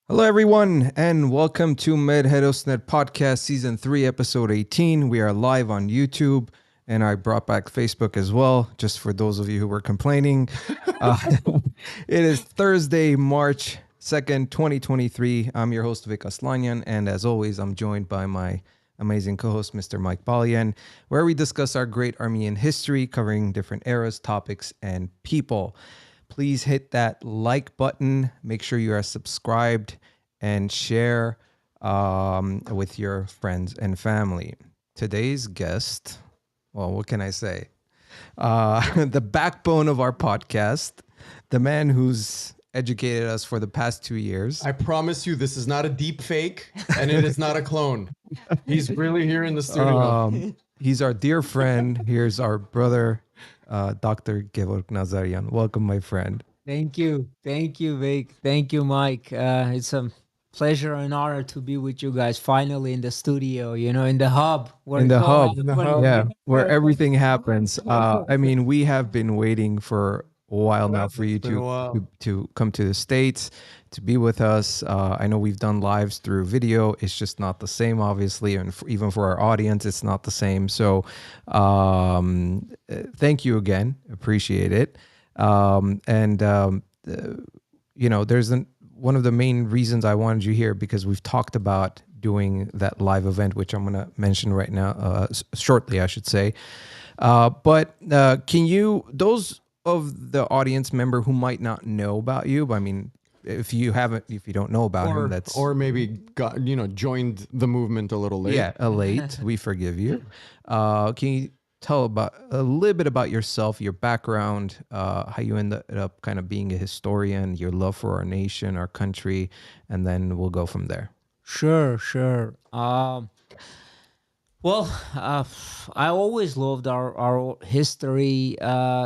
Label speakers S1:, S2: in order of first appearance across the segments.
S1: Hello, everyone, and welcome to Mer Hersoner podcast, season 3, episode 18. We are live on YouTube, and I brought back Facebook as well, just for those of you who were complaining. Uh, it is Thursday, March 2nd, 2023. I'm your host, Vic Nazaryan, and as always, I'm joined by my amazing co-host, Mr. Mike Balyan, where we discuss our great Armenian history, covering different eras, topics, and people. Please hit that like button. Make sure you are subscribed and share with your friends and family. Today's guest, well, what can I say? The backbone of our podcast, the man who's educated us for the past 2 years.
S2: I promise you, this is not a deep fake, and it is not a clone. He's really here in the studio.
S1: He's our dear friend. Here's our brother, Dr. Gevork Nazaryan. Welcome, my friend.
S3: Thank you. Thank you, Vic. Thank you, Mike. It's a pleasure and honor to be with you guys finally in the studio, in the hub.
S1: In the hub. Yeah, where everything happens. I mean, we have been waiting for a while now for you to come to the States, to be with us. I know we've done lives through video. It's just not the same, obviously, and even for our audience, it's not the same. So thank you again. Appreciate it. There's one of the main reasons I wanted you here, because we've talked about doing that live event, which I'm going to mention right now, shortly, I should say. But can you, those of the audience member who might not know about you, I mean, if you don't know about him, that's...
S2: Or maybe joined the movement a little late.
S1: Yeah, late. We forgive you. Can you tell a little bit about yourself, your background, how you ended up kind of being a historian, your love for our nation, our country, and then we'll go from there.
S3: Sure. I always loved our history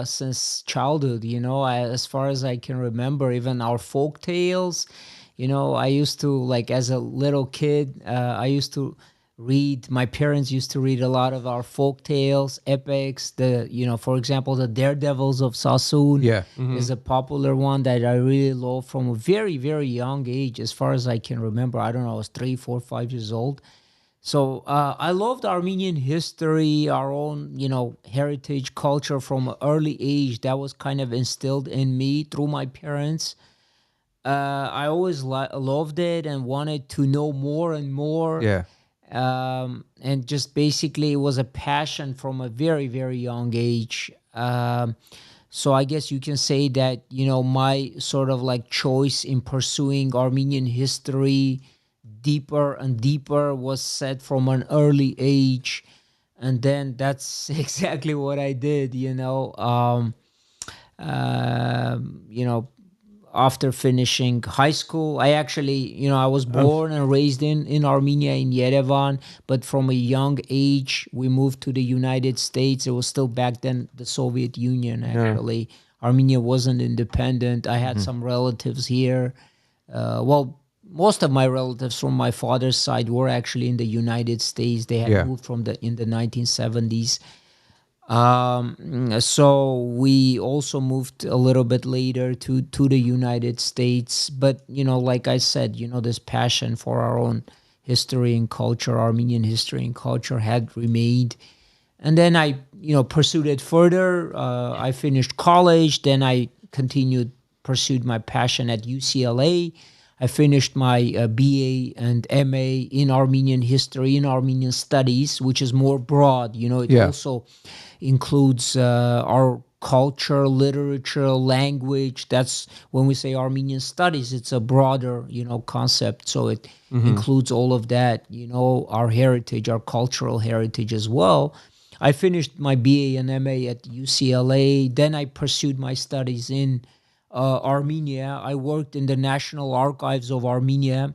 S3: since childhood, as far as I can remember, even our folk tales. I used to, like, as a little kid, my parents used to read a lot of our folk tales, epics. For example, the Daredevils of Sassoon is a popular one that I really love from a very, very young age. As far as I can remember, I don't know, I was 3, 4, 5 years old. So I loved Armenian history, our own, heritage, culture from an early age. That was kind of instilled in me through my parents. I always loved it and wanted to know more and more.
S1: Yeah.
S3: And just basically it was a passion from a very, very young age. So I guess you can say that, my sort of like choice in pursuing Armenian history deeper and deeper was set from an early age. And then that's exactly what I did, after finishing high school. I actually, I was born and raised in Armenia, in Yerevan, but from a young age, we moved to the United States. It was still back then the Soviet Union, actually. Yeah. Armenia wasn't independent. I had some relatives here. Most of my relatives from my father's side were actually in the United States. They had moved in the 1970s. So we also moved a little bit later to the United States. But, like I said, this passion for our own history and culture, Armenian history and culture, had remained. And then I, pursued it further. I finished college. Then I pursued my passion at UCLA. I finished my BA and MA in Armenian history, in Armenian studies, which is more broad. It also includes our culture, literature, language. That's when we say Armenian studies, it's a broader, concept. So it includes all of that, our heritage, our cultural heritage as well. I finished my BA and MA at UCLA. Then I pursued my studies in Armenia. I worked in the National Archives of Armenia.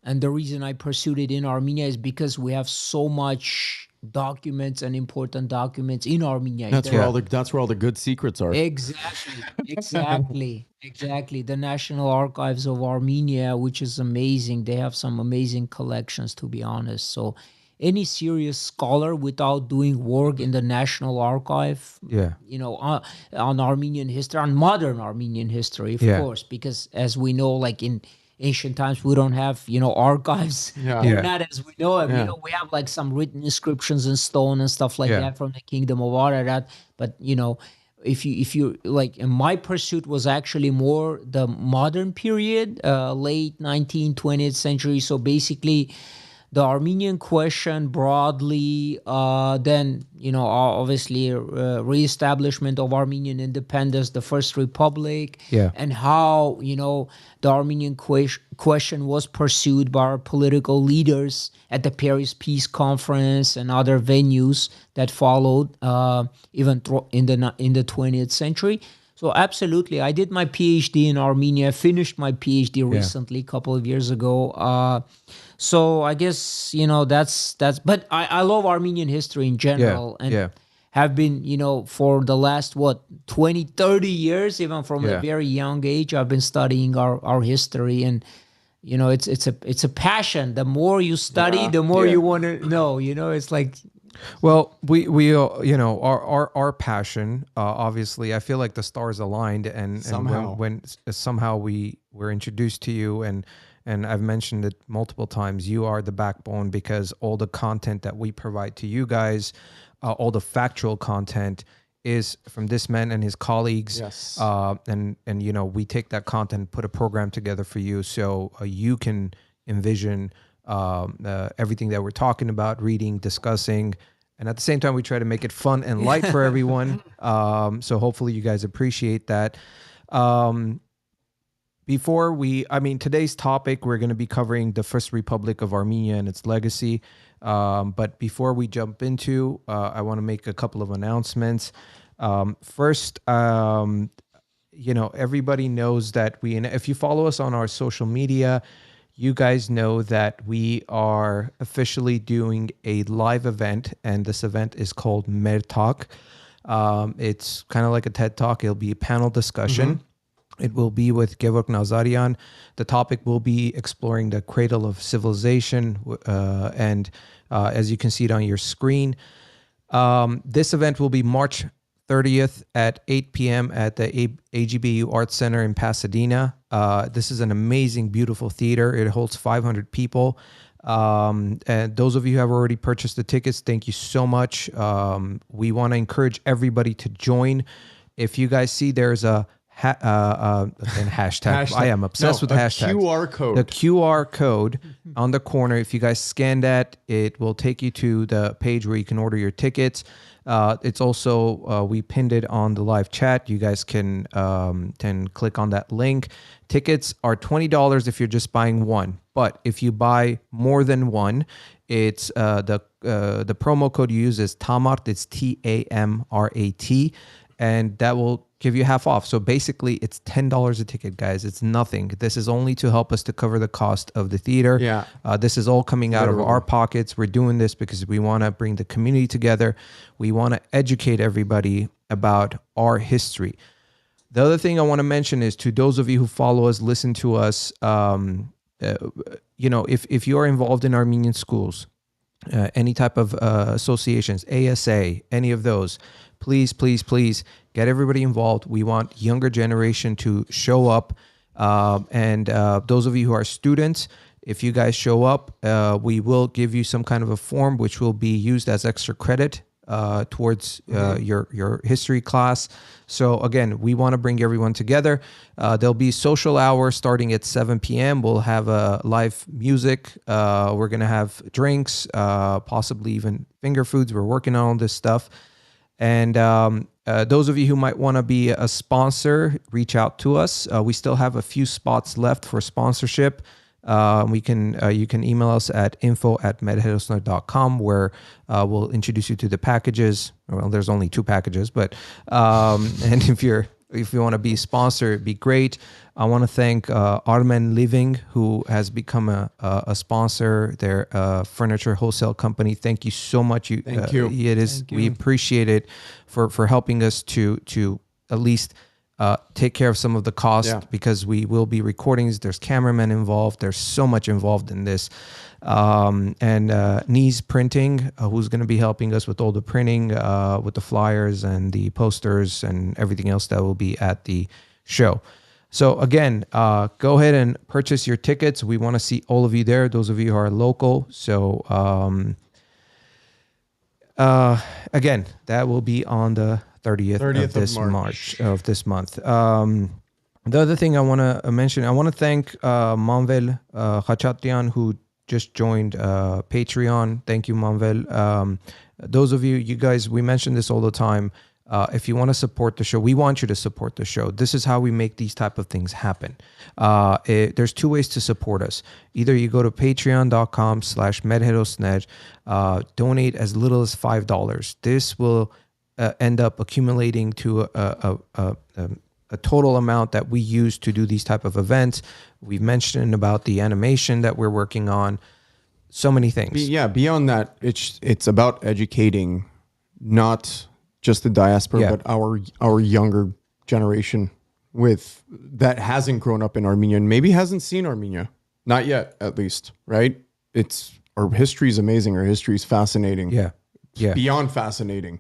S3: And the reason I pursued it in Armenia is because we have so much documents and important documents in Armenia.
S2: That's where all the good secrets are.
S3: Exactly. The National Archives of Armenia, which is amazing. They have some amazing collections, to be honest. So any serious scholar, without doing work in the National Archive, on Armenian history, on modern Armenian history, of course, because as we know, like in ancient times. We don't have, archives.
S2: Yeah.
S3: They're
S1: Yeah.
S3: not as we know them.
S2: Yeah.
S3: We have like some written inscriptions in stone and stuff like
S1: Yeah.
S3: that from the kingdom of Ararat. But if you like, and my pursuit was actually more the modern period, late 19th, 20th century. So basically, the Armenian question broadly, then obviously reestablishment of Armenian independence, the First Republic,
S1: Yeah.
S3: and how the Armenian question was pursued by our political leaders at the Paris Peace Conference and other venues that followed, even in the 20th century. So absolutely, I did my PhD in Armenia. Finished my PhD recently, a couple of years ago. So I guess that's. But I love Armenian history in general, and
S1: Yeah.
S3: have been for the last 20, 30 years, even from
S1: Yeah.
S3: a very young age, I've been studying our history, and it's a passion. The more you study, the more you want to know. It's like.
S1: Well, we our passion, obviously, I feel like the stars aligned, and
S2: Somehow.
S1: when somehow we were introduced to you, and I've mentioned it multiple times, you are the backbone, because all the content that we provide to you guys, all the factual content is from this man and his colleagues.
S2: Yes.
S1: And we take that content, put a program together for you, so you can envision everything that we're talking about, reading, discussing, and at the same time we try to make it fun and light for everyone. So hopefully you guys appreciate that. Today's topic, we're going to be covering the First Republic of Armenia and its legacy. But before we jump into, I want to make a couple of announcements. First, everybody knows that if you follow us on our social media, you guys know that we are officially doing a live event, and this event is called MerTalk. It's kind of like a TED Talk. It'll be a panel discussion. It will be with Gevork Nazaryan. The topic will be exploring the cradle of civilization, and as you can see it on your screen, this event will be March 30th at 8 p.m. at the AGBU Arts Center in Pasadena. This is an amazing, beautiful theater. It holds 500 people. And those of you who have already purchased the tickets, thank you so much. We want to encourage everybody to join. If you guys see there's a hashtag. I am obsessed with hashtags.
S2: QR code.
S1: The QR code on the corner. If you guys scan that, it will take you to the page where you can order your tickets. It's also we pinned it on the live chat. You guys can click on that link. Tickets are $20 if you're just buying one, but if you buy more than one, it's the promo code you use is TAMART. It's TAMRAT, and that will give you half off. So basically, it's $10 a ticket, guys. It's nothing. This is only to help us to cover the cost of the theater.
S2: Yeah.
S1: This is all coming out
S2: Literally.
S1: of our pockets. We're doing this because we want to bring the community together. We want to educate everybody about our history. The other thing I want to mention is, to those of you who follow us, listen to us, if you're involved in Armenian schools, any type of associations, ASA, any of those, please get everybody involved. We want younger generation to show up. And those of you who are students, if you guys show up, we will give you some kind of a form which will be used as extra credit towards your history class. So again, we want to bring everyone together. There'll be social hour starting at 7 p.m. We'll have live music. We're going to have drinks, possibly even finger foods. We're working on all this stuff. And those of you who might want to be a sponsor, reach out to us. We still have a few spots left for sponsorship. You can email us at info@merhersoner.com, where we'll introduce you to the packages. Well, there's only 2 packages, but and if you want to be a sponsor, it'd be great. I want to thank Armen Living, who has become a sponsor. They're a furniture wholesale company. Thank you so much.
S2: Thank you.
S1: It is.
S3: Thank you.
S1: We appreciate it for helping us to at least take care of some of the cost, because we will be recordings. There's cameramen involved. There's so much involved in this. And Knees Printing, who's going to be helping us with all the printing, with the flyers and the posters and everything else that will be at the show. So again, go ahead and purchase your tickets. We want to see all of you there. Those of you who are local. So again, that will be on the 30th of this March of this month. The other thing I want to mention, I want to thank Manvel Khachatyan, who just joined Patreon. Thank you, Manvel. Those of you, you guys, we mention this all the time. If you want to support the show, we want you to support the show. This is how we make these type of things happen. There's two ways to support us. Either you go to patreon.com/Mer Hersoner, donate as little as $5. This will end up accumulating to a total amount that we use to do these type of events. We've mentioned about the animation that we're working on. So many things.
S2: Beyond that, it's about educating, not just the diaspora, but our younger generation that hasn't grown up in Armenia and maybe hasn't seen Armenia. Not yet, at least, right? Our history is amazing. Our history is fascinating.
S1: Yeah.
S2: Beyond fascinating.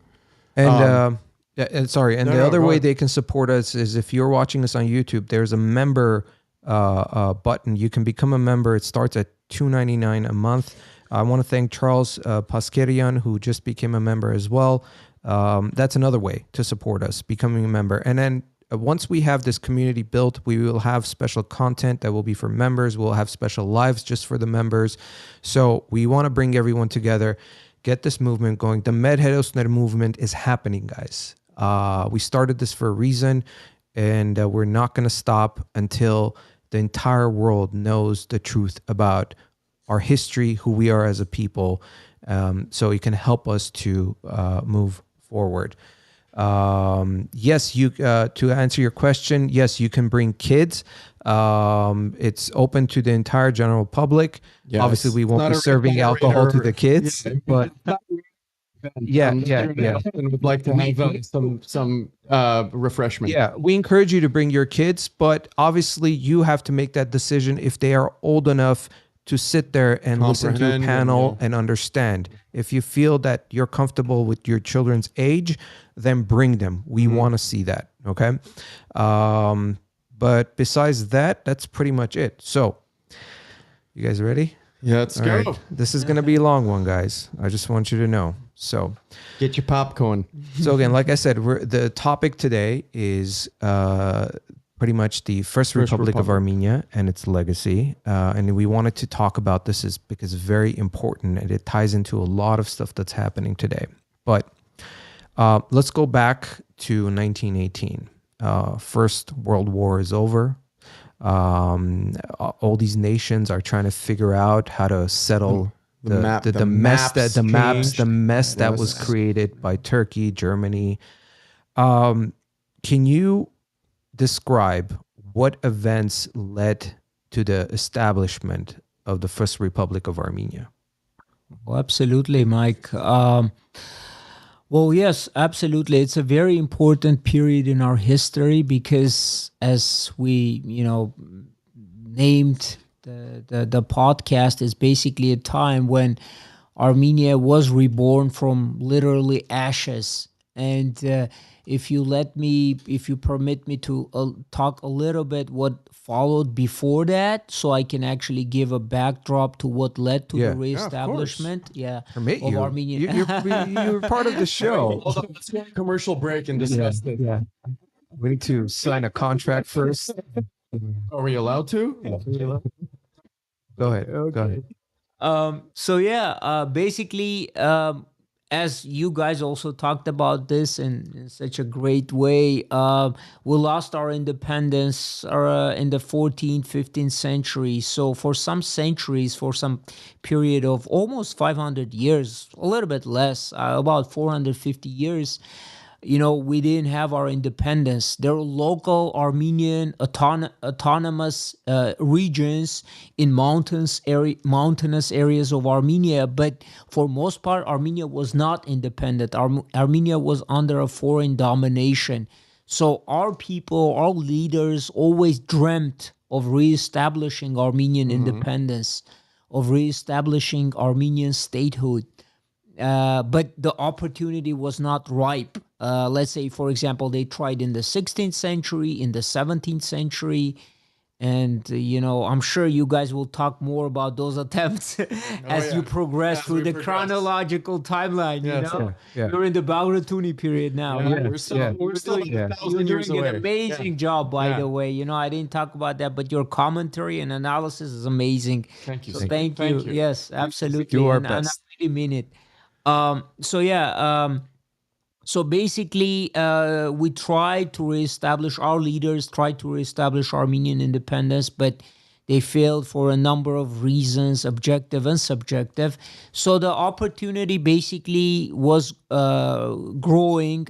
S1: And the other way they can support us is if you're watching us on YouTube, there's a member button. You can become a member. It starts at $2.99 a month. I want to thank Charles Paskerian, who just became a member as well. That's another way to support us, becoming a member. And then once we have this community built, we will have special content that will be for members. We'll have special lives just for the members. So we want to bring everyone together, get this movement going. The Mer Hersoner movement is happening, guys. We started this for a reason, and we're not going to stop until the entire world knows the truth about our history, who we are as a people, so it can help us to move forward. Yes, to answer your question, yes, you can bring kids. It's open to the entire general public. Yes. Obviously, we won't be serving alcohol to the kids, but yeah.
S2: And would like to have some refreshment.
S1: Yeah, we encourage you to bring your kids, but obviously you have to make that decision if they are old enough to sit there and listen to a panel and understand. If you feel that you're comfortable with your children's age, then bring them. We want to see that, okay? But besides that, that's pretty much it. So, you guys ready?
S2: Yeah, let's go.
S1: Right. This is going to be a long one, guys. I just want you to know. So,
S2: get your popcorn.
S1: So again, like I said, the topic today is pretty much the First Republic of Armenia and its legacy. And we wanted to talk about this because it's very important and it ties into a lot of stuff that's happening today. But let's go back to 1918. First World War is over. All these nations are trying to figure out how to settle the mess that was created by Turkey, Germany. Can you describe what events led to the establishment of the First Republic of Armenia?
S3: Well, absolutely, Mike. Well, yes, absolutely. It's a very important period in our history because, as we, named the podcast, is basically a time when Armenia was reborn from literally ashes. And if you permit me to talk a little bit what followed before that, so I can actually give a backdrop to what led to the reestablishment.
S1: Of Armenian. You're part of the show.
S2: Hold on, let's get a commercial break and discuss this.
S1: Yeah. We need to sign a contract first.
S2: Are we allowed to?
S1: Go ahead.
S3: Okay. Go ahead. Basically, as you guys also talked about this in such a great way, we lost our independence in the 14th, 15th century. So for some centuries, for some period of almost 500 years, a little bit less, about 450 years, we didn't have our independence. There were local Armenian autonomous regions in mountainous areas of Armenia, but for most part, Armenia was not independent. Armenia was under a foreign domination. So our people, our leaders always dreamt of reestablishing Armenian independence, of reestablishing Armenian statehood. but the opportunity was not ripe. Let's say, for example, they tried in the 16th century, in the 17th century, and I'm sure you guys will talk more about those attempts as you progress through the chronological timeline. You're in the Bauratuni period now.
S2: We're still
S3: You're
S2: 1,000 years
S3: doing
S2: away.
S3: an amazing job, by the way. I didn't talk about that, but your commentary and analysis is amazing.
S2: Thank you.
S3: So thank you. Yes, absolutely.
S1: You are
S3: and I
S1: best.
S3: really mean it. So basically, we tried to reestablish, our leaders tried to reestablish Armenian independence, but they failed for a number of reasons, objective and subjective. So the opportunity basically was growing,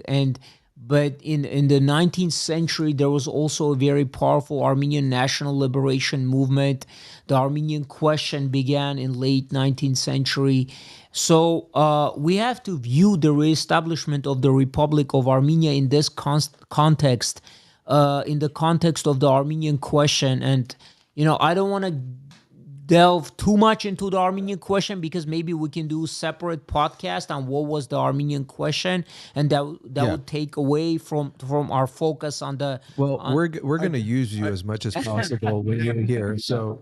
S3: but in the 19th century, there was also a very powerful Armenian national liberation movement. The Armenian question began in late 19th century. So we have to view the reestablishment of the Republic of Armenia in this context, in the context of the Armenian question. And, I don't want to delve too much into the Armenian question, because maybe we can do a separate podcast on what was the Armenian question, and that would take away from our focus on the.
S1: We're going to use you as much as possible when you're here. So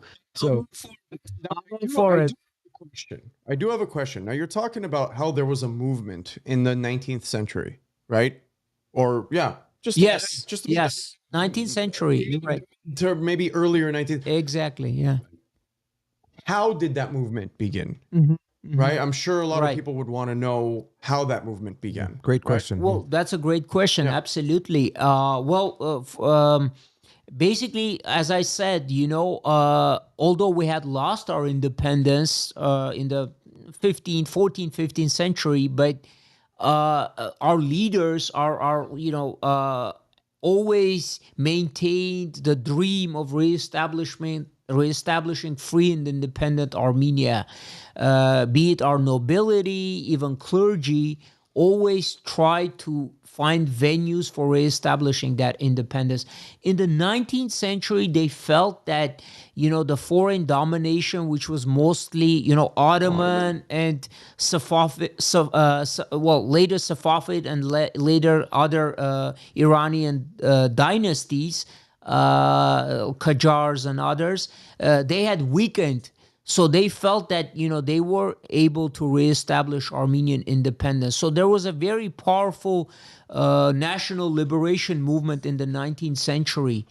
S2: I do have a question. Now, you're talking about how there was a movement in the 19th century, right? Or just
S3: 19th century. You're right.
S2: To maybe earlier 19th.
S3: Exactly. Yeah.
S2: How did that movement begin? Right? I'm sure a lot of people would want to know how that movement began.
S1: Great question.
S3: Well, that's a great question. Absolutely. Basically, as I said, although we had lost our independence in the 14th, 15th century, but our leaders are always maintained the dream of reestablishing free and independent Armenia. Be it our nobility, even clergy, always tried to find venues for reestablishing that independence. In the 19th century, they felt that, the foreign domination, which was mostly, Ottoman and Safavid, later Safavid and later other Iranian dynasties, Qajars and others, they had weakened. So they felt that, they were able to reestablish Armenian independence. So there was a very powerful national liberation movement in the 19th century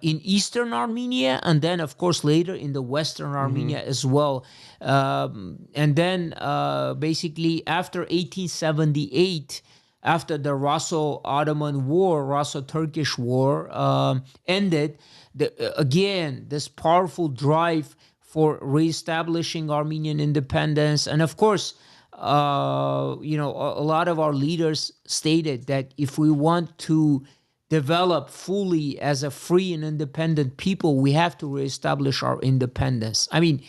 S3: in Eastern Armenia, and then, of course, later in the Western Armenia as well. And then basically after 1878, after the Russo-Ottoman War, Russo-Turkish War ended, again, this powerful drive for reestablishing Armenian independence. And of course, a lot of our leaders stated that if we want to develop fully as a free and independent people, we have to reestablish our independence. I mean,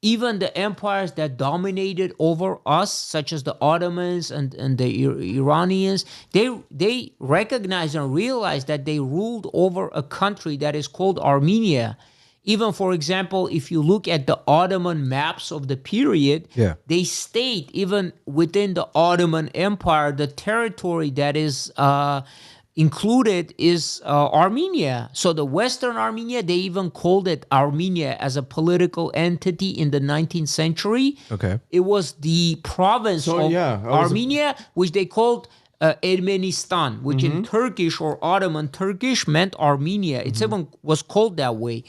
S3: even the empires that dominated over us, such as the Ottomans and the Iranians, they recognized and realized that they ruled over a country that is called Armenia. Even, for example, if you look at the Ottoman maps of the period, they state even within the Ottoman Empire, the territory that is included is Armenia. So the Western Armenia, they even called it Armenia as a political entity in the 19th century.
S1: Okay.
S3: It was the province of Armenia, which they called Ermenistan, which in Turkish or Ottoman Turkish meant Armenia. It even was called that way.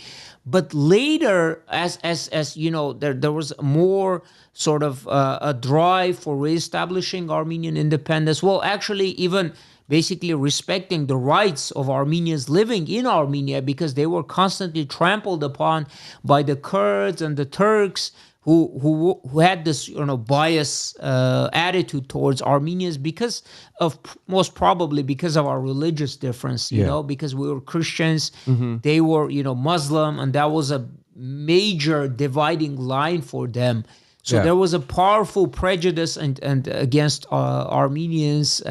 S3: But later, as there was more sort of a drive for reestablishing Armenian independence. Well, actually, even basically respecting the rights of Armenians living in Armenia, because they were constantly trampled upon by the Kurds and the Turks, who had this bias attitude towards Armenians because of, most probably because of our religious difference, because we were Christians, they were Muslim, and that was a major dividing line for them. So there was a powerful prejudice and against Armenians.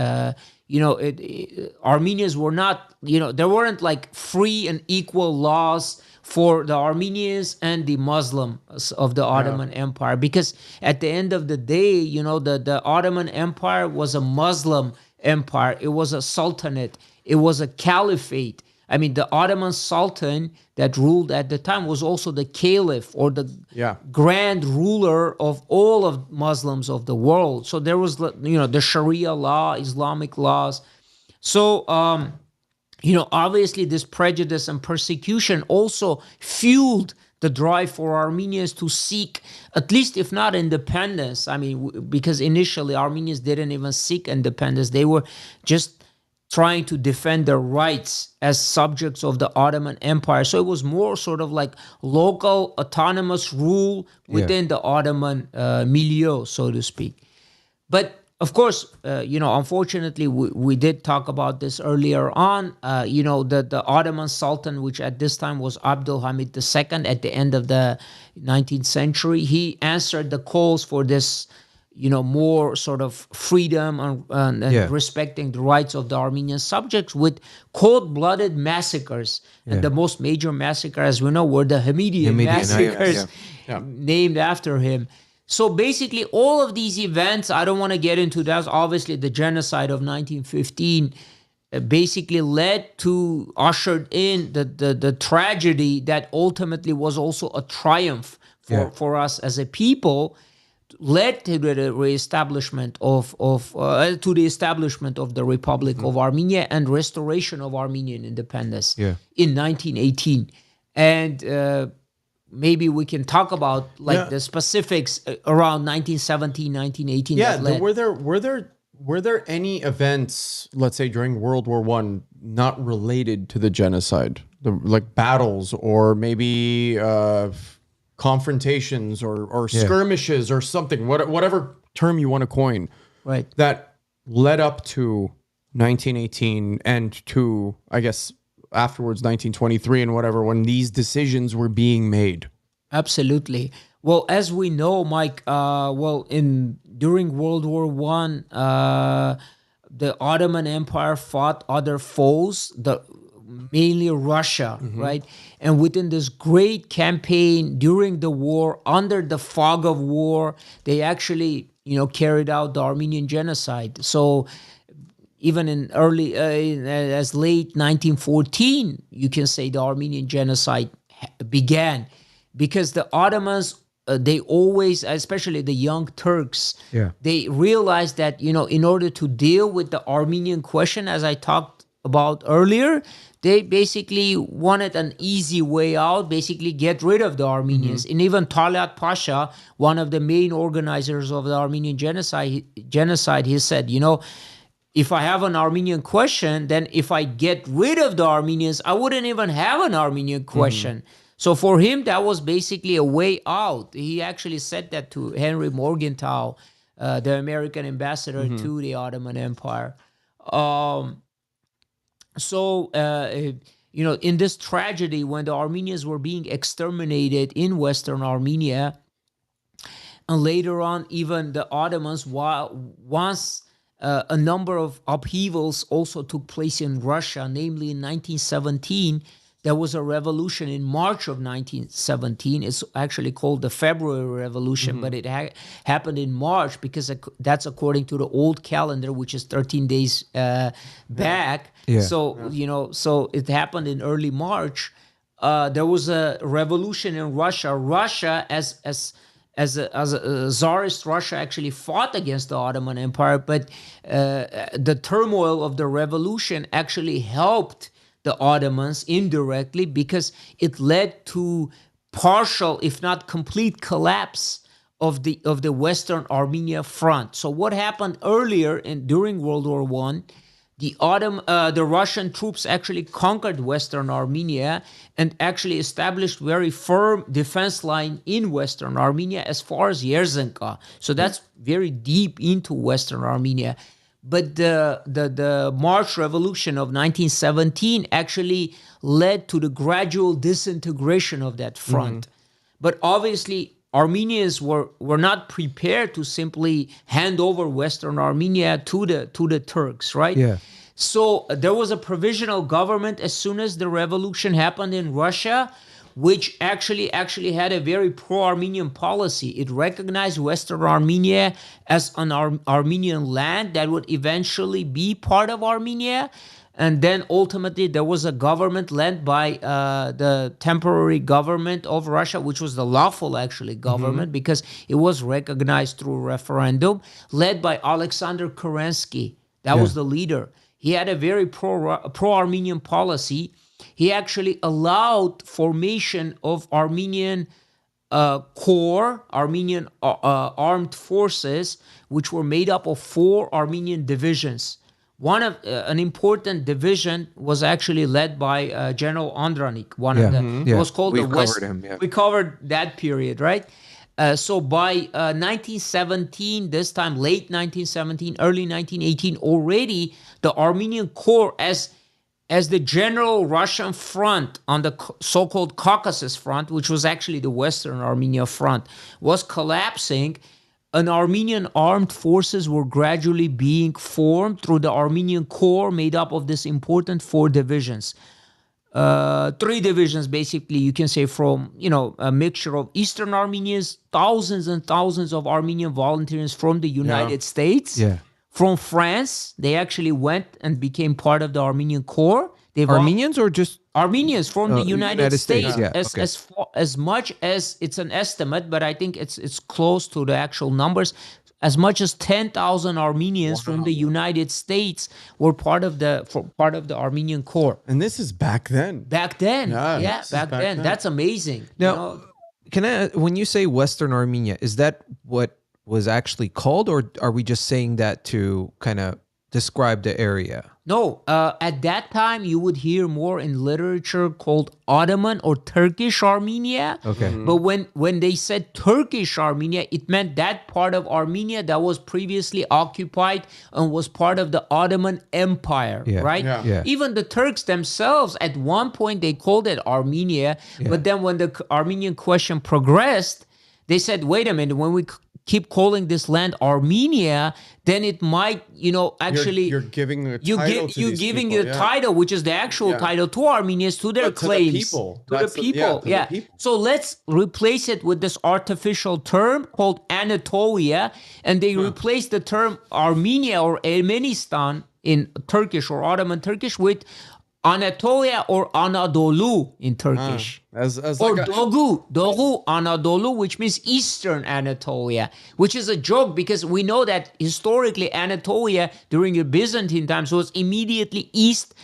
S3: Armenians were not, there weren't like free and equal laws for the Armenians and the Muslims of the Ottoman Empire, because at the end of the day, the Ottoman Empire was a Muslim empire. It was a sultanate. It was a caliphate. I mean, the Ottoman Sultan that ruled at the time was also the caliph, or the grand ruler of all of Muslims of the world. So there was, the Sharia law, Islamic laws. So, obviously this prejudice and persecution also fueled the drive for Armenians to seek, at least if not independence. I mean, because initially Armenians didn't even seek independence. They were just trying to defend their rights as subjects of the Ottoman Empire. So it was more sort of like local autonomous rule within the Ottoman milieu, so to speak. But of course, unfortunately, we did talk about this earlier on. The Ottoman Sultan, which at this time was Abdul Hamid II at the end of the 19th century, he answered the calls for this more sort of freedom and respecting the rights of the Armenian subjects with cold-blooded massacres. And the most major massacre, as we know, were the Hamidian massacres named after him. So basically, all of these events, I don't want to get into that. Obviously, the genocide of 1915 basically ushered in the tragedy that ultimately was also a triumph for us as a people, led to the reestablishment of the Republic of Armenia and restoration of Armenian independence in 1918. And maybe we can talk about the specifics around 1917, 1918.
S2: Yeah, were there any events, let's say during World War I, not related to the genocide, like battles or maybe confrontations or skirmishes or something, whatever term you want to coin,
S3: right,
S2: that led up to 1918 and to, I guess, afterwards 1923 and whatever, when these decisions were being made?
S3: Absolutely. Well, as we know, Mike, during World War I, the Ottoman Empire fought other foes, mainly Russia, right? And within this great campaign during the war, under the fog of war, they actually, carried out the Armenian genocide. So even in as late 1914, you can say the Armenian genocide began, because the Ottomans, they always, especially the young Turks, they realized that, in order to deal with the Armenian question, as I talked about earlier, they basically wanted an easy way out, basically get rid of the Armenians. And even Talat Pasha, one of the main organizers of the Armenian genocide, he said, if I have an Armenian question, then if I get rid of the Armenians, I wouldn't even have an Armenian question. So for him, that was basically a way out. He actually said that to Henry Morgenthau, the American ambassador to the Ottoman Empire. In this tragedy, when the Armenians were being exterminated in Western Armenia, and later on, even the Ottomans, once a number of upheavals also took place in Russia, namely in 1917, there was a revolution in March of 1917. It's actually called the February Revolution, but it happened in March because that's according to the old calendar, which is 13 days back. So it happened in early March. There was a revolution in Russia. Russia, as a Tsarist Russia, actually fought against the Ottoman Empire, but the turmoil of the revolution actually helped the Ottomans indirectly, because it led to partial, if not complete, collapse of the Western Armenia front. So what happened earlier during World War I, the Russian troops actually conquered Western Armenia and actually established very firm defense line in Western Armenia as far as Yerzenka. So that's very deep into Western Armenia. But the March Revolution of 1917 actually led to the gradual disintegration of that front. But obviously, Armenians were not prepared to simply hand over Western Armenia to the Turks, right?
S1: Yeah.
S3: So there was a provisional government as soon as the revolution happened in Russia, which actually had a very pro-Armenian policy. It recognized Western Armenia as an Armenian land that would eventually be part of Armenia. And then ultimately there was a government led by the temporary government of Russia, which was the lawful actually government because it was recognized through referendum, led by Alexander Kerensky. That was the leader. He had a very pro-Armenian policy. He actually allowed formation of Armenian corps, Armenian armed forces, which were made up of 4 Armenian divisions. One of an important division was actually led by General Andranik. One of the it was called
S1: We've
S3: the West.
S1: covered him, yeah.
S3: We covered that period, right? So by 1917, this time late 1917, early 1918, already the Armenian Corps as the general Russian front on the so-called Caucasus front, which was actually the Western Armenia front, was collapsing. And Armenian armed forces were gradually being formed through the Armenian Corps, made up of this important 4 divisions. 3 divisions, basically, you can say, from, a mixture of Eastern Armenians, thousands and thousands of Armenian volunteers from the United States.
S1: Yeah.
S3: From France, they actually went and became part of the Armenian Corps.
S1: Armenians or just
S3: Armenians from the United States,
S1: yeah.
S3: as much as it's an estimate, but I think it's close to the actual numbers. As much as 10,000 Armenians from the United States were part of the Armenian Corps.
S2: And this is back then.
S3: Back then, back then. That's amazing.
S1: Now, can I? When you say Western Armenia, is that what was actually called, or are we just saying that to kind of describe the area?
S3: No, at that time you would hear more in literature called Ottoman or Turkish Armenia.
S1: Okay.
S3: But when they said Turkish Armenia, it meant that part of Armenia that was previously occupied and was part of the Ottoman Empire, right?
S1: Yeah.
S3: Even the Turks themselves, at one point they called it Armenia, but then when the Armenian question progressed, they said, wait a minute, when we keep calling this land Armenia, then it might, actually
S2: you're giving the title to
S3: you're
S2: these
S3: giving
S2: people,
S3: the title, which is the actual title to Armenians, to their claims,
S2: to
S3: the people. So let's replace it with this artificial term called Anatolia, and they replaced the term Armenia or Ermenistan in Turkish or Ottoman Turkish with Anatolia or Anadolu in Turkish. Or Dogu Anadolu, which means Eastern Anatolia, which is a joke because we know that historically Anatolia during the Byzantine times was immediately east,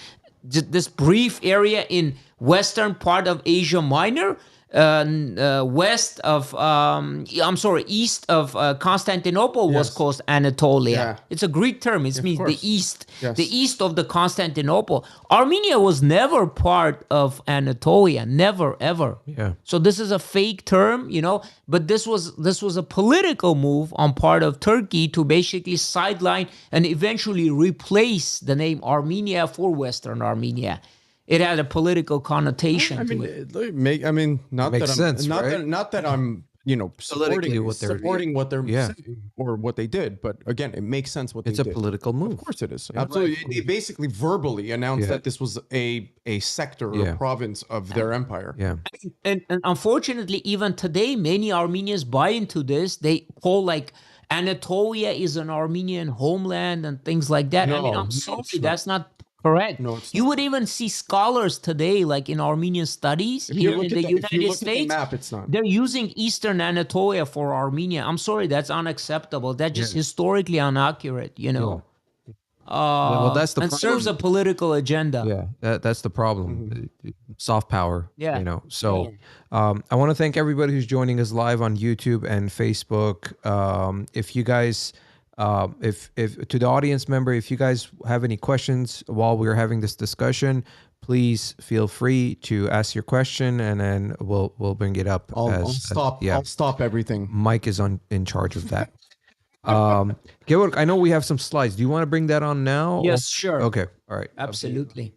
S3: this brief area in western part of Asia Minor, east of Constantinople was called Anatolia.
S2: Yeah.
S3: It's a Greek term. It means the east,
S2: Yes.
S3: the east of the Constantinople. Armenia was never part of Anatolia, never ever.
S1: Yeah.
S3: So this is a fake term, but this was a political move on part of Turkey to basically sideline and eventually replace the name Armenia for Western Armenia. It had a political connotation to it.
S2: Not
S1: Makes
S2: that
S1: sense,
S2: not
S1: right?
S2: that not that I'm
S1: Politically
S2: supporting what they're
S1: Yeah.
S2: saying or what they did, but again, it makes sense what
S1: It's
S2: they
S1: a
S2: did.
S1: political move.
S2: Of course, it is absolutely. They basically verbally announced that this was a sector or a province of their empire.
S1: Yeah.
S3: And unfortunately, even today, many Armenians buy into this. They call Anatolia is an Armenian homeland and things like that. I'm sorry, that's not correct.
S2: No, it's
S3: you would even see scholars today, like in Armenian studies
S2: If you
S3: here
S2: look
S3: in
S2: at
S3: the
S2: the- if you
S3: United
S2: look at the
S3: States,
S2: map, it's not.
S3: they're using Eastern Anatolia for Armenia. I'm sorry, that's unacceptable. That's just historically inaccurate,
S1: Well, that's the
S3: and
S1: problem.
S3: serves a political agenda.
S1: Yeah, that's the problem. Soft power.
S3: Yeah.
S1: So, I want to thank everybody who's joining us live on YouTube and Facebook. If you guys, if to the audience member, if you guys have any questions while we're having this discussion, please feel free to ask your question, and then we'll bring it up.
S2: I'll stop everything.
S1: Mike is in charge of that. Gevork, I know we have some slides. Do you want to bring that on now?
S3: Yes, sure.
S1: Okay. All right.
S3: Absolutely.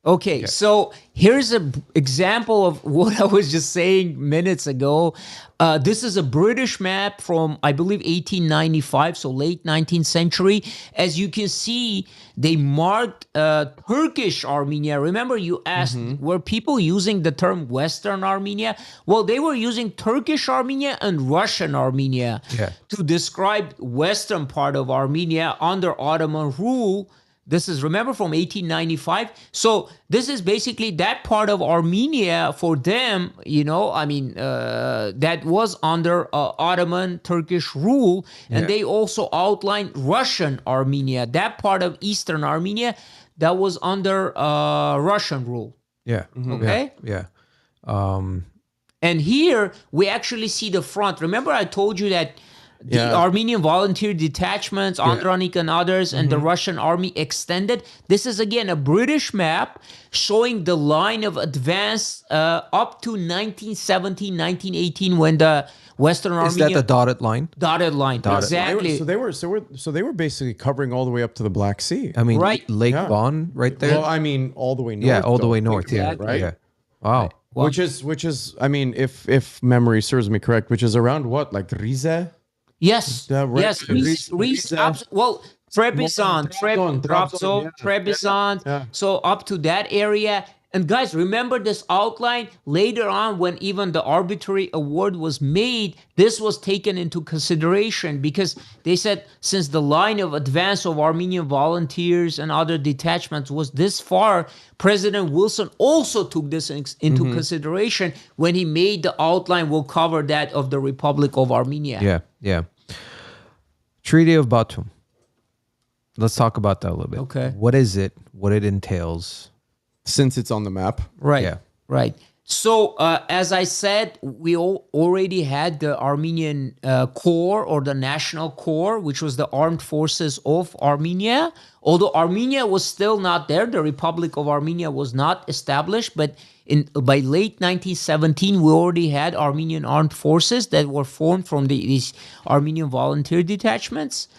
S3: Okay, so here's an example of what I was just saying minutes ago. This is a British map from, I believe, 1895, so late 19th century. As you can see, they marked Turkish Armenia. Remember, you asked, were people using the term Western Armenia? Well, they were using Turkish Armenia and Russian Armenia to describe Western part of Armenia under Ottoman rule. This is, remember, from 1895. So this is basically that part of Armenia for them, that was under Ottoman Turkish rule. And they also outlined Russian Armenia, that part of Eastern Armenia that was under Russian rule.
S1: Yeah.
S3: Okay?
S1: Yeah.
S3: And here we actually see the front. Remember I told you that the Armenian volunteer detachments, Andronik and others, and the Russian army extended. This is, again, a British map showing the line of advance up to 1917, 1918, when the Western Armenia...
S1: Is that the dotted line?
S3: Dotted line, exactly.
S2: So they were basically covering all the way up to the Black Sea.
S1: I mean,
S3: Right.
S1: Lake Von right there?
S2: Well, I mean, all the way north.
S1: Yeah, all the way
S2: though.
S1: north. Yeah,
S3: Exactly.
S1: yeah. Wow.
S3: Well,
S2: Which is, I mean, if memory serves me correct, which is around what, like Rize?
S3: Yes,
S2: Yeah, right.
S3: yes. Well, Trebizond, Trebizond.
S2: Yeah.
S3: So up to that area. And guys, remember this outline? Later on, when even the arbitrary award was made, this was taken into consideration because they said since the line of advance of Armenian volunteers and other detachments was this far, President Wilson also took this into consideration when he made the outline. We'll cover that of the Republic of Armenia.
S1: Yeah, yeah. Treaty of Batum. Let's talk about that a little bit.
S3: Okay.
S1: What is it? What it entails?
S2: Since it's on the map.
S3: Right.
S1: Yeah.
S3: Right. So, as I said, we already had the Armenian Corps or the National Corps, which was the armed forces of Armenia. Although Armenia was still not there, the Republic of Armenia was not established. But by late 1917, we already had Armenian armed forces that were formed from these Armenian volunteer detachments.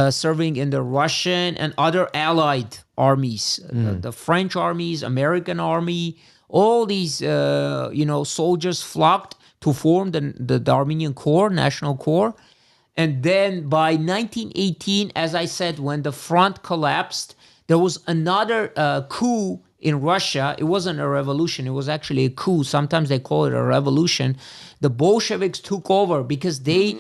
S3: Serving in the Russian and other allied armies, the French armies, American army, all these, soldiers flocked to form the Armenian Corps, National Corps. And then by 1918, as I said, when the front collapsed, there was another coup in Russia. It wasn't a revolution. It was actually a coup. Sometimes they call it a revolution. The Bolsheviks took over because they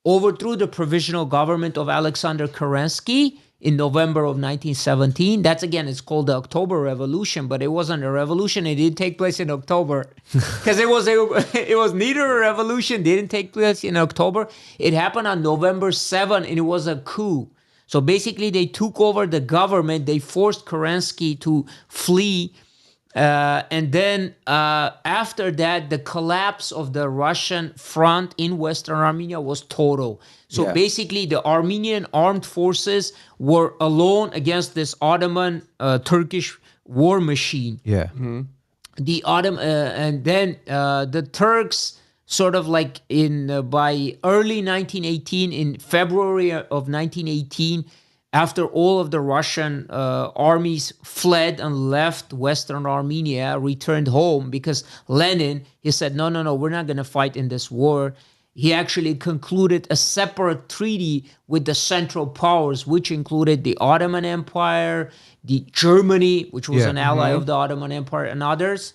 S3: overthrew the provisional government of Alexander Kerensky in November of 1917. That's, again, it's called the October Revolution, but it wasn't a revolution. It didn't take place in October because it was neither a revolution, didn't take place in October. It happened on November 7, and it was a coup. So basically, they took over the government. They forced Kerensky to flee. And then after that, the collapse of the Russian front in Western Armenia was total. So basically, the Armenian armed forces were alone against this Ottoman Turkish war machine.
S1: Yeah.
S3: The and then the Turks sort of like by early 1918, in February of 1918. After all of the Russian armies fled and left Western Armenia, returned home because Lenin, he said, no, we're not going to fight in this war. He actually concluded a separate treaty with the Central Powers, which included the Ottoman Empire, the Germany, which was an ally of the Ottoman Empire, and others.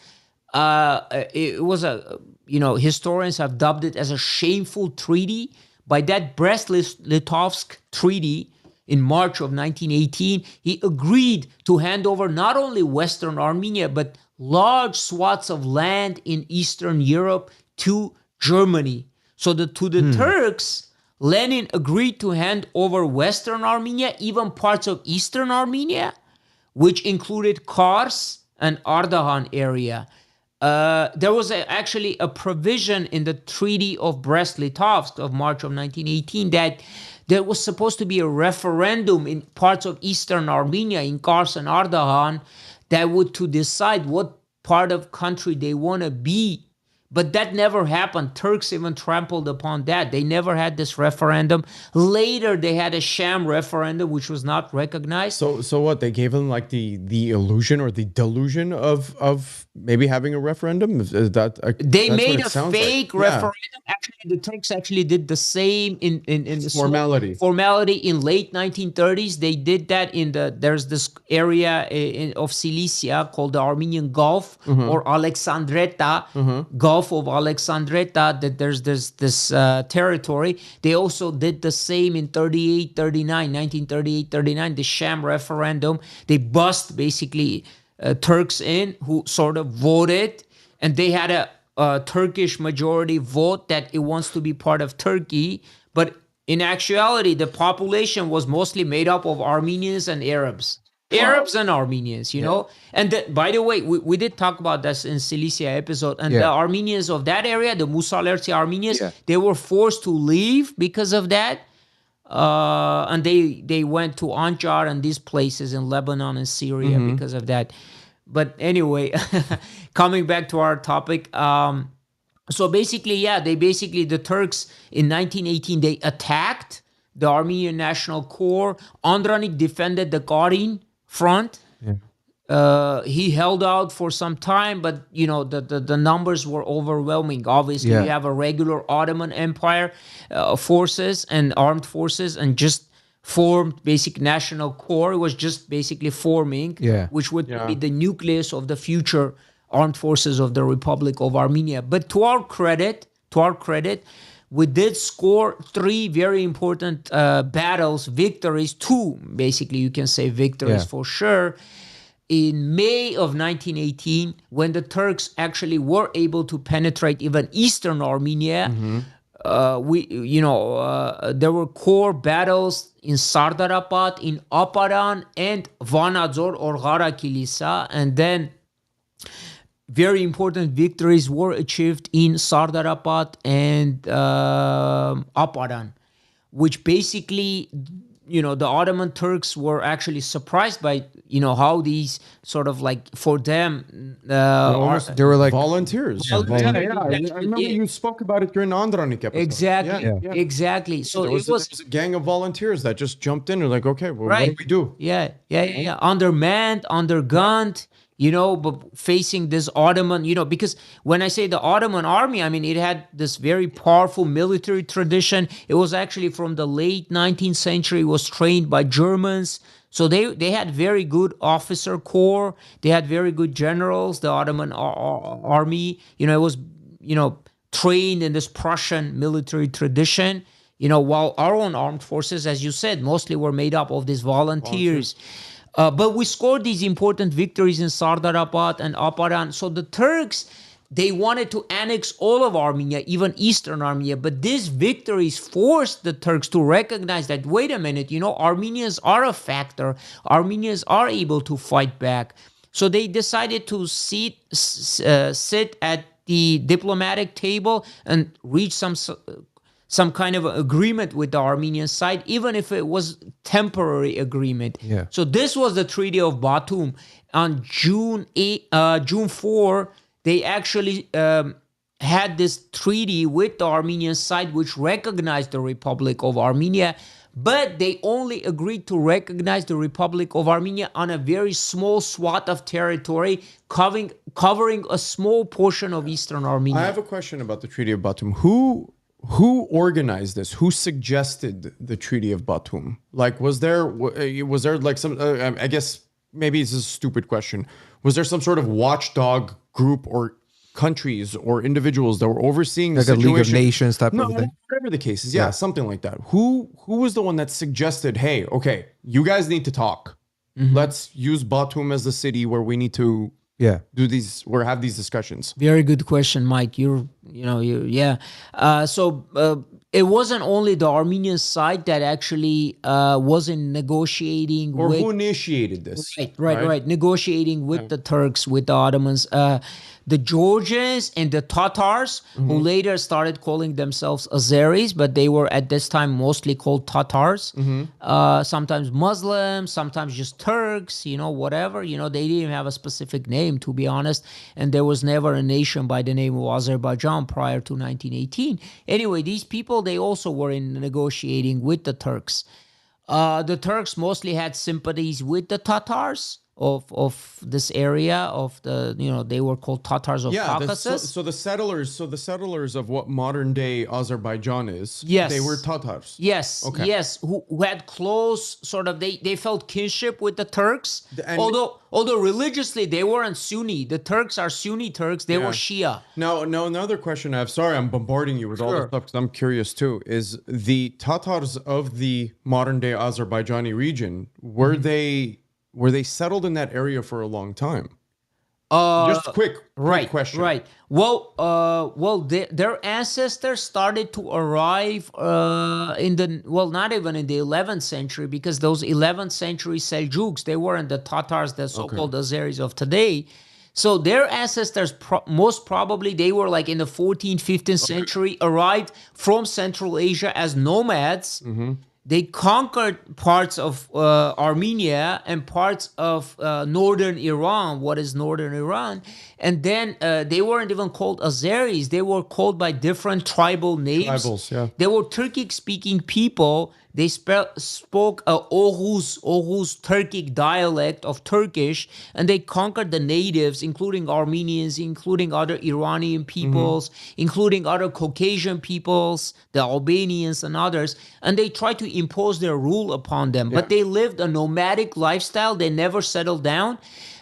S3: It was historians have dubbed it as a shameful treaty. By that Brest-Litovsk treaty, in March of 1918, he agreed to hand over not only Western Armenia, but large swaths of land in Eastern Europe to Germany. So to the Turks, Lenin agreed to hand over Western Armenia, even parts of Eastern Armenia, which included Kars and Ardahan area. There was actually a provision in the Treaty of Brest-Litovsk of March of 1918 that there was supposed to be a referendum in parts of Eastern Armenia, in Kars and Ardahan, that would to decide what part of country they want to be. But that never happened. Turks even trampled upon that. They never had this referendum. Later, they had a sham referendum, which was not recognized.
S2: So what? They gave them like the illusion or the delusion of maybe having a referendum. Is that
S3: they
S2: that's
S3: made
S2: what
S3: a
S2: it
S3: fake
S2: like. Yeah.
S3: referendum. Actually, the Turks actually did the same in the
S2: Formality
S3: in late 1930s. They did that there's this area of Cilicia called the Armenian Gulf or Alexandretta, Gulf of Alexandretta. That there's this territory. They also did the same in 1938-39, the sham referendum. They bust basically Turks in who sort of voted, and they had a Turkish majority vote that it wants to be part of Turkey. But in actuality, the population was mostly made up of Armenians and Arabs. Arabs and Armenians, you know. And by the way, we did talk about this in Cilicia episode. And the Armenians of that area, the Musalerti Armenians, they were forced to leave because of that. And they went to Anjar and these places in Lebanon and Syria because of that. But anyway, coming back to our topic, so basically, the Turks in 1918, they attacked the Armenian National Corps. Andranik defended the Karin front. He held out for some time, but you know the numbers were overwhelming. Obviously, you have a regular Ottoman Empire forces and armed forces, and just formed basic national corps. It was just basically forming, which would be the nucleus of the future armed forces of the Republic of Armenia. But to our credit, we did score 3 very important battles, victories, 2 basically you can say victories for sure. In May of 1918, when the Turks actually were able to penetrate even eastern Armenia, there were core battles in Sardarabad, in Aparan, and Vanadzor or Gharakilisa, and then very important victories were achieved in Sardarabad and Aparan, which basically, the Ottoman Turks were actually surprised by, how these sort of like, for them,
S2: they were like volunteers. I remember you spoke about it during the Andranik episode.
S3: Exactly. So
S2: there was a gang of volunteers that just jumped in and like, okay, well, what do we do?
S3: Undermanned, undergunned, but facing this Ottoman, because when I say the Ottoman army, I mean, it had this very powerful military tradition. It was actually from the late 19th century, it was trained by Germans. So they had very good officer corps. They had very good generals. The Ottoman army, it was, trained in this Prussian military tradition, while our own armed forces, as you said, mostly were made up of these volunteers. But we scored these important victories in Sardarabad and Aparan. So the Turks, they wanted to annex all of Armenia, even eastern Armenia. But these victories forced the Turks to recognize that, wait a minute, Armenians are a factor. Armenians are able to fight back. So they decided to sit at the diplomatic table and reach some kind of agreement with the Armenian side, even if it was temporary agreement. So this was the Treaty of Batum. On June 4, they actually had this treaty with the Armenian side, which recognized the Republic of Armenia, but they only agreed to recognize the Republic of Armenia on a very small swath of territory, covering a small portion of eastern Armenia.
S2: I have a question about the Treaty of Batum. Who organized this? Who suggested the Treaty of Batum? Like, was there like some? I guess maybe it's a stupid question. Was there some sort of watchdog group or countries or individuals that were overseeing the situation?
S1: Like a League of Nations type of thing?
S2: Whatever the case is, something like that. Who was the one that suggested, hey, okay, you guys need to talk. Let's use Batum as the city where we need to do these or have these discussions?
S3: Very good question, Mike. So it wasn't only the Armenian side that actually wasn't negotiating
S2: who initiated this.
S3: Right. Negotiating with the Turks, with the Ottomans. the Georgians and the Tatars, who later started calling themselves Azeris, but they were at this time mostly called Tatars. Sometimes Muslims, sometimes just Turks, whatever. They didn't have a specific name, to be honest. And there was never a nation by the name of Azerbaijan prior to 1918. Anyway, these people, they also were in negotiating with the Turks. The Turks mostly had sympathies with the Tatars of this area of they were called Tatars of Caucasus.
S2: So the settlers of what modern day Azerbaijan is,
S3: Yes.
S2: they were Tatars.
S3: Yes,
S2: Okay.
S3: yes, who had close sort of they felt kinship with the Turks.
S2: And-
S3: although religiously they weren't Sunni. The Turks are Sunni Turks. They were Shia.
S2: Now, another question I have. Sorry, I'm bombarding you with all this stuff because I'm curious too. Is the Tatars of the modern day Azerbaijani region, were they settled in that area for a long time? Just quick question.
S3: Right. Well, their ancestors started to arrive not even in the 11th century, because those 11th century Seljuks, they weren't the Tatars, the so-called Azeris of today. So their ancestors, most probably, they were like in the 14th, 15th century, arrived from Central Asia as nomads. They conquered parts of Armenia and parts of northern Iran, what is northern Iran. And then they weren't even called Azeris. They were called by different tribal names.
S2: Tribals, yeah.
S3: They were Turkic-speaking people. They spoke Oghuz Turkic dialect of Turkish, and they conquered the natives, including Armenians, including other Iranian peoples, including other Caucasian peoples, the Albanians and others, and they tried to impose their rule upon them. But they lived a nomadic lifestyle. They never settled down.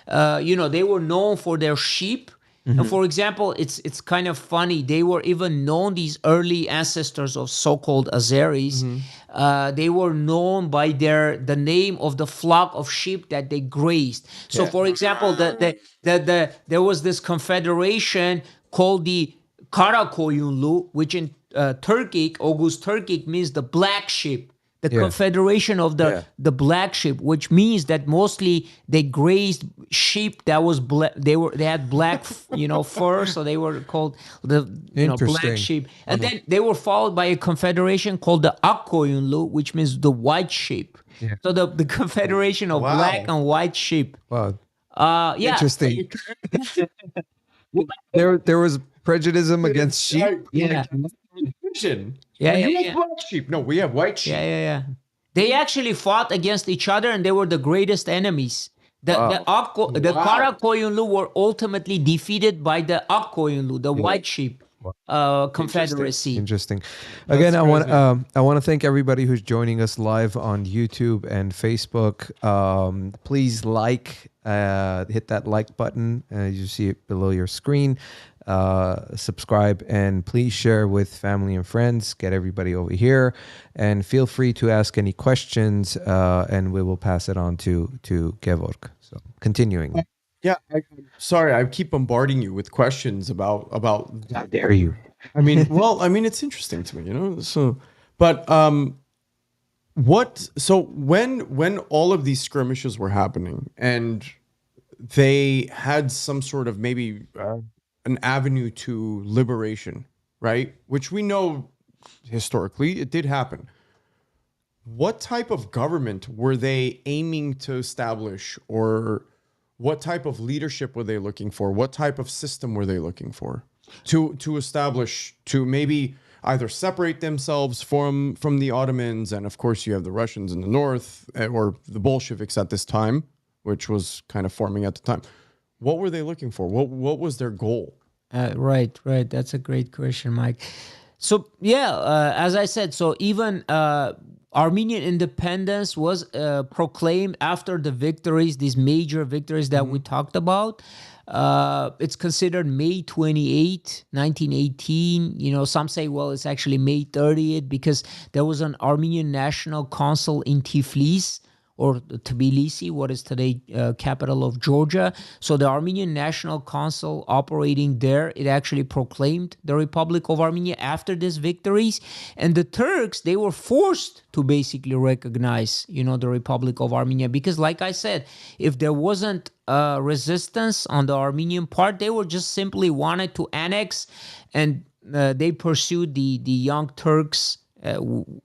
S3: They were known for their sheep. And for example, it's kind of funny. They were even known, these early ancestors of so-called Azeris, they were known by the name of the flock of sheep that they grazed. So, for example, there was this confederation called the Karakoyunlu, which in Turkic, Oghuz Turkic, means the black sheep. The confederation of the black sheep, which means that mostly they grazed sheep that was black. They had black, fur, so they were called the black sheep. And then they were followed by a confederation called the Akkoyunlu, which means the white sheep. Yeah. So the confederation of black and white sheep.
S1: Wow.
S3: Interesting.
S1: There was prejudice against sheep.
S3: Yeah.
S2: Black sheep. No, we have white sheep.
S3: Yeah. They actually fought against each other, and they were the greatest enemies. The Karakoyunlu were ultimately defeated by the Akkoyunlu, the white sheep confederacy.
S1: Interesting. Again, I want to thank everybody who's joining us live on YouTube and Facebook. Please hit that like button. You see it below your screen. Subscribe, and please share with family and friends. Get everybody over here, and feel free to ask any questions, and we will pass it on to Gevork. So continuing.
S2: Yeah, sorry, I keep bombarding you with questions about.
S1: How dare you?
S2: I mean, it's interesting to me, So, but when all of these skirmishes were happening, and they had some sort of maybe an avenue to liberation, right? Which we know historically it did happen. What type of government were they aiming to establish, or what type of leadership were they looking for? What type of system were they looking for to establish, to maybe either separate themselves from the Ottomans? And of course you have the Russians in the north, or the Bolsheviks at this time, which was kind of forming at the time. What were they looking for? What was their goal?
S3: Right. That's a great question, Mike. So as I said, so even Armenian independence was proclaimed after the victories, these major victories that we talked about. It's considered May 28, 1918. Some say, well, it's actually May 30th, because there was an Armenian National Council in Tiflis or Tbilisi, what is today capital of Georgia. So the Armenian National Council operating there, it actually proclaimed the Republic of Armenia after these victories. And the Turks, they were forced to basically recognize, the Republic of Armenia, because like I said, if there wasn't resistance on the Armenian part, they were just simply wanted to annex, and they pursued the young Turks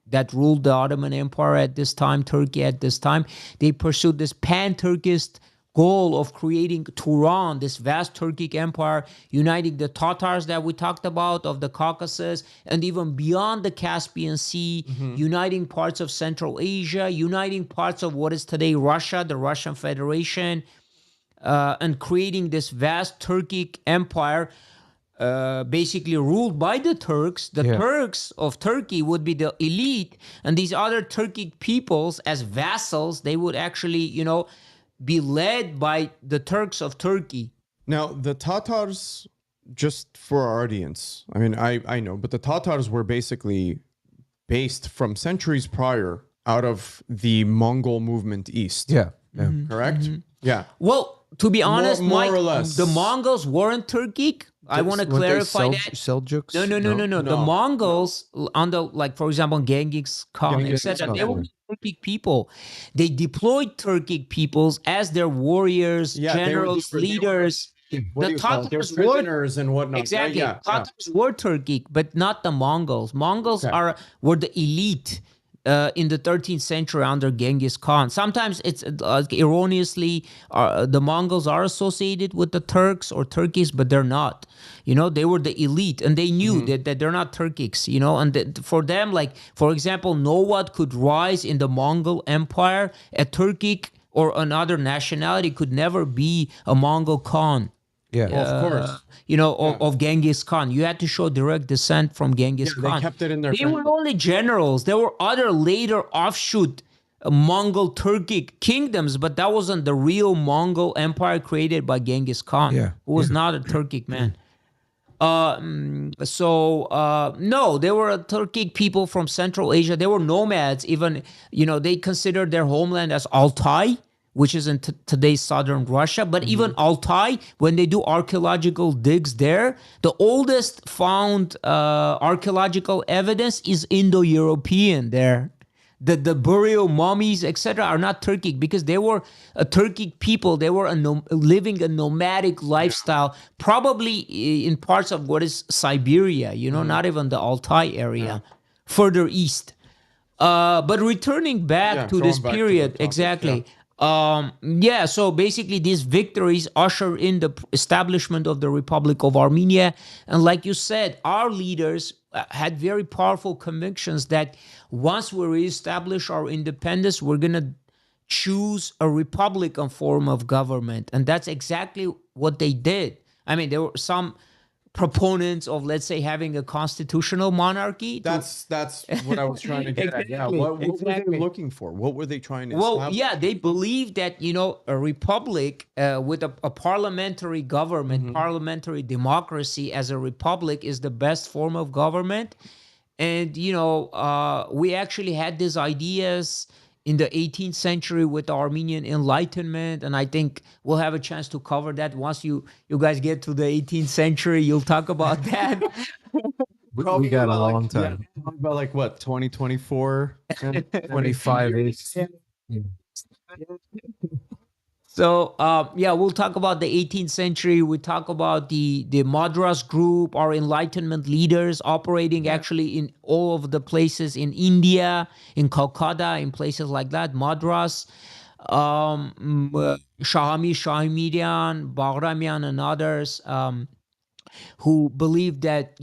S3: that ruled the Ottoman Empire at this time, Turkey at this time. They pursued this pan-Turkist goal of creating Turan, this vast Turkic empire, uniting the Tatars that we talked about of the Caucasus, and even beyond the Caspian Sea, uniting parts of Central Asia, uniting parts of what is today Russia, the Russian Federation, and creating this vast Turkic empire, basically ruled by the Turks. The Turks of Turkey would be the elite, and these other Turkic peoples as vassals, they would actually, be led by the Turks of Turkey.
S2: Now, the Tatars, just for our audience, I mean, I know, but the Tatars were basically based from centuries prior out of the Mongol movement east.
S1: Yeah.
S2: Correct? Yeah.
S3: Well, to be honest,
S2: more
S3: Mike,
S2: or less.
S3: the Mongols weren't Turkic. I want to clarify that.
S1: Seljuks?
S3: No. The Mongols, under, like, for example, Genghis Khan,
S2: Genghis
S3: etc.,
S2: Khan,
S3: they were Turkic people. They deployed Turkic peoples as their warriors, generals, leaders. The Tatars were
S2: prisoners and whatnot.
S3: exactly.
S2: Yeah,
S3: Tatars were Turkic, but not the Mongols. Mongols were the elite. In the 13th century under Genghis Khan. Sometimes it's erroneously, the Mongols are associated with the Turks or Turkish, but they're not. They were the elite, and they knew that they're not Turkics, and that for them, like, for example, no one could rise in the Mongol Empire. A Turkic or another nationality could never be a Mongol Khan.
S1: Yeah.
S2: of course.
S3: Of Genghis Khan. You had to show direct descent from Genghis Khan.
S2: They kept it in their
S3: They were only generals. There were other later offshoot Mongol Turkic kingdoms, but that wasn't the real Mongol empire created by Genghis Khan, who was not a Turkic man. No, they were Turkic people from Central Asia. They were nomads. Even, they considered their homeland as Altai, which is in today's southern Russia. But even Altai, when they do archaeological digs there, the oldest found archaeological evidence is Indo-European there. The burial mummies, etc., are not Turkic because they were a Turkic people. They were living a nomadic lifestyle, probably in parts of what is Siberia, not even the Altai area, further east. But returning back to this period, exactly. So basically these victories usher in the establishment of the Republic of Armenia. And like you said, our leaders had very powerful convictions that once we reestablish our independence, we're going to choose a Republican form of government. And that's exactly what they did. I mean, there were some proponents of, let's say, having a constitutional monarchy.
S2: That's what I was trying to get at. Yeah, what were they looking for? What were they trying to establish?
S3: They believed that, a republic with a parliamentary government, parliamentary democracy as a republic is the best form of government. And, we actually had these ideas in the 18th century with the Armenian Enlightenment, and I think we'll have a chance to cover that once you guys get to the 18th century. You'll talk about that.
S1: We got a long time.
S2: About like what, 2024,
S1: 25.
S3: So, we'll talk about the 18th century. We talk about the Madras group, our Enlightenment leaders operating actually in all of the places in India, in Calcutta, in places like that, Madras, Shahmirian, Baghramian, and others, who believed that,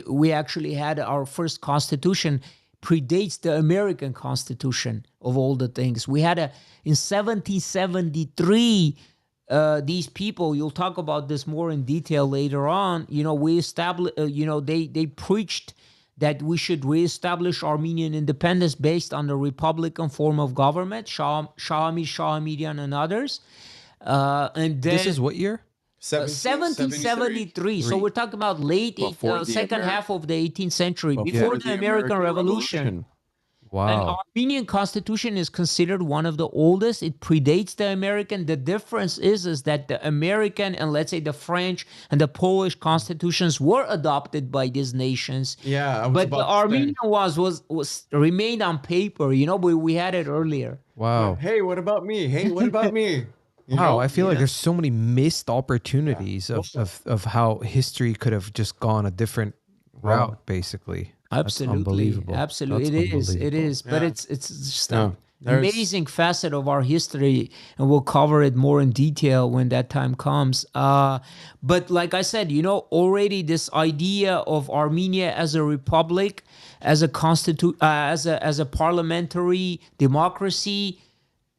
S3: we actually had our first constitution predates the American Constitution of all the things. We had in 1773, these people, you'll talk about this more in detail later on, we established, they preached that we should reestablish Armenian independence based on the Republican form of government, Shahmirian and others. And then,
S1: this is what year?
S3: 1773. So we're talking about late second half of the 18th century, before the American Revolution.
S1: Wow.
S3: Armenian constitution is considered one of the oldest. It predates the American. The difference is that the American and let's say the French and the Polish constitutions were adopted by these nations.
S2: Yeah,
S3: but the Armenian was remained on paper. We had it earlier.
S1: Wow.
S2: Hey, what about me? Hey, what about me?
S1: Wow, I feel like there's so many missed opportunities of how history could have just gone a different route, basically.
S3: Absolutely,
S1: That's unbelievable.
S3: Absolutely, it is. But it's just an
S2: There's-
S3: amazing facet of our history, and we'll cover it more in detail when that time comes. But like I said, already this idea of Armenia as a republic, as a as a parliamentary democracy,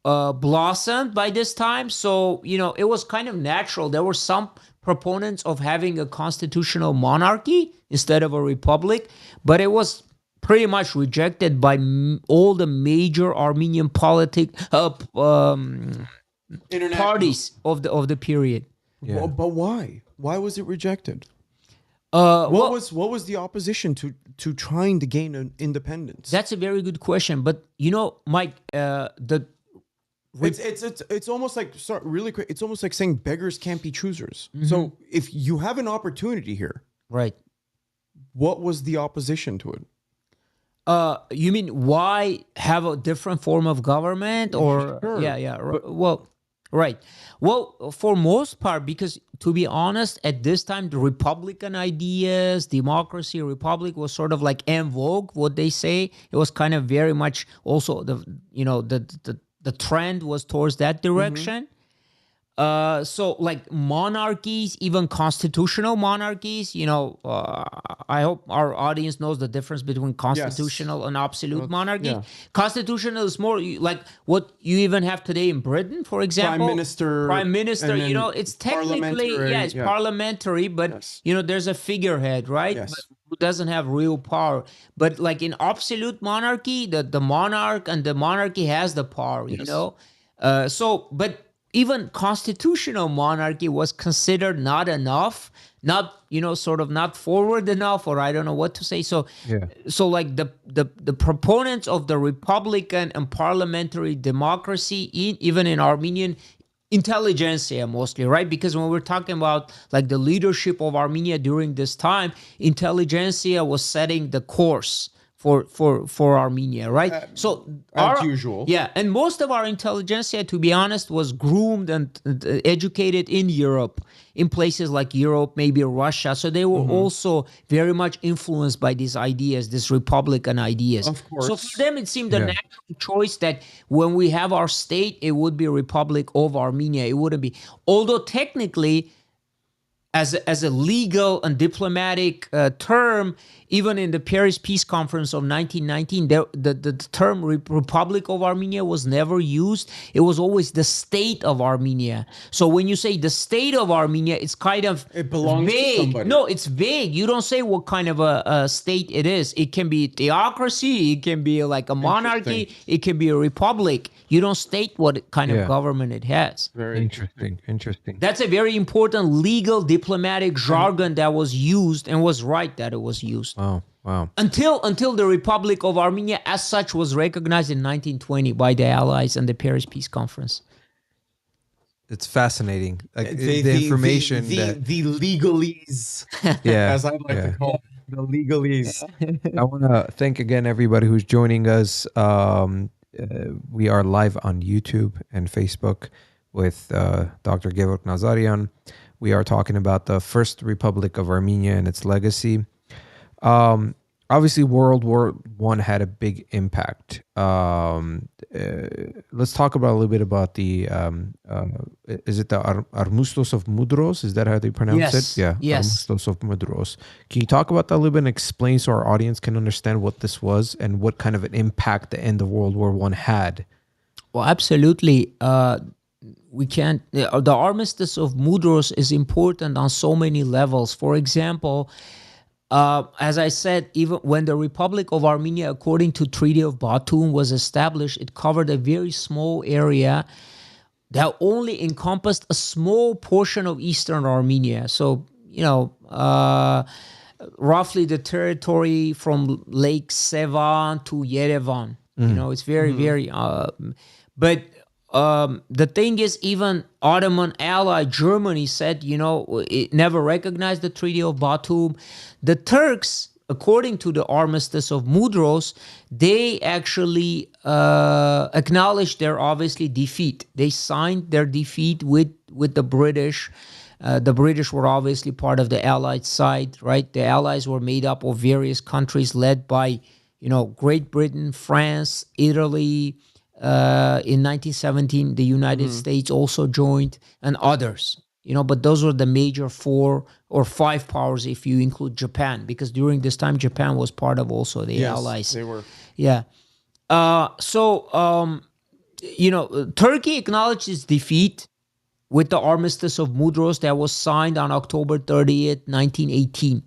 S3: blossomed by this time. So it was kind of natural. There were some proponents of having a constitutional monarchy instead of a republic, but it was pretty much rejected by all the major Armenian parties of the period.
S1: Yeah.
S2: But why? Why was it rejected?
S3: What
S2: What was the opposition to trying to gain an independence?
S3: That's a very good question. But Mike,
S2: It's almost like, sorry, really quick. It's almost like saying beggars can't be choosers. So if you have an opportunity here,
S3: right.
S2: what was the opposition to it?
S3: You mean why have a different form of government or
S2: Sure.
S3: Well, right. Well, for most part, because to be honest, at this time, the Republican ideas, democracy, republic was sort of like en vogue, what they say. It was kind of very much also the trend was towards that direction. So like monarchies, even constitutional monarchies, I hope our audience knows the difference between constitutional and absolute monarchy.
S2: yeah.
S3: Constitutional is more like what you even have today in Britain, for example. Prime minister,
S2: and then
S3: it's technically,
S2: parliamentary,
S3: it's parliamentary, but there's a figurehead, right?
S2: Yes.
S3: But who doesn't have real power. But like in absolute monarchy, the monarch and the monarchy has the power, but even constitutional monarchy was considered not enough, not sort of not forward enough, or I don't know what to say. So like the proponents of the republican and parliamentary democracy, even in Armenian intelligentsia mostly, right? Because when we're talking about like the leadership of Armenia during this time, intelligentsia was setting the course for Armenia, right? So
S2: as usual.
S3: Yeah, and most of our intelligentsia, to be honest, was groomed and educated in Europe, in places like Europe, maybe Russia. So they were also very much influenced by these ideas, these republican ideas.
S2: Of course.
S3: So for them, it seemed a natural choice that when we have our state, it would be Republic of Armenia. It wouldn't be, although technically, as a legal and diplomatic term, even in the Paris Peace Conference of 1919, the term Republic of Armenia was never used. It was always the state of Armenia. So when you say the state of Armenia, it's kind of
S2: It belongs
S3: vague.
S2: to somebody.
S3: No, it's vague. You don't say what kind of a state it is. It can be theocracy. It can be like a monarchy. It can be a republic. You don't state what kind of government it has.
S2: Very
S1: Interesting.
S3: That's a very important legal diplomatic jargon that was used, and was right that it was used.
S1: Wow.
S3: Until the Republic of Armenia as such was recognized in 1920 by the Allies and the Paris Peace Conference.
S1: It's fascinating. Like the information that
S2: the legalese, as I like to call it, the legalese.
S1: I want to thank again everybody who's joining us. We are live on YouTube and Facebook with Dr. Gevork Nazaryan. We are talking about the First Republic of Armenia and its legacy. Obviously, World War I had a big impact. Let's talk about a little bit about the, is it the Armustos of Mudros? Is that how they pronounce it? Yeah.
S3: Yes.
S1: Armustos of Mudros. Can you talk about that a little bit and explain so our audience can understand what this was and what kind of an impact the end of World War I had?
S3: Well, absolutely. We can't. The Armistice of Mudros is important on so many levels. For example, as I said, even when the Republic of Armenia, according to Treaty of Batum, was established, it covered a very small area that only encompassed a small portion of eastern Armenia. So, roughly the territory from Lake Sevan to Yerevan. It's very, very. But the thing is, even Ottoman ally Germany said, it never recognized the Treaty of Batum. The Turks, according to the Armistice of Mudros, they actually acknowledged their obviously defeat. They signed their defeat with the British. The British were obviously part of the Allied side, right? The Allies were made up of various countries led by, Great Britain, France, Italy. In 1917, the United States also joined, and others. But those were the major 4 or 5 powers if you include Japan, because during this time Japan was part of also the Allies.
S2: They were.
S3: Yeah. Turkey acknowledged its defeat with the Armistice of Mudros that was signed on October 30th, 1918.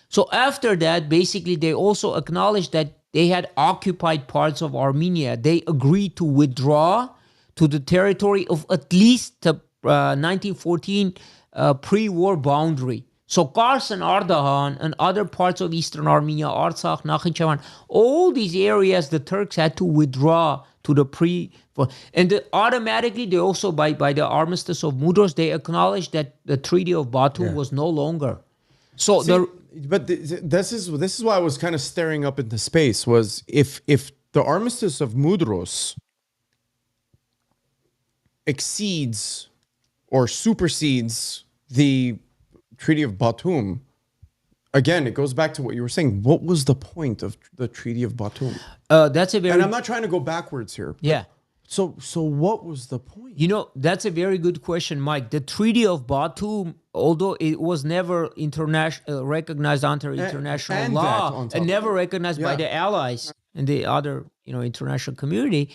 S3: So after that, basically, they also acknowledged that they had occupied parts of Armenia. They agreed to withdraw to the territory of at least the 1914 pre-war boundary. So Kars and Ardahan and other parts of eastern Armenia, Artsakh, Nakhichevan, all these areas the Turks had to withdraw to the and automatically they also, by the Armistice of Mudros, they acknowledged that the Treaty of Batum was no longer. So
S2: this is why I was kind of staring up into space, was if the Armistice of Mudros exceeds or supersedes the Treaty of Batum, again, it goes back to what you were saying. What was the point of the Treaty of Batum?
S3: That's a very...
S2: And I'm not trying to go backwards here.
S3: Yeah.
S2: So what was the point?
S3: That's a very good question, Mike. The Treaty of Batum, although it was never recognized under international law and never recognized by the Allies and the other, international community,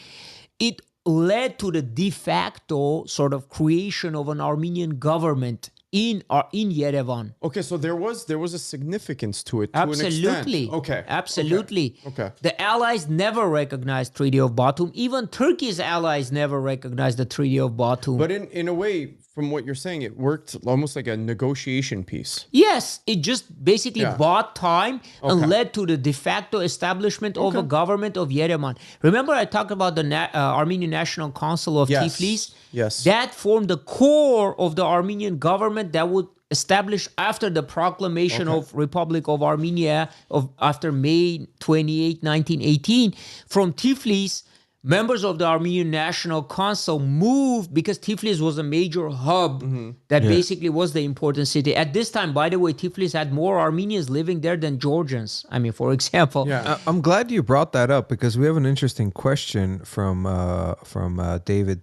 S3: it led to the de facto sort of creation of an Armenian government in Yerevan.
S2: Okay, so there was a significance to it.
S3: Absolutely.
S2: To an extent. Okay.
S3: Absolutely.
S2: Okay.
S3: The Allies never recognized Treaty of Batum. Even Turkey's allies never recognized the Treaty of Batum.
S2: But in a way, from what you're saying, it worked almost like a negotiation piece.
S3: Yes, it just basically bought time and led to the de facto establishment of a government of Yerevan. Remember I talked about the Armenian National Council of Tiflis?
S2: Yes.
S3: That formed the core of the Armenian government that would establish after the proclamation of Republic of Armenia after May 28, 1918. From Tiflis, members of the Armenian National Council moved, because Tiflis was a major hub that basically was the important city. At this time, by the way, Tiflis had more Armenians living there than Georgians. I mean, for example.
S1: Yeah. I'm glad you brought that up, because we have an interesting question from David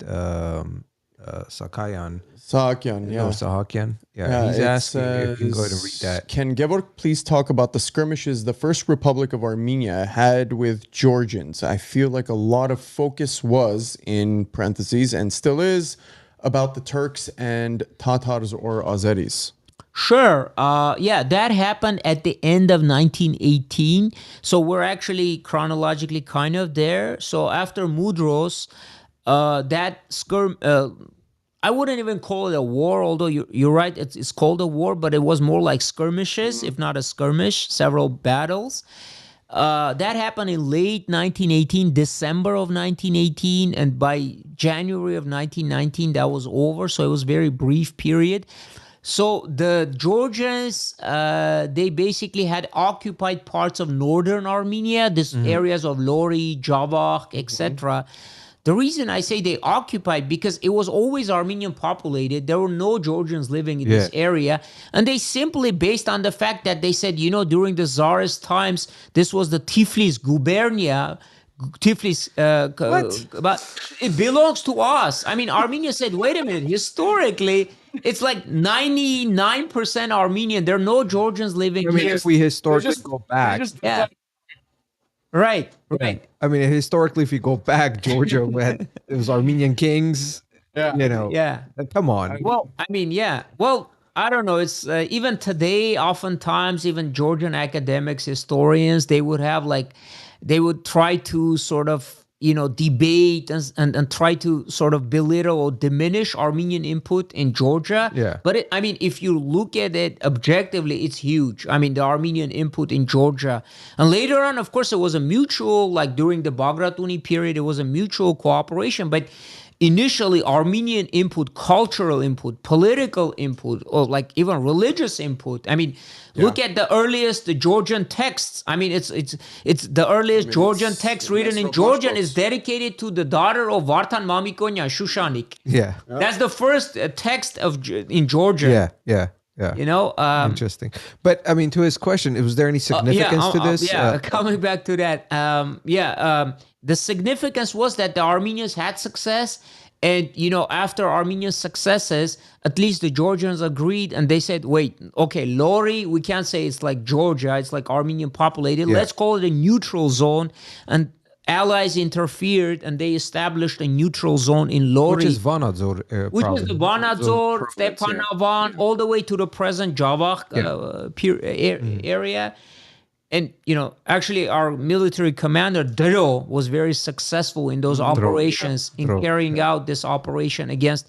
S1: Sakayan.
S2: Sahakyan.
S1: Yeah, he's asking if you can go ahead and read that.
S2: Can Gevork please talk about the skirmishes the First Republic of Armenia had with Georgians? I feel like a lot of focus was, in parentheses, and still is, about the Turks and Tatars or Azeris.
S3: Sure. That happened at the end of 1918. So we're actually chronologically kind of there. So after Mudros, I wouldn't even call it a war, although you're right, it's called a war, but it was more like skirmishes, if not a skirmish, several battles. That happened in late 1918, December of 1918, and by January of 1919, that was over, so it was a very brief period. So the Georgians, they basically had occupied parts of northern Armenia, these areas of Lori, Gevork, etc. The reason I say they occupied, because it was always Armenian populated. There were no Georgians living in this area. And they simply, based on the fact that they said, during the Tsarist times, this was the Tiflis gubernia. Tiflis, but it belongs to us. I mean, Armenia said, wait a minute, historically, it's like 99% Armenian. There are no Georgians living here.
S1: If we historically go back.
S3: Right.
S1: I mean, historically, if you go back, Georgia had it was Armenian kings. Come on.
S3: Well, I mean, well, I don't know. It's even today, oftentimes, even Georgian academics, historians, they would have they would try to sort of debate and try to sort of belittle or diminish Armenian input in Georgia.
S1: Yeah.
S3: But if you look at it objectively, it's huge. I mean, the Armenian input in Georgia. And later on, of course, it was a mutual, like during the Bagratuni period, it was a mutual cooperation. But initially, Armenian input, cultural input, political input, or like even religious input. I mean, look at the earliest Georgian texts. I mean, it's the earliest Georgian text written in Georgian is dedicated to the daughter of Vartan Mamikonian, Shushanik.
S1: Yeah.
S3: That's the first text in Georgia.
S1: Yeah. Interesting. But I mean, to his question, was there any significance to this?
S3: Coming back to that. The significance was that the Armenians had success. And, after Armenian successes, at least the Georgians agreed and they said, wait, okay, Lori, we can't say it's like Georgia, it's like Armenian populated. Yeah. Let's call it a neutral zone. And allies interfered and they established a neutral zone in Lori.
S1: Which is Vanadzor.
S3: Which is the Vanadzor, Stepanavan, all the way to the present Gevork area. And, actually our military commander, Dro, was very successful in those operations, carrying out this operation against,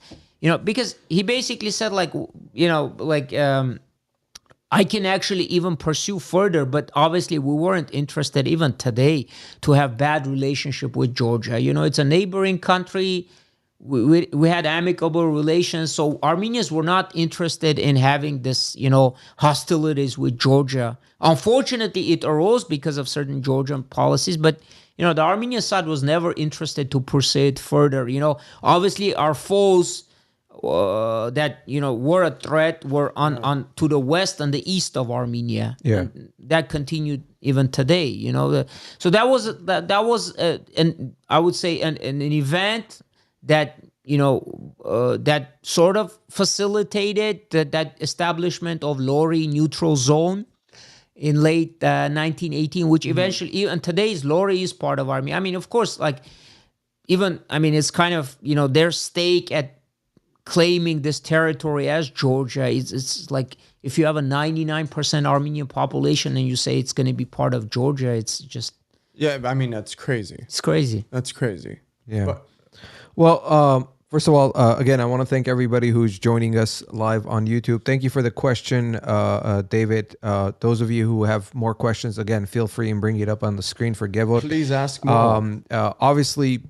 S3: because he basically said I can actually even pursue further, but obviously we weren't interested even today to have bad relationship with Georgia. It's a neighboring country. We had amicable relations, so Armenians were not interested in having this, hostilities with Georgia. Unfortunately, it arose because of certain Georgian policies, but the Armenian side was never interested to pursue it further. Obviously, our foes that were a threat were on to the west and the east of Armenia.
S1: Yeah,
S3: and that continued even today. So that was an I would say an event that that sort of facilitated that establishment of Lori neutral zone in late 1918, which eventually, and today's Lori is part of Armenia. I mean, of course, it's kind of their stake at claiming this territory as Georgia. It's like if you have a 99% Armenian population and you say it's going to be part of Georgia, it's just
S2: that's crazy.
S3: It's crazy.
S2: That's crazy.
S1: Yeah. Well, first of all, again, I want to thank everybody who's joining us live on YouTube. Thank you for the question, David. Those of you who have more questions, again, feel free and bring it up on the screen for Gevork.
S2: Please ask more.
S1: Obviously,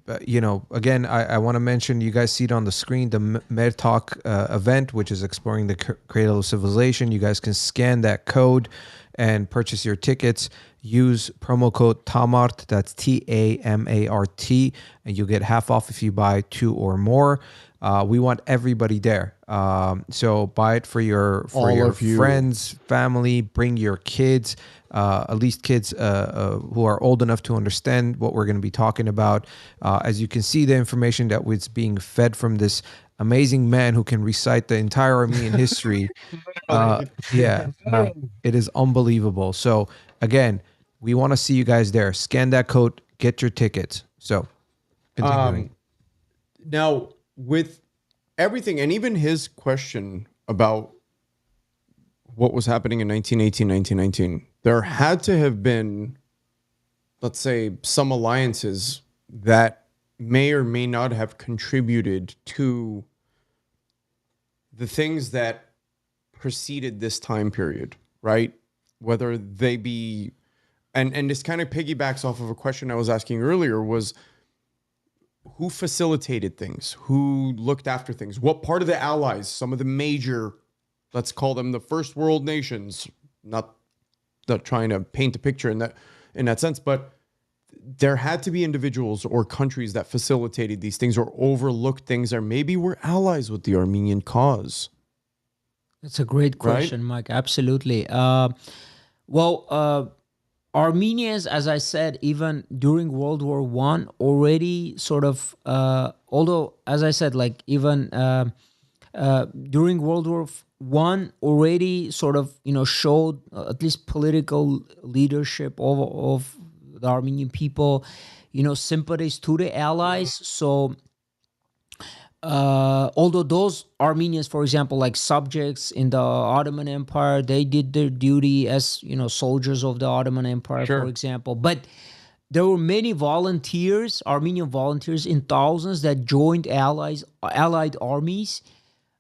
S1: again, I want to mention, you guys see it on the screen, the MerTalk event, which is exploring the Cradle of Civilization. You guys can scan that code and purchase your tickets. Use promo code TAMART, that's TAMART, and you'll get half off if you buy 2 or more. We want everybody there. So buy it for your friends, family, bring your kids, at least kids who are old enough to understand what we're going to be talking about. As you can see, the information that was being fed from this amazing man who can recite the entire Armenian history. It is unbelievable. So again, we want to see you guys there. Scan that code, get your tickets. So, continuing.
S2: Now, with everything, and even his question about what was happening in 1918, 1919, there had to have been, let's say, some alliances that may or may not have contributed to the things that preceded this time period, right? Whether they be... And this kind of piggybacks off of a question I was asking earlier, was who facilitated things? Who looked after things? What part of the Allies, some of the major, let's call them the first world nations, not trying to paint a picture in that sense, but there had to be individuals or countries that facilitated these things or overlooked things or maybe were allies with the Armenian cause.
S3: That's a great question, right? Mike. Absolutely. Armenians, as I said, even during World War I, already sort of, although, as I said, even during World War I, already sort of, showed at least political leadership of the Armenian people, sympathies to the Allies. So, although those Armenians, for example, like subjects in the Ottoman Empire, they did their duty as, soldiers of the Ottoman Empire, for example. But there were many volunteers, Armenian volunteers in thousands that joined allied armies.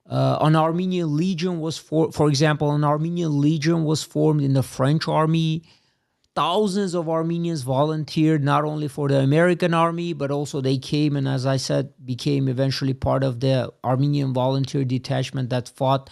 S3: An Armenian legion was for example, an Armenian legion was formed in the French army. Thousands of Armenians volunteered not only for the American army, but also they came and, as I said, became eventually part of the Armenian volunteer detachment that fought,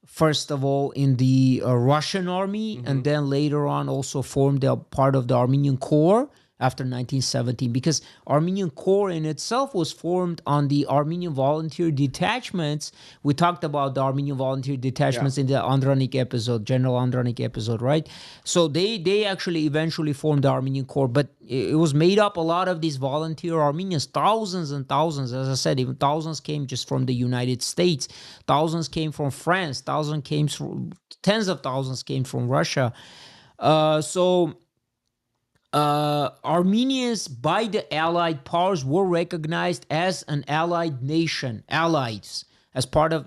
S3: first of all, in the Russian army, and then later on also formed a part of the Armenian Corps after 1917, because Armenian Corps in itself was formed on the Armenian volunteer detachments. We talked about the Armenian volunteer detachments in the Andranik episode, General Andranik episode, right? So they actually eventually formed the Armenian Corps, but it was made up a lot of these volunteer Armenians, thousands and thousands. As I said, even thousands came just from the United States, thousands came from France, tens of thousands came from Russia. Armenians by the Allied powers were recognized as an allied nation, allies, as part of,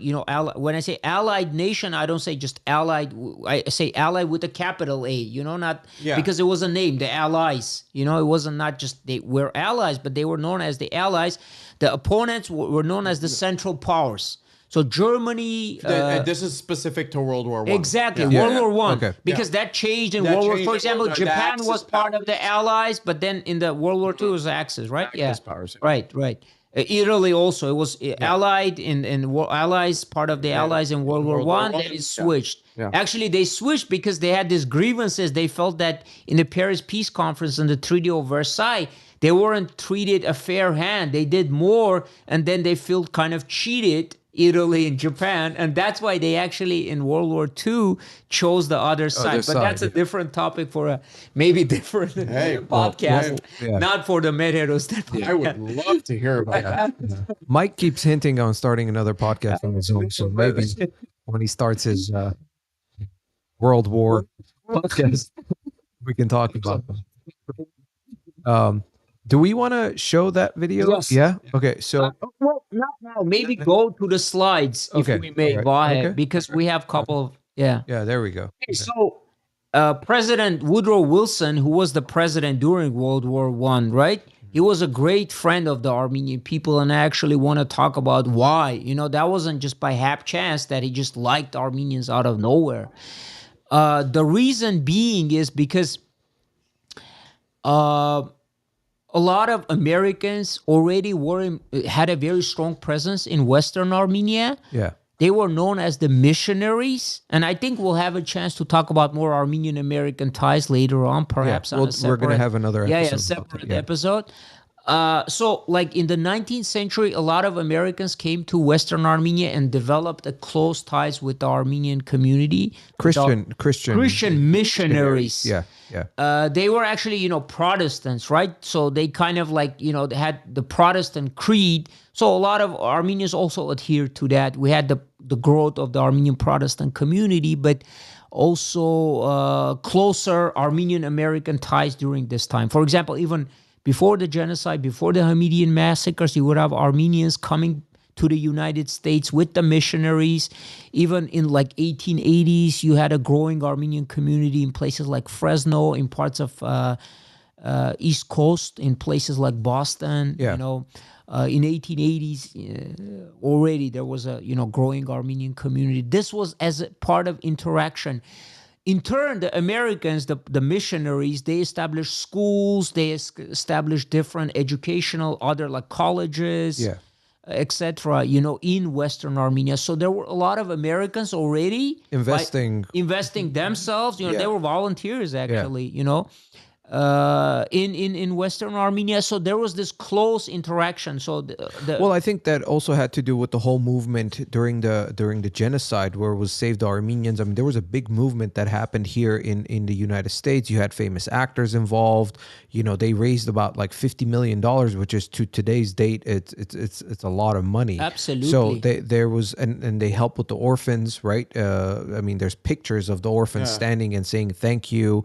S3: when I say allied nation, I don't say just allied, I say allied with a capital A, not because it was a name, the allies, it wasn't not just they were allies, but they were known as the allies. The opponents were known as the Central Powers. So Germany...
S2: this is specific to World War I.
S3: Exactly, World War I.
S1: Okay.
S3: Because that changed in World War. For example, Japan was part of the Allies, but then in the World War II it was Axis, right?
S2: Axis powers.
S3: Right. Italy also, it was Allied in Allies, part of the Allies in World War I. Then it switched.
S2: Yeah.
S3: Actually, they switched because they had these grievances. They felt that in the Paris Peace Conference and the Treaty of Versailles, they weren't treated a fair hand. They did more, and then they felt kind of cheated, Italy and Japan, and that's why they actually in World War II chose the other side. But that's a different topic for a maybe different podcast, not for the Mer Hersoner.
S2: I would love to hear about that.
S1: Mike keeps hinting on starting another podcast on his own, so maybe when he starts his World War podcast, we can talk about them. Do we want to show that video?
S3: Yes.
S1: Yeah? Okay, so...
S3: well, not now. Maybe go to the slides, if we may, because we have a couple of... Yeah,
S1: there we go.
S3: Okay, so President Woodrow Wilson, who was the president during World War I, right? He was a great friend of the Armenian people, and I actually want to talk about why. That wasn't just by hap chance that he just liked Armenians out of nowhere. The reason being is because... a lot of Americans already had a very strong presence in Western Armenia.
S1: Yeah.
S3: They were known as the missionaries. And I think we'll have a chance to talk about more Armenian-American ties later on, perhaps on a separate...
S1: We're going to have another episode.
S3: Separate episode. So, like in the 19th century, a lot of Americans came to Western Armenia and developed a close ties with the Armenian community. Christian missionaries.
S1: Yeah.
S3: They were actually, Protestants, right? So they kind of like, they had the Protestant creed. So a lot of Armenians also adhered to that. We had the growth of the Armenian Protestant community, but also closer Armenian-American ties during this time. For example, even before the genocide, before the Hamidian massacres, you would have Armenians coming to the United States with the missionaries. Even in like 1880s, you had a growing Armenian community in places like Fresno, in parts of East Coast, in places like Boston.
S1: Yeah.
S3: In 1880s, already there was a growing Armenian community. This was as a part of interaction. In turn, the Americans, the missionaries, they established schools, they established different educational, other like colleges, etc., in Western Armenia. So there were a lot of Americans already investing themselves. They were volunteers actually, in Western Armenia. So there was this close interaction. So
S1: well, I think that also had to do with the whole movement during the genocide, where it was Save the Armenians. I mean, there was a big movement that happened here in the United States. You had famous actors involved. They raised about like $50 million, which is to today's date, it's a lot of money.
S3: Absolutely.
S1: So there was, and they helped with the orphans, right? I mean, there's pictures of the orphans standing and saying thank you.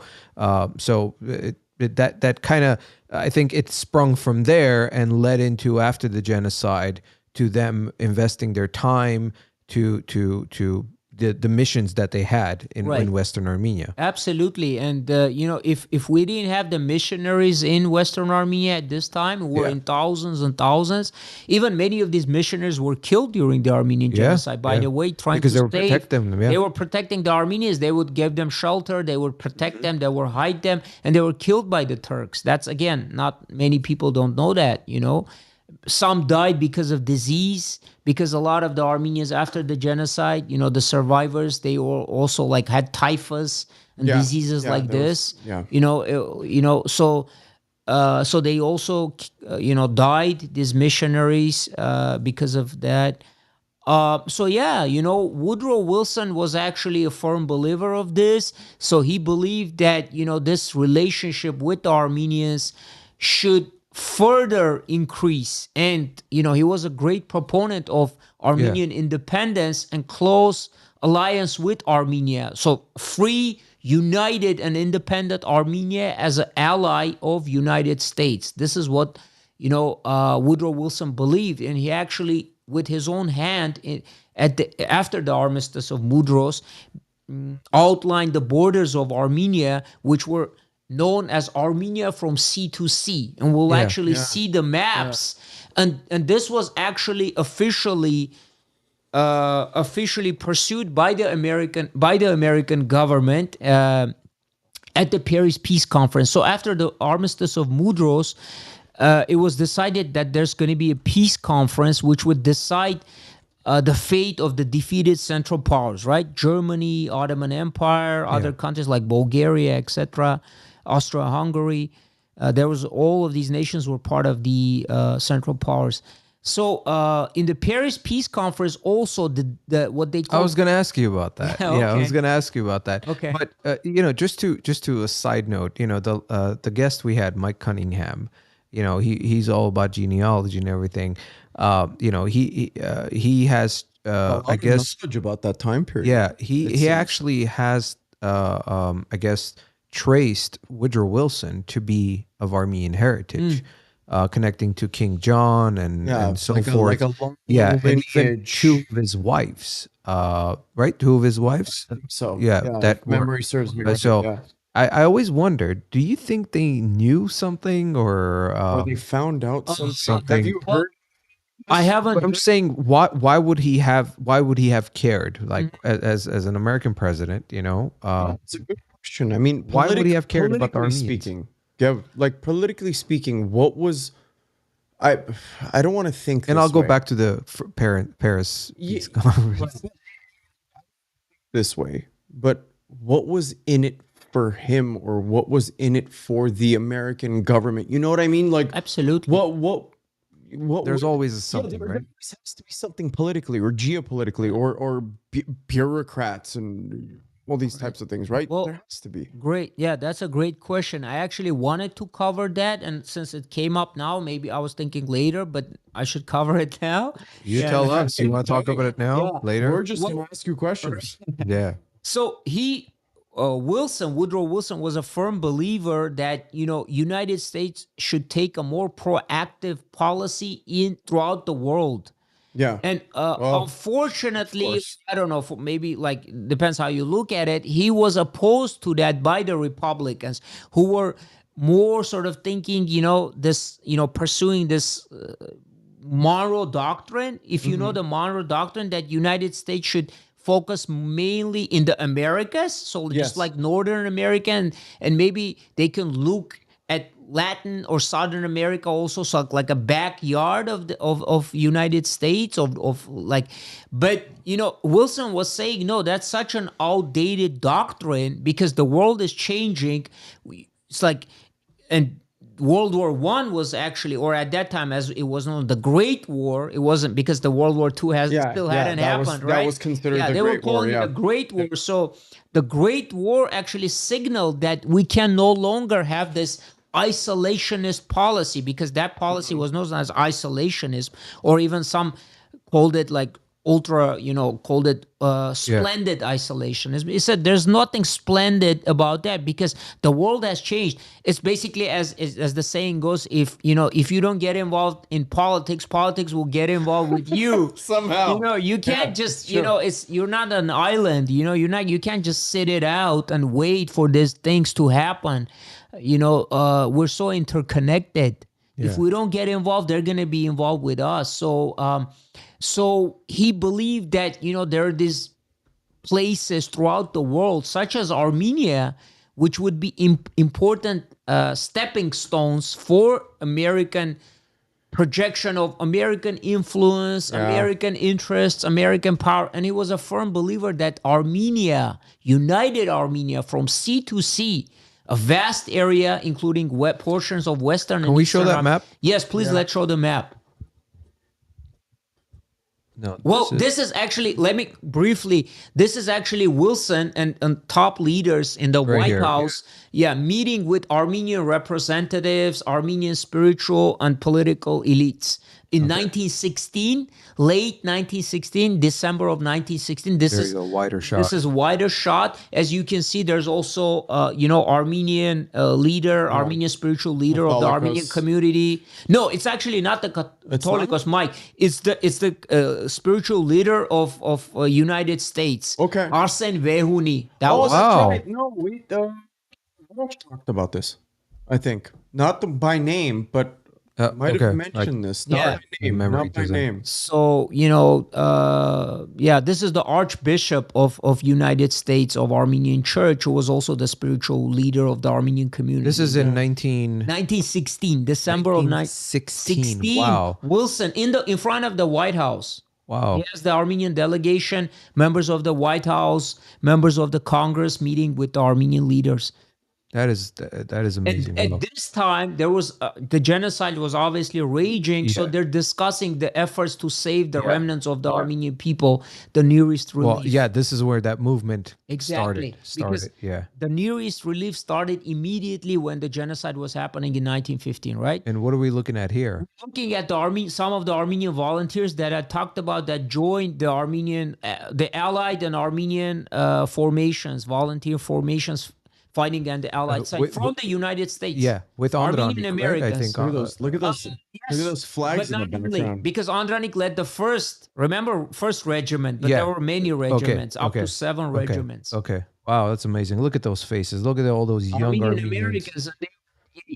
S1: That kind of, I think it sprung from there and led into, after the genocide, to them investing their time to the missions that they had
S3: Right.
S1: in Western Armenia.
S3: Absolutely, and if we didn't have the missionaries in Western Armenia at this time, who were in thousands and thousands, even many of these missionaries were killed during the Armenian genocide. By the way, trying
S1: Because
S3: to
S1: they were
S3: save,
S1: protecting them. Yeah.
S3: they were protecting the Armenians. They would give them shelter. They would protect them. They would hide them, and they were killed by the Turks. That's, again, not many people don't know that. Some died because of disease, because a lot of the Armenians after the genocide, the survivors, they all also like had typhus and diseases like this. So they also died, these missionaries, because of that. Woodrow Wilson was actually a firm believer of this. So he believed that, this relationship with the Armenians should further increase. And, he was a great proponent of Armenian independence and close alliance with Armenia. So free, united, and independent Armenia as an ally of United States. This is what, Woodrow Wilson believed. And he actually, with his own hand, after the armistice of Mudros, outlined the borders of Armenia, which were known as Armenia from sea to sea, and we'll actually see the maps. And this was actually officially pursued by the American government at the Paris Peace Conference. So after the armistice of Mudros, it was decided that there's going to be a peace conference which would decide the fate of the defeated Central Powers, right? Germany, Ottoman Empire, other countries like Bulgaria, etc., Austria-Hungary. There was all of these nations were part of the Central Powers. So in the Paris Peace Conference, also what they call,
S1: I was going to ask you about that.
S3: Okay.
S1: Yeah, I was going to ask you about that.
S3: Okay.
S1: But just to a side note, the guest we had, Mike Cunningham, he's all about genealogy and everything. He has I guess
S2: knowledge about that time period.
S1: Yeah, he actually has I guess traced Woodrow Wilson to be of Armenian heritage. Connecting to King John and so forth.
S2: Like a long
S1: and even
S2: lineage.
S1: two of his wives, right? Two of his wives.
S2: So
S1: that
S2: memory serves me.
S1: I always wondered, do you think they knew something or
S2: they found out something?
S1: Have
S2: you heard?
S3: I haven't.
S1: But I'm saying, why would he have cared? Like as an American president,
S2: It's a good question. I mean,
S1: why would he have cared about the Armenians?
S2: Politically speaking, what was I don't want to think.
S1: And I'll go back to the Paris Peace Conference.
S2: This way, but what was in it for him, or what was in it for the American government? You know what I mean? Like,
S3: absolutely.
S2: What
S1: there's always something, right?
S2: There has to be something politically or geopolitically or bureaucrats and all these types of things, right?
S3: Well,
S2: there has to be.
S3: Great. Yeah, that's a great question. I actually wanted to cover that, and since it came up now, maybe I was thinking later, but I should cover it now.
S1: You tell us. You want to talk about it now, later?
S2: Or just to ask you questions.
S1: Yeah.
S3: So Woodrow Wilson was a firm believer that, United States should take a more proactive policy throughout the world.
S2: Yeah.
S3: And unfortunately, I don't know, maybe like depends how you look at it, he was opposed to that by the Republicans, who were more sort of thinking, this, pursuing this Monroe Doctrine. If you know the Monroe Doctrine, that United States should focus mainly in the Americas, so just like Northern America, and maybe they can look at Latin or Southern America also, so like a backyard of United States but Wilson was saying, no, that's such an outdated doctrine because the world is changing. It's like, and World War I was actually, or at that time, as it was known, the Great War. It wasn't, because the World War II hadn't happened, right?
S2: That was considered the
S3: they
S2: Great
S3: were calling
S2: War.
S3: it the Great War. So the Great War actually signaled that we can no longer have this isolationist policy, because that policy was known as isolationism, or even some called it like ultra, called it splendid isolation. He said there's nothing splendid about that because the world has changed. It's basically as the saying goes, if you don't get involved in politics, politics will get involved with you
S2: Somehow.
S3: you can't just
S2: true.
S3: you're not an island. You can't just sit it out and wait for these things to happen. We're so interconnected. If we don't get involved, they're going to be involved with us. So he believed that, there are these places throughout the world, such as Armenia, which would be important stepping stones for American projection of American influence, American interests, American power. And he was a firm believer that Armenia, united Armenia from sea to sea, a vast area, including portions of Western
S1: Can we show that map?
S3: Yes, please, let's show the map.
S1: No.
S3: Well, this is actually, let me briefly, this is actually Wilson and top leaders in the White House, meeting with Armenian representatives, Armenian spiritual and political elites. In 1916, late 1916, December of 1916, this is
S1: a wider shot.
S3: This is wider shot. As you can see, there's also, Armenian leader, Armenian spiritual leader of the Armenian community. No, it's actually not the Catholicos, Mike. It's the spiritual leader of United States.
S2: Okay.
S3: Arsen Vehuni. That
S2: Oh,
S3: was
S2: that's right. No, we talked about this. I think not by name, but might have mentioned this. Not by name.
S3: So, this is the Archbishop of United States of Armenian Church, who was also the spiritual leader of the Armenian community.
S1: This is in 1916,
S3: December of 1916.
S1: Wow.
S3: Wilson in front of the White House.
S1: Wow.
S3: He has the Armenian delegation, members of the White House, members of the Congress meeting with the Armenian leaders.
S1: That is amazing.
S3: At this time, there was the genocide was obviously raging, so they're discussing the efforts to save the remnants of the Armenian people. The Near East Relief.
S1: Well, this is where that movement
S3: started. Because the Near East Relief started immediately when the genocide was happening in 1915, right?
S1: And what are we looking at here?
S3: Looking at some of the Armenian volunteers that I talked about that joined the Armenian, the Allied and Armenian formations, volunteer formations, fighting against the Allied side from the United States.
S1: Yeah, with
S3: Armenian Americans.
S1: Right? I think.
S2: Look at those flags in the background.
S3: Because Andranik led the first regiment, but there were many regiments, up to 7 regiments.
S1: Okay. Wow, that's amazing. Look at those faces. Look at all those young Armenians.
S3: Americans. They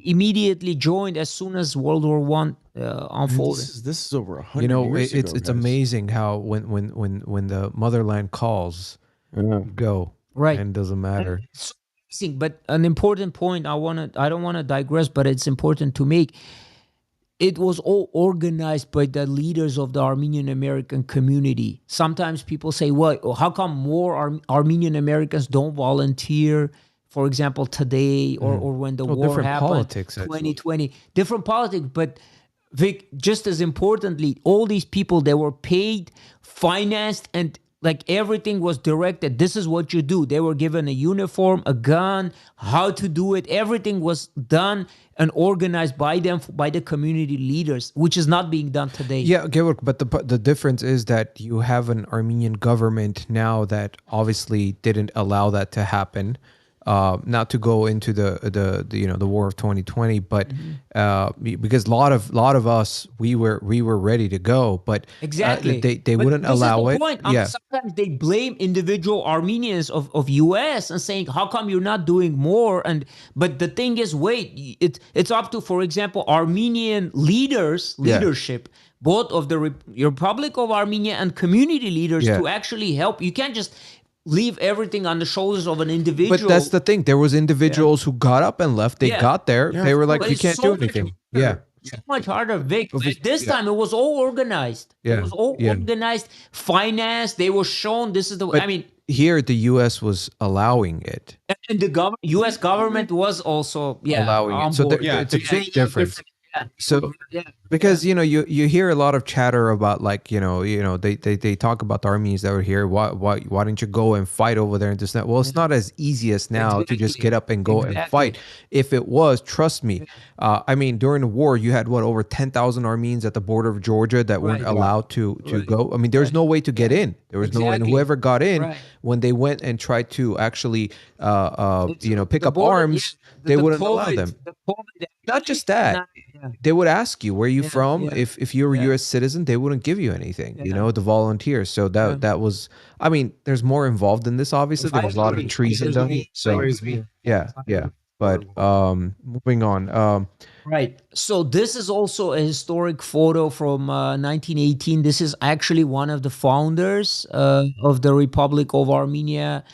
S3: immediately joined as soon as World War I unfolded.
S2: This is over 100 years ago.
S1: It's amazing how when the motherland calls, go.
S3: Right.
S1: And it doesn't matter.
S3: But an important point I don't want to digress, but it's important to make. It was all organized by the leaders of the Armenian American community. Sometimes people say, well, how come more Armenian Americans don't volunteer, for example, today or when the war happened?
S1: Politics,
S3: 2020. Different politics. But Vic, just as importantly, all these people, they were paid, financed, and like everything was directed. This is what you do. They were given a uniform, a gun, how to do it. Everything was done and organized by them, by the community leaders, which is not being done today.
S1: Yeah, Gevork, but the difference is that you have an Armenian government now that obviously didn't allow that to happen. Not to go into the war of 2020, but because a lot of us we were ready to go, but
S3: exactly
S1: they wouldn't allow it.
S3: Point. Sometimes they blame individual Armenians of US and saying, how come you're not doing more? But the thing is, wait, it's up to, for example, Armenian leadership, both of the Republic of Armenia and community leaders to actually help. You can't just leave everything on the shoulders of an individual.
S1: But that's the thing. There was individuals who got up and left. They got there. They were like, you can't do anything.
S3: So much harder, Vic. This time it was all organized. It was all organized, financed. They were shown this is the way.
S1: Here the U.S. was allowing it.
S3: And the U.S. government was also
S1: allowing it. So it's a big difference. So because you hear a lot of chatter about like they talk about the Armenians that were here. Why didn't you go and fight over there and this and that? Well, it's not as easy as now to just get up and go and fight. If it was, trust me, I mean during the war you had over 10,000 Armenians at the border of Georgia that weren't allowed to go. I mean there's no way to get in. There was no way, and whoever got in when they went and tried to actually pick up arms, they wouldn't allow them. Not just that. They would ask you where you from. If you were a U.S. citizen, they wouldn't give you anything. The volunteers. So that was. I mean, there's more involved in this. Obviously, there was a lot of treason done. So yeah. But moving on.
S3: Right. So this is also a historic photo from 1918. This is actually one of the founders of the Republic of Armenia.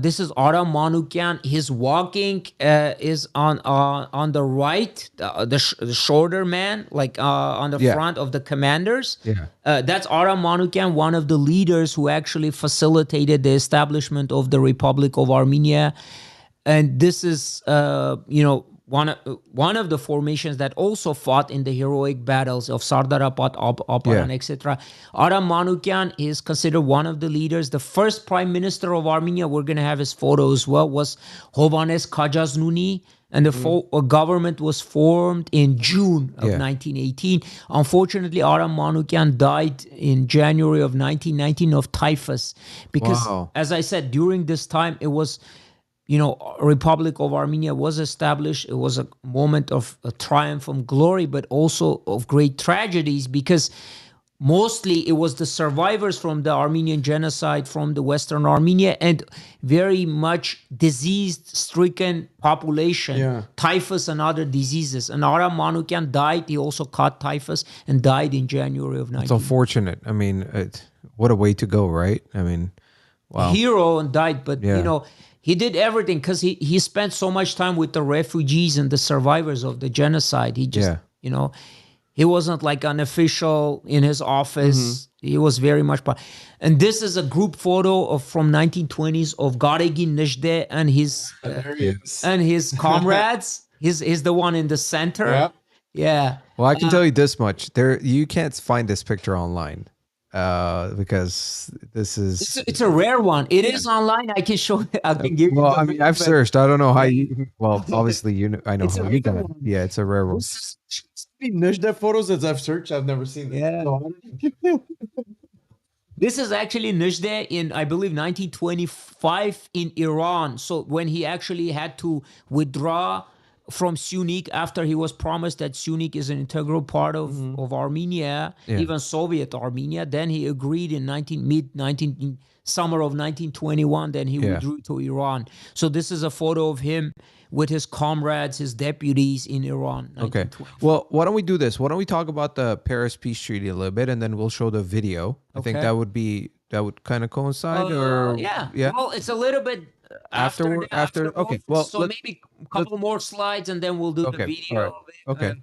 S3: This is Aram Manukyan. His walking is on the right, the shorter man, like on the front of the commanders. That's Aram Manukyan, one of the leaders who actually facilitated the establishment of the Republic of Armenia. And this is, one of the formations that also fought in the heroic battles of Sardarapat, Aparan, etc. Aram Manukyan is considered one of the leaders. The first prime minister of Armenia, we're going to have his photo as well, was Hovannes Kajaznuni, and the government was formed in June of 1918. Unfortunately, Aram Manukyan died in January of 1919 of typhus because, as I said, during this time, it was... Republic of Armenia was established. It was a moment of a triumph and glory, but also of great tragedies because mostly it was the survivors from the Armenian genocide from the Western Armenia and very much disease-stricken population, typhus and other diseases. And Aram Manukyan died. He also caught typhus and died in January of 19.
S1: It's unfortunate. I mean, what a way to go, right? I mean, wow.
S3: Hero and died, but he did everything because he spent so much time with the refugees and the survivors of the genocide. He just, he wasn't like an official in his office. He was very much part. And this is a group photo from 1920s of Garegin Nejde and his comrades. He's the one in the center. Yeah.
S1: Well, I can tell you this much: you can't find this picture online. Because this is
S3: it's a rare one. It is online. I can show it. I can give you.
S1: Well, I mean, I've searched. I don't know how you. Well, obviously, I know how you got it. Yeah, it's a rare one.
S2: Nejde photos that I've searched, I've never seen.
S3: This is actually Nejde in, I believe, 1925 in Iran. So when he actually had to withdraw from Syunik after he was promised that Syunik is an integral part of Armenia, even Soviet Armenia. Then he agreed in summer of 1921. Then he withdrew to Iran. So this is a photo of him with his comrades, his deputies in Iran.
S1: Okay. Well, why don't we do this? Why don't we talk about the Paris Peace Treaty a little bit, and then we'll show the video. I think that would kind of coincide, or
S3: yeah. Well, it's a little bit. After
S1: okay, well,
S3: so maybe a couple more slides and then we'll do the video.
S1: Right. Okay.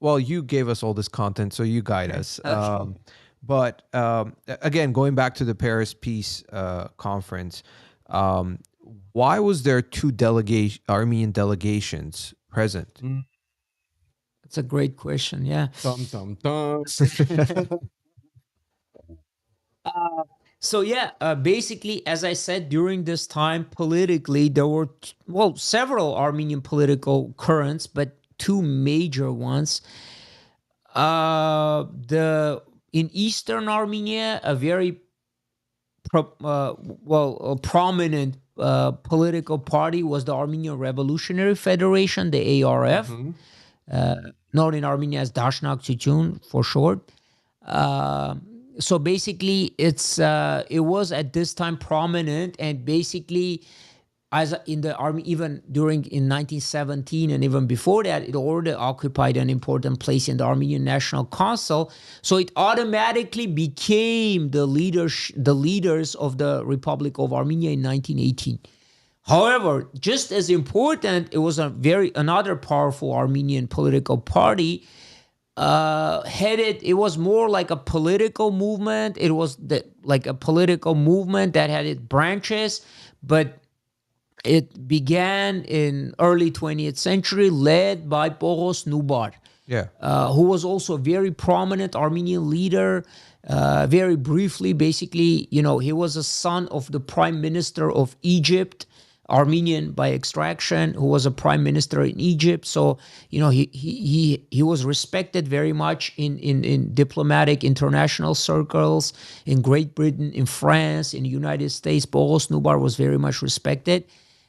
S1: Well, you gave us all this content, so you guide us. But again, going back to the Paris Peace Conference, why was there two Armenian delegations present?
S3: That's a great question. Yeah. So basically, as I said, during this time, politically, there were, several Armenian political currents, but two major ones. In Eastern Armenia, a very prominent political party was the Armenian Revolutionary Federation, the ARF, known in Armenia as Dashnak Chichun for short. So basically, it was at this time prominent, and basically, as in the army, even in 1917 and even before that, it already occupied an important place in the Armenian National Council. So it automatically became the leaders of the Republic of Armenia in 1918. However, just as important, it was another powerful Armenian political party. It was more like a political movement. It was like a political movement that had its branches, but It began in early 20th century, led by Boros Nubar, who was also a very prominent Armenian leader. Very briefly, basically, he was a son of the prime minister of Egypt, Armenian by extraction, who was a prime minister in Egypt. So, he was respected very much in diplomatic international circles, in Great Britain, in France, in the United States. Boros Nubar was very much respected.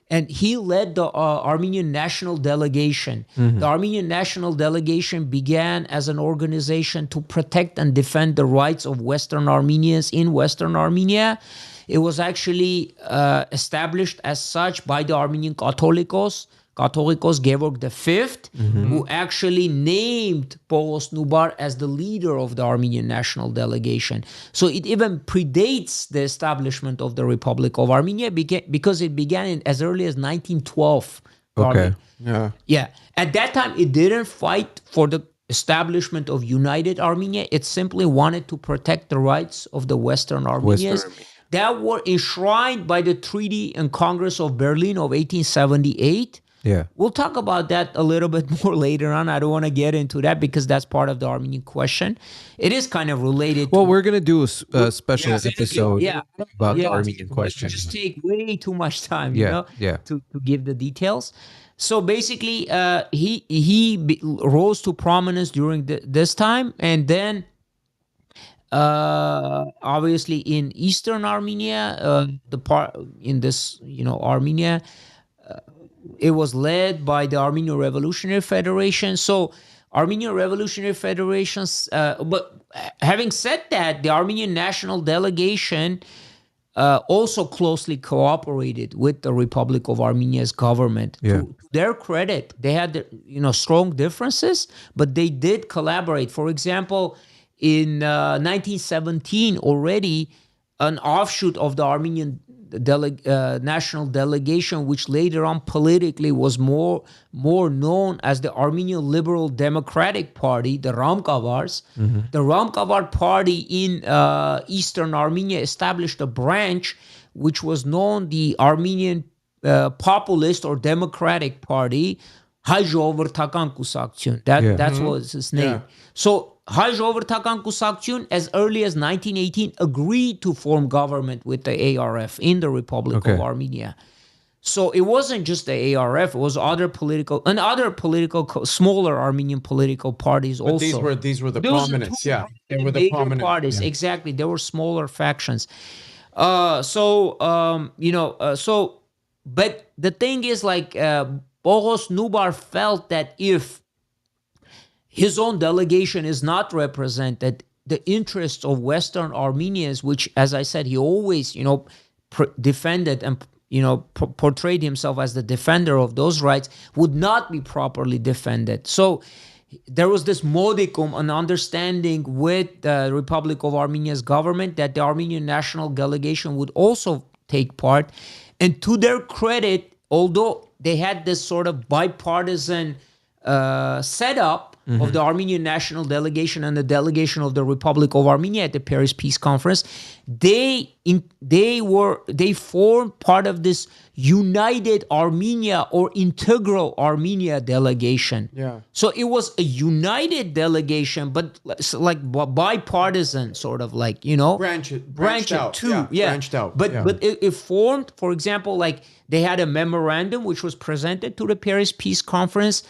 S3: And he led the Armenian National Delegation. Mm-hmm. The Armenian National Delegation began as an organization to protect and defend the rights of Western Armenians in Western Armenia. It was actually established as such by the Armenian Catholicos Gevork V, who actually named Boros Nubar as the leader of the Armenian National Delegation. So it even predates the establishment of the Republic of Armenia because it began as early as 1912.
S1: Okay.
S3: Yeah. At that time, it didn't fight for the establishment of united Armenia. It simply wanted to protect the rights of the Western Armenians that were enshrined by the Treaty and Congress of Berlin of 1878.
S1: Yeah.
S3: We'll talk about that a little bit more later on. I don't want to get into that because that's part of the Armenian question. It is kind of related.
S1: Well, we're going to do a special episode about the Armenian question.
S3: Just take way too much time, to give the details. So basically, he rose to prominence during this time, and then obviously in Eastern Armenia, the part in this, Armenia, it was led by the Armenian Revolutionary Federation. So Armenian Revolutionary Federations, but having said that, the Armenian National Delegation also closely cooperated with the Republic of Armenia's government.
S1: Yeah.
S3: To their credit, they had strong differences, but they did collaborate. For example, in 1917 already, an offshoot of the Armenian national delegation, which later on politically was more known as the Armenian Liberal Democratic Party, the Ramkavars. Mm-hmm. The Ramkavar Party in Eastern Armenia established a branch which was known the Armenian Populist or Democratic Party, Հայ-ժողովրդական կուսակցություն. That's was his name. Yeah. So Հայ-ժողովրդական կուսակցություն, as early as 1918, agreed to form government with the ARF in the Republic of Armenia. So it wasn't just the ARF; it was other political, smaller Armenian political parties
S2: but
S3: also.
S2: These were the prominents, They were the prominent
S3: parties, exactly. There were smaller factions. But the thing is, Boros Nubar felt that if his own delegation is not represented, the interests of Western Armenians, which, as I said, he always, defended and, portrayed himself as the defender of those rights, would not be properly defended. So there was this modicum, an understanding with the Republic of Armenia's government that the Armenian National Delegation would also take part. And to their credit, although they had this sort of bipartisan setup, mm-hmm. of the Armenian National Delegation and the delegation of the Republic of Armenia at the Paris Peace Conference, they formed part of this United Armenia or Integral Armenia delegation.
S2: Yeah.
S3: So it was a united delegation, but bipartisan, sort of
S2: branched out too. Branched out.
S3: But it formed, for example, they had a memorandum which was presented to the Paris Peace Conference,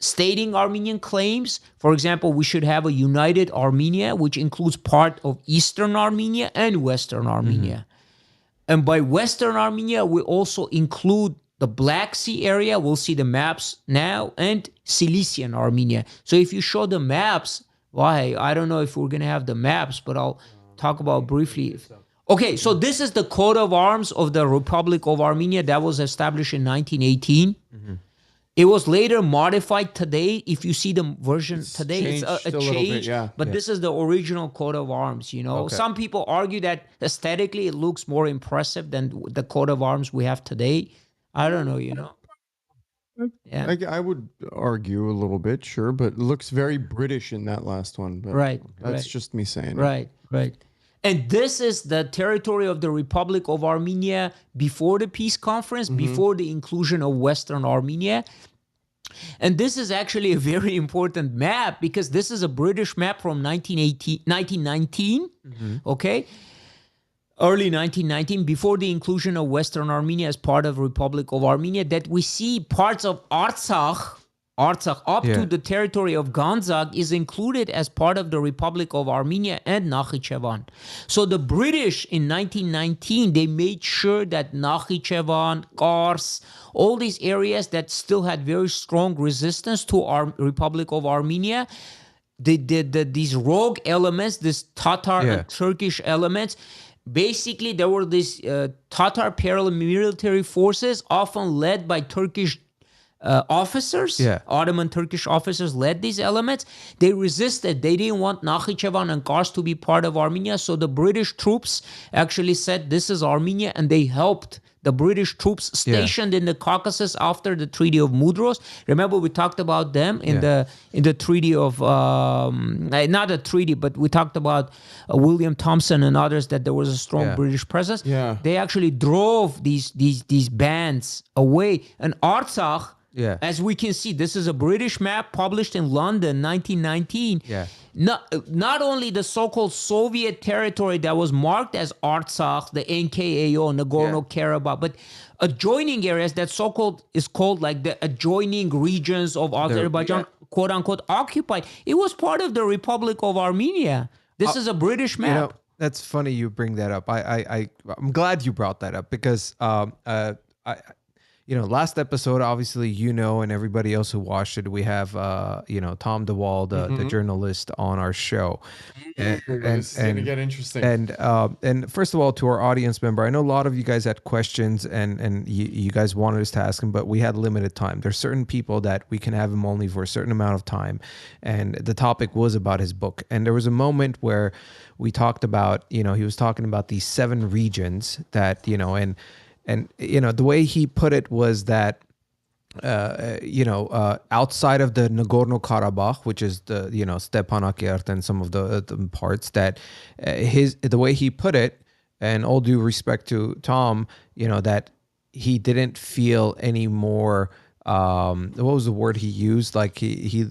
S3: stating Armenian claims. For example, we should have a united Armenia, which includes part of Eastern Armenia and Western Armenia. Mm-hmm. And by Western Armenia, we also include the Black Sea area. We'll see the maps now, and Cilician Armenia. So if you show the maps, I don't know if we're going to have the maps, but I'll talk about briefly. Okay, so this is the coat of arms of the Republic of Armenia that was established in 1918. Mm-hmm. It was later modified today. If you see the version today, it's a change. But this is the original coat of arms, Okay. Some people argue that aesthetically it looks more impressive than the coat of arms we have today. I don't know,
S2: Yeah. I would argue a little bit, sure, but it looks very British in that last one. But
S3: right.
S2: That's just me saying.
S3: Right. And this is the territory of the Republic of Armenia before the peace conference, before the inclusion of Western Armenia. And this is actually a very important map because this is a British map from 1919, okay? Early 1919, before the inclusion of Western Armenia as part of Republic of Armenia, that we see parts of Artsakh up to the territory of Ganzak is included as part of the Republic of Armenia and Nakhichevan. So the British in 1919, they made sure that Nakhichevan, Kars, all these areas that still had very strong resistance to our Republic of Armenia, these rogue elements, these Tatar and Turkish elements, basically there were these Tatar paramilitary forces often led by Turkish officers, Ottoman Turkish officers led these elements. They resisted. They didn't want Nakhichevan and Kars to be part of Armenia. So the British troops actually said, this is Armenia, and they helped the British troops stationed in the Caucasus after the Treaty of Mudros. Remember, we talked about them in the Treaty of not a treaty, but we talked about William Thompson and others, that there was a strong British presence. They actually drove these bands away. And Artsakh, as we can see, this is a British map published in London, 1919. Not only the so-called Soviet territory that was marked as Artsakh, the NKAO, Nagorno-Karabakh, but adjoining areas that so-called is called like the adjoining regions of Azerbaijan, quote-unquote, occupied. It was part of the Republic of Armenia. This is a British map.
S1: You know, that's funny you bring that up. I'm glad you brought that up because last episode, obviously, and everybody else who watched it, we have, Tom DeWall, the journalist on our show.
S2: And it's going to get interesting.
S1: And first of all, to our audience member, I know a lot of you guys had questions and you guys wanted us to ask him, but we had limited time. There's certain people that we can have him only for a certain amount of time. And the topic was about his book. And there was a moment where we talked about, he was talking about these 7 regions that, and the way he put it was that, outside of the Nagorno-Karabakh, which is the, Stepanakert and some of the parts that the way he put it, and all due respect to Tom, that he didn't feel any more, what was the word he used? Like he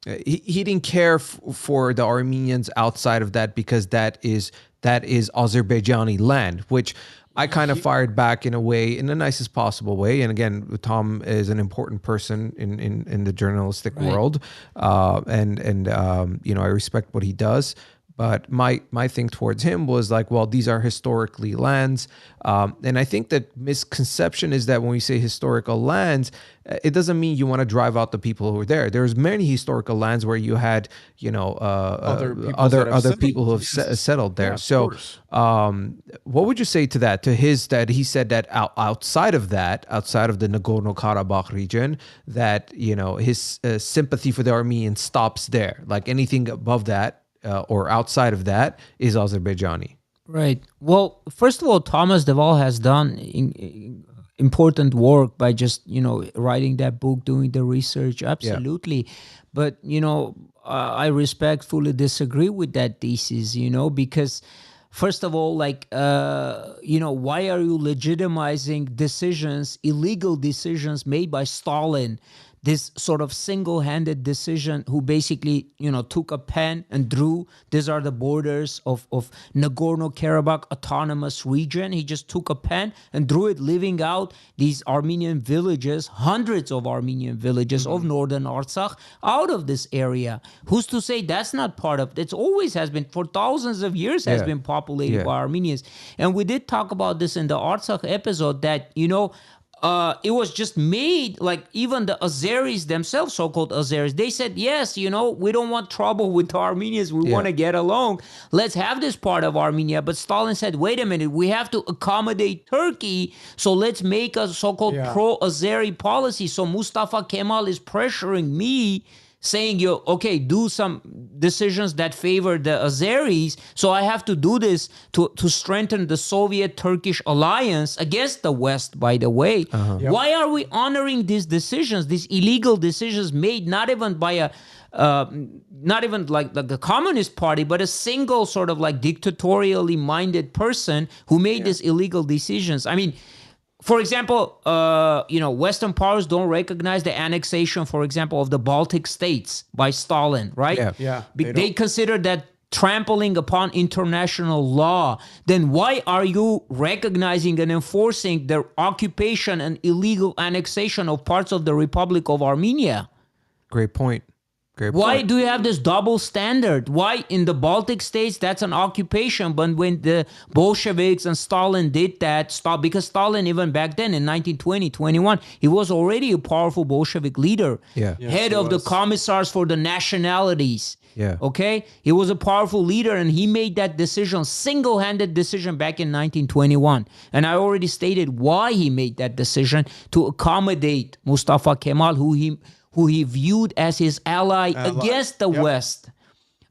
S1: didn't care for the Armenians outside of that because that is Azerbaijani land, which I kind of fired back in a way, in the nicest possible way. And again, Tom is an important person in the journalistic world, and I respect what he does. But my thing towards him was like, well, these are historically lands. And I think that misconception is that when we say historical lands, it doesn't mean you want to drive out the people who are there. There's many historical lands where you had, other people who have settled there. So what would you say to that, that he said that outside of the Nagorno-Karabakh region, that, his sympathy for the Armenians stops there. Like anything above that, or outside of that is Azerbaijani.
S3: Right. Well, first of all, Thomas DeWall has done important work by just, writing that book, doing the research. Absolutely. Yeah. But, I respectfully disagree with that thesis, because first of all, like, why are you legitimizing illegal decisions made by Stalin? This sort of single-handed decision, who basically, took a pen and drew, these are the borders of Nagorno-Karabakh autonomous region. He just took a pen and drew it, leaving out these Armenian villages, hundreds of Armenian villages of northern Artsakh out of this area. Who's to say that's not part of it? It always has been, for thousands of years, has been populated by Armenians. And we did talk about this in the Artsakh episode that, it was just made, like even the Azeris themselves, so-called Azeris, they said, yes, we don't want trouble with the Armenians. We want to get along. Let's have this part of Armenia. But Stalin said, wait a minute, we have to accommodate Turkey. So let's make a so-called pro-Azeri policy. So Mustafa Kemal is pressuring me saying do some decisions that favor the Azeris, so I have to do this to strengthen the Soviet-Turkish alliance against the West, by the way. Why are we honoring these decisions, these illegal decisions made not even by not even like the Communist Party, but a single sort of like dictatorially minded person who made these illegal decisions? I mean, for example, Western powers don't recognize the annexation, for example, of the Baltic states by Stalin, right?
S2: Yeah.
S3: They consider that trampling upon international law. Then why are you recognizing and enforcing the occupation and illegal annexation of parts of the Republic of Armenia?
S1: Great point.
S3: Why do you have this double standard? Why in the Baltic states that's an occupation, but when the Bolsheviks and Stalin did that, because Stalin even back then in 1920-21, he was already a powerful Bolshevik leader, head of the commissars for the nationalities. Okay, he was a powerful leader, and he made that decision, single-handed decision back in 1921. And I already stated why he made that decision, to accommodate Mustafa Kemal, who he viewed as his ally against the West.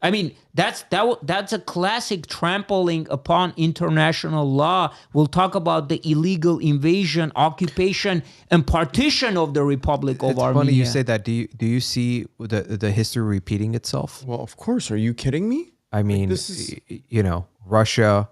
S3: I mean, that's a classic trampling upon international law. We'll talk about the illegal invasion, occupation, and partition of the Republic of Armenia.
S1: It's funny you say that. Do you see the history repeating itself?
S2: Well, of course. Are you kidding me?
S1: I mean, this is, Russia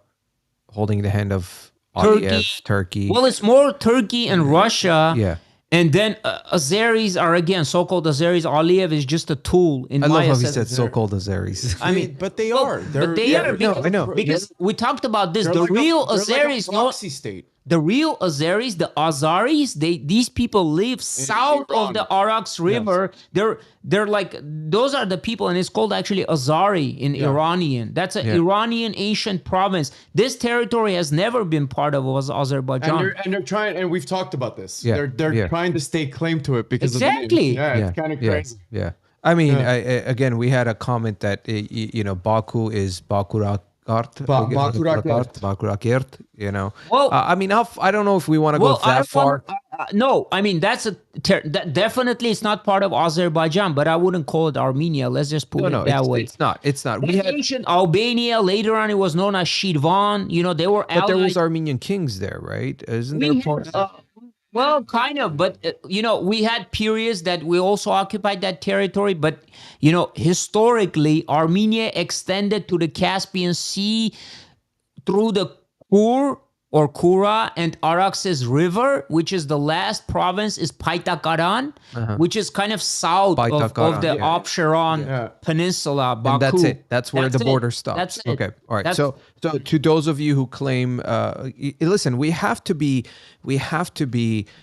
S1: holding the hand of Aliyev, Turkey.
S3: Well, it's more Turkey and Russia.
S1: Yeah.
S3: And then Azeris are, again, so-called Azeris. Aliyev is just a tool in my
S1: I love how he
S3: assessment.
S1: said so-called Azeris.
S2: I mean, but they are.
S3: But they are.
S1: I know.
S3: Because we talked about this. The real Azeris,
S2: state.
S3: The real Azeris, the Azaris, these people live south of the Arax River. They're like, those are the people, and it's called actually Azari in Iranian. That's an Iranian ancient province. This territory has never been part of Azerbaijan.
S2: And they're trying, and we've talked about this.
S1: Yeah.
S2: They're trying to stake claim to it because
S3: Exactly.
S2: of the name. Yeah, it's kind of crazy.
S1: Yeah. I mean, again, we had a comment that Baku is Bakurakert. Bakurakert,
S3: Well,
S1: I mean, I don't know if we want to go that far.
S3: No, I mean, that definitely it's not part of Azerbaijan, but I wouldn't call it Armenia. Let's just put it that way.
S1: It's not. We had
S3: ancient Albania. Later on, it was known as Shirvan. They were allied.
S1: But there was Armenian kings there, right? Isn't there part?
S3: Well, kind of, but we had periods that we also occupied that territory. But historically, Armenia extended to the Caspian Sea through the Kura and Araxes River, which is the last province, is Paitakaran, which is kind of south of the Absheron Peninsula, Baku.
S1: And that's it. That's where the border stops.
S3: That's it.
S1: Okay. All right. So to those of you who claim, listen, we have to be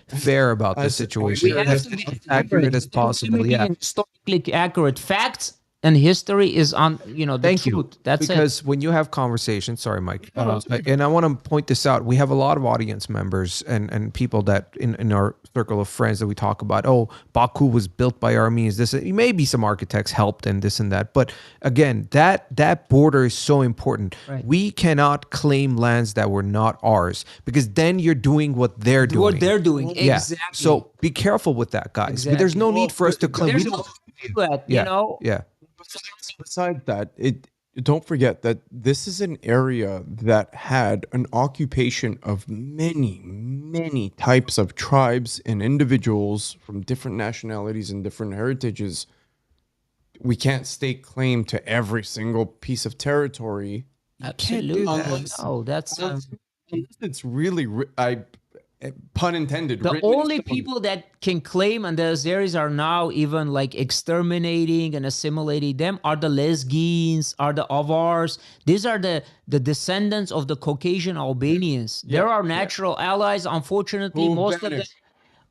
S1: fair about this situation.
S3: As
S1: accurate as possible. Yeah.
S3: Historically accurate facts. And history is on, the
S1: Thank
S3: truth.
S1: you.
S3: That's
S1: because when you have conversations, sorry, Mike, and I want to point this out. We have a lot of audience members and people that in our circle of friends that we talk about. Oh, Baku was built by Armenians. This maybe some architects helped and this and that. But again, that border is so important.
S3: Right.
S1: We cannot claim lands that were not ours because then you're doing what they're doing.
S3: What they're doing,
S1: Yeah.
S3: exactly.
S1: So be careful with that, guys.
S3: Exactly.
S1: There's no need for us to claim.
S3: There's no that,
S1: Yeah.
S2: Besides that, don't forget that this is an area that had an occupation of many, many types of tribes and individuals from different nationalities and different heritages. We can't stake claim to every single piece of territory.
S3: Absolutely. No, that's
S2: It's really, pun intended.
S3: the only people that can claim, and the Azeris are now even like exterminating and assimilating them, are the Lezgins, are the Avars. These are the descendants of the Caucasian Albanians. They're our natural allies. Unfortunately, most of them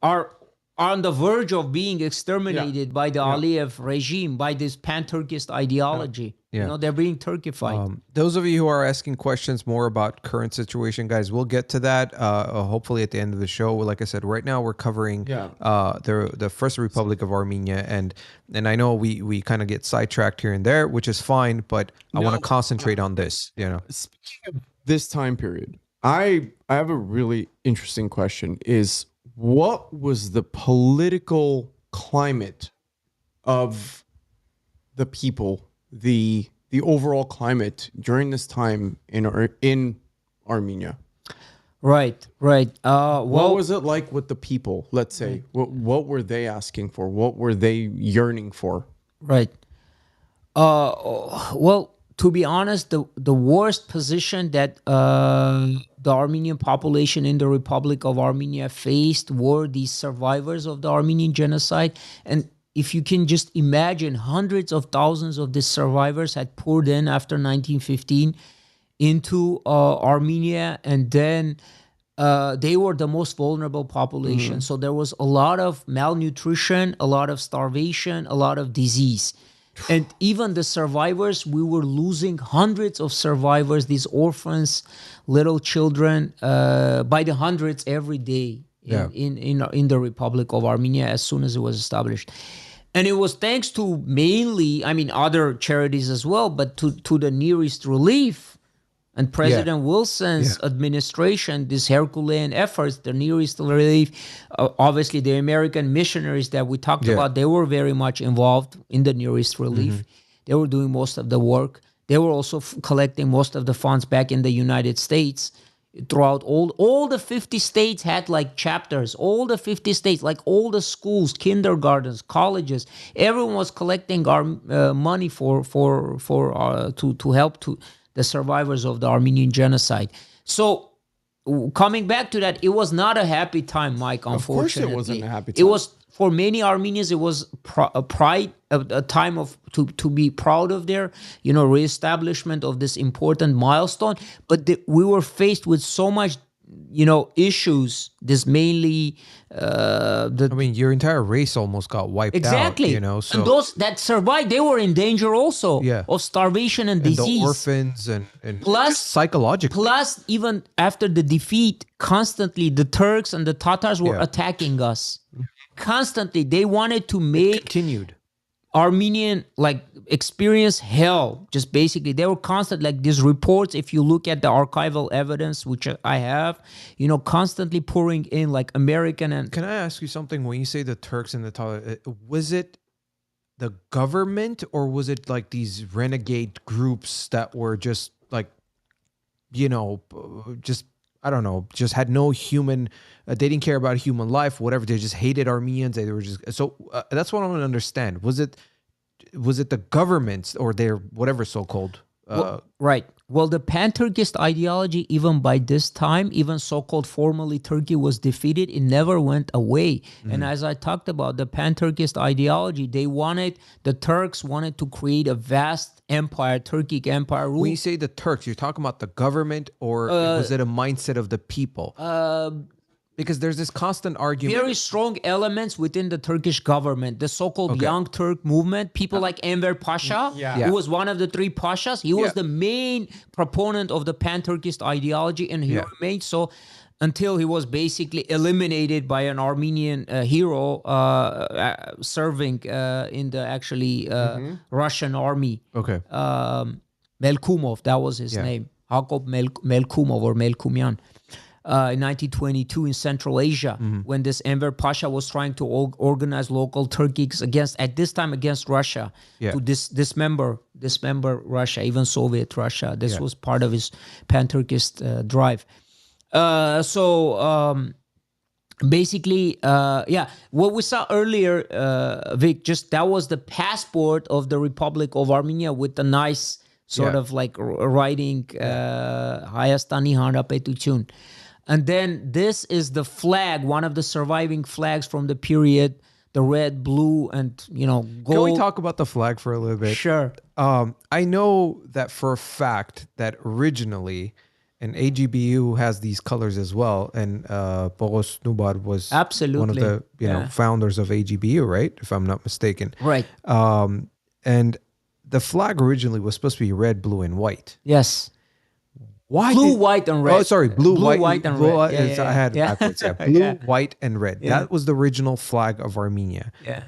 S3: are on the verge of being exterminated by the Aliyev regime, by this pan-Turkist ideology. They're being Turkified.
S1: Those of you who are asking questions more about current situation, guys, we'll get to that hopefully at the end of the show. Like I said, right now we're covering the First Republic of Armenia, and I know we kind of get sidetracked here and there, which is fine, but I want to concentrate on this.
S2: Speaking of this time period, I have a really interesting question. What was the political climate of the people, the overall climate during this time in Armenia?
S3: Right.
S2: What
S3: Well,
S2: was it like with the people? Let's say, what were they asking for? What were they yearning for?
S3: right. Well, to be honest, the worst position that the Armenian population in the Republic of Armenia faced were these survivors of the Armenian genocide. And if you can just imagine, hundreds of thousands of these survivors had poured in after 1915 into Armenia, and then they were the most vulnerable population. So there was a lot of malnutrition, a lot of starvation, a lot of disease. And even the survivors, we were losing hundreds of survivors, these orphans, little children, by the hundreds every day in the Republic of Armenia as soon as it was established. And it was thanks to mainly, I mean, other charities as well, but to the Near East Relief and President Wilson's administration, these Herculean efforts, the Near East Relief, obviously the American missionaries that we talked about, they were very much involved in the Near East Relief. They were doing most of the work. They were also collecting most of the funds back in the United States. Throughout all the 50 states had like chapters. All the 50 states, like all the schools, kindergartens, colleges, everyone was collecting our money to help to the survivors of the Armenian genocide. So coming back to that, it was not a happy time, Mike, unfortunately.
S2: Of course it wasn't a happy time.
S3: It was, for many Armenians, it was a time of to be proud of their, reestablishment of this important milestone. But we were faced with so much, issues. This mainly
S1: your entire race almost got wiped out.
S3: Exactly.
S1: So
S3: and those that survived, they were in danger also of starvation and disease.
S1: The orphans and
S3: plus
S1: just psychologically.
S3: Plus, even after the defeat, constantly the Turks and the Tatars were attacking us. Constantly, they wanted to make
S1: continued
S3: Armenian experience hell. Just basically, they were constant these reports. If you look at the archival evidence, which I have, constantly pouring in American and.
S1: Can I ask you something? When you say the Turks and the Tatars, was it the government or was it these renegade groups that were just just I don't know, just had no human, they didn't care about human life, whatever. They just hated Armenians. They were just, so that's what I want to understand. Was it the governments or their whatever so-called?
S3: Right. Well, the pan-Turkist ideology, even by this time, even so-called formally Turkey was defeated, it never went away. And as I talked about, the pan-Turkist ideology, the Turks wanted to create a vast empire, Turkic empire.
S1: When you say the Turks, you're talking about the government or was it a mindset of the people? Because there's this constant argument.
S3: Very strong elements within the Turkish government, the so-called Young Turk movement. People like Enver Pasha, who was one of the three Pashas. He was the main proponent of the pan-Turkist ideology, and he remained so until he was basically eliminated by an Armenian hero serving in the Russian army.
S1: Okay.
S3: Melkumov, that was his name. Jakob Melkumov or Melkumian. In 1922 in Central Asia, when this Enver Pasha was trying to organize local Turkics against Russia, to dismember Russia, even Soviet Russia. This was part of his pan-Turkist drive. Basically, what we saw earlier, Vic, just that was the passport of the Republic of Armenia with the nice sort of writing Hayastani Hanrapetutun. And then this is the flag, one of the surviving flags from the period, the red, blue, and gold.
S1: Can we talk about the flag for a little bit?
S3: Sure.
S1: I know that for a fact that originally, and AGBU has these colors as well, and Boris Nubar was one of the founders of AGBU, right? If I'm not mistaken.
S3: Right.
S1: And the flag originally was supposed to be red, blue, and white.
S3: Yes.
S1: Why
S3: blue, white, and red.
S1: Oh, sorry, blue, white,
S3: and red.
S1: I had backwards. Blue, white, and red. That was the original flag of Armenia.
S3: Yeah.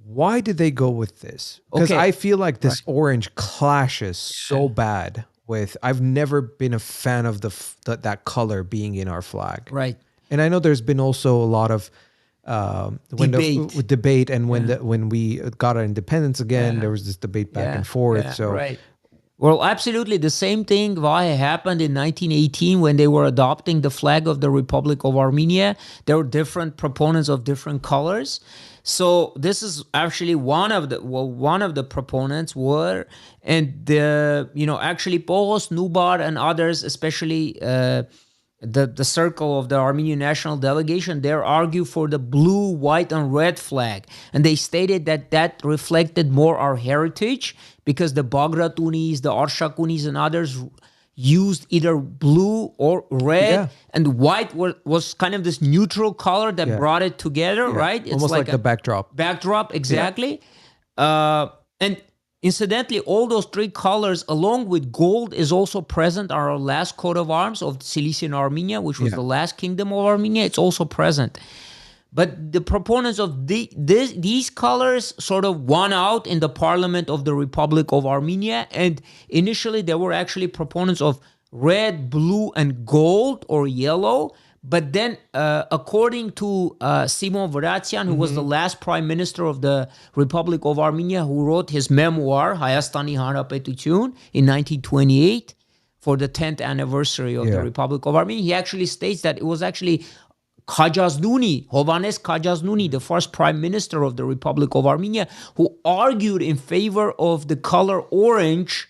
S1: Why did they go with this? Because I feel like this orange clashes so bad with. I've never been a fan of that color being in our flag.
S3: Right.
S1: And I know there's been also a lot of debate, and when we got our independence again, there was this debate back and forth.
S3: Right. Well, absolutely. The same thing happened in 1918 when they were adopting the flag of the Republic of Armenia. There were different proponents of different colors. So this is actually one of the proponents were, and actually Pohos, Nubar, and others, especially the circle of the Armenian national delegation, they argue for the blue, white, and red flag. And they stated that reflected more our heritage, because the Bagratunis, the Arshakunis, and others used either blue or red, and white was kind of this neutral color that brought it together, right?
S1: It's almost like the backdrop.
S3: Backdrop, exactly. And incidentally, all those three colors, along with gold, is also present on our last coat of arms of Cilician Armenia, which was the last kingdom of Armenia. It's also present. But the proponents of these colors sort of won out in the parliament of the Republic of Armenia. And initially, there were actually proponents of red, blue, and gold or yellow. But then, according to Simon Varatsian, who was the last prime minister of the Republic of Armenia, who wrote his memoir, Hayastani Hanrapetutun, in 1928, for the 10th anniversary of the Republic of Armenia, he actually states that it was actually Khajaznouni, Hovannes Khajaznouni, the first prime minister of the Republic of Armenia, who argued in favor of the color orange.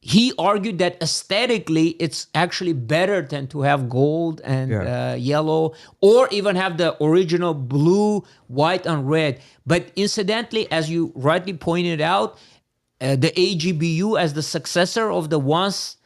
S3: He argued that aesthetically, it's actually better than to have gold and yellow, or even have the original blue, white, and red. But incidentally, as you rightly pointed out, the AGBU, as the successor of the once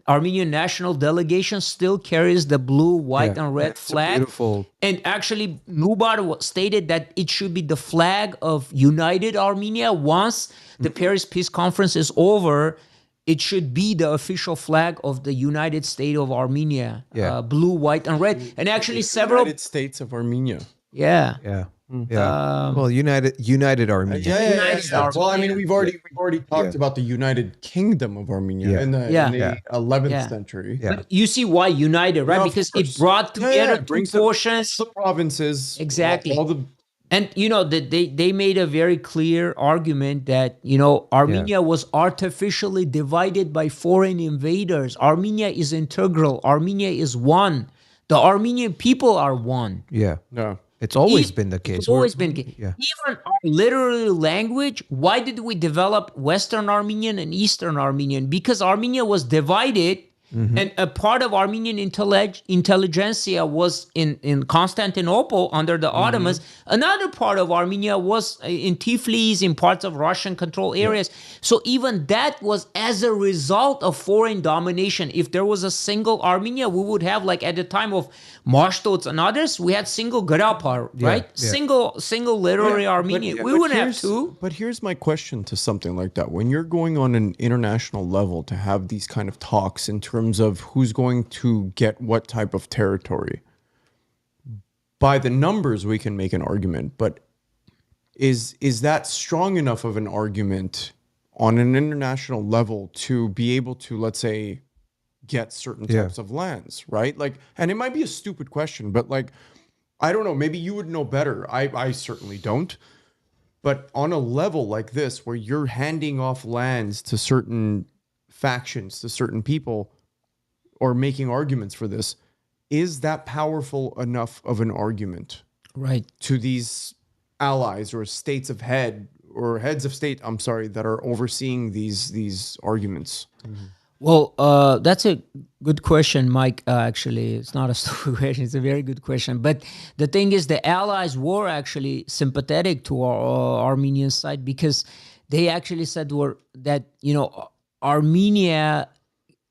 S3: Armenian national delegation, still carries the blue, white, and red flag.
S1: Beautiful.
S3: And actually, Nubar stated that it should be the flag of united Armenia. Once the Paris Peace Conference is over, it should be the official flag of the United State of Armenia. Blue, white, and red. And actually several...
S2: United States of Armenia.
S3: Yeah.
S1: Well, United Armenia.
S2: Well, I mean, we've already talked about the United Kingdom of Armenia in the 11th century.
S3: But you see why united, right? Because it brought together two portions.
S2: The provinces.
S3: Exactly.
S2: All the...
S3: And, they made a very clear argument that, Armenia was artificially divided by foreign invaders. Armenia is integral. Armenia is one. The Armenian people are one.
S1: Yeah. No. It's always been the case.
S3: It's always been the case. Yeah. Even our literary language, why did we develop Western Armenian and Eastern Armenian? Because Armenia was divided, and a part of Armenian intelligentsia was in Constantinople under the Ottomans. Another part of Armenia was in Tiflis, in parts of Russian control areas. So even that was as a result of foreign domination. If there was a single Armenia, we would have, like at the time of Mashtots and others, we had single Garapar, right? Single literary Armenia. We wouldn't have two.
S2: But here's my question to something like that. When you're going on an international level to have these kind of talks in terms of who's going to get what type of territory, by the numbers we can make an argument, but is that strong enough of an argument on an international level to be able to, let's say, get certain types of lands, right? Like, and it might be a stupid question, but like, I don't know, maybe you would know better. I certainly don't. But on a level like this, where you're handing off lands to certain factions, to certain people, or making arguments for this, is that powerful enough of an argument,
S3: right,
S2: to these allies or states of heads of state, that are overseeing these arguments?
S3: Well, that's a good question, Mike. Actually, it's not a stupid question. It's a very good question. But the thing is, the Allies were actually sympathetic to our Armenian side, because they actually said that Armenia,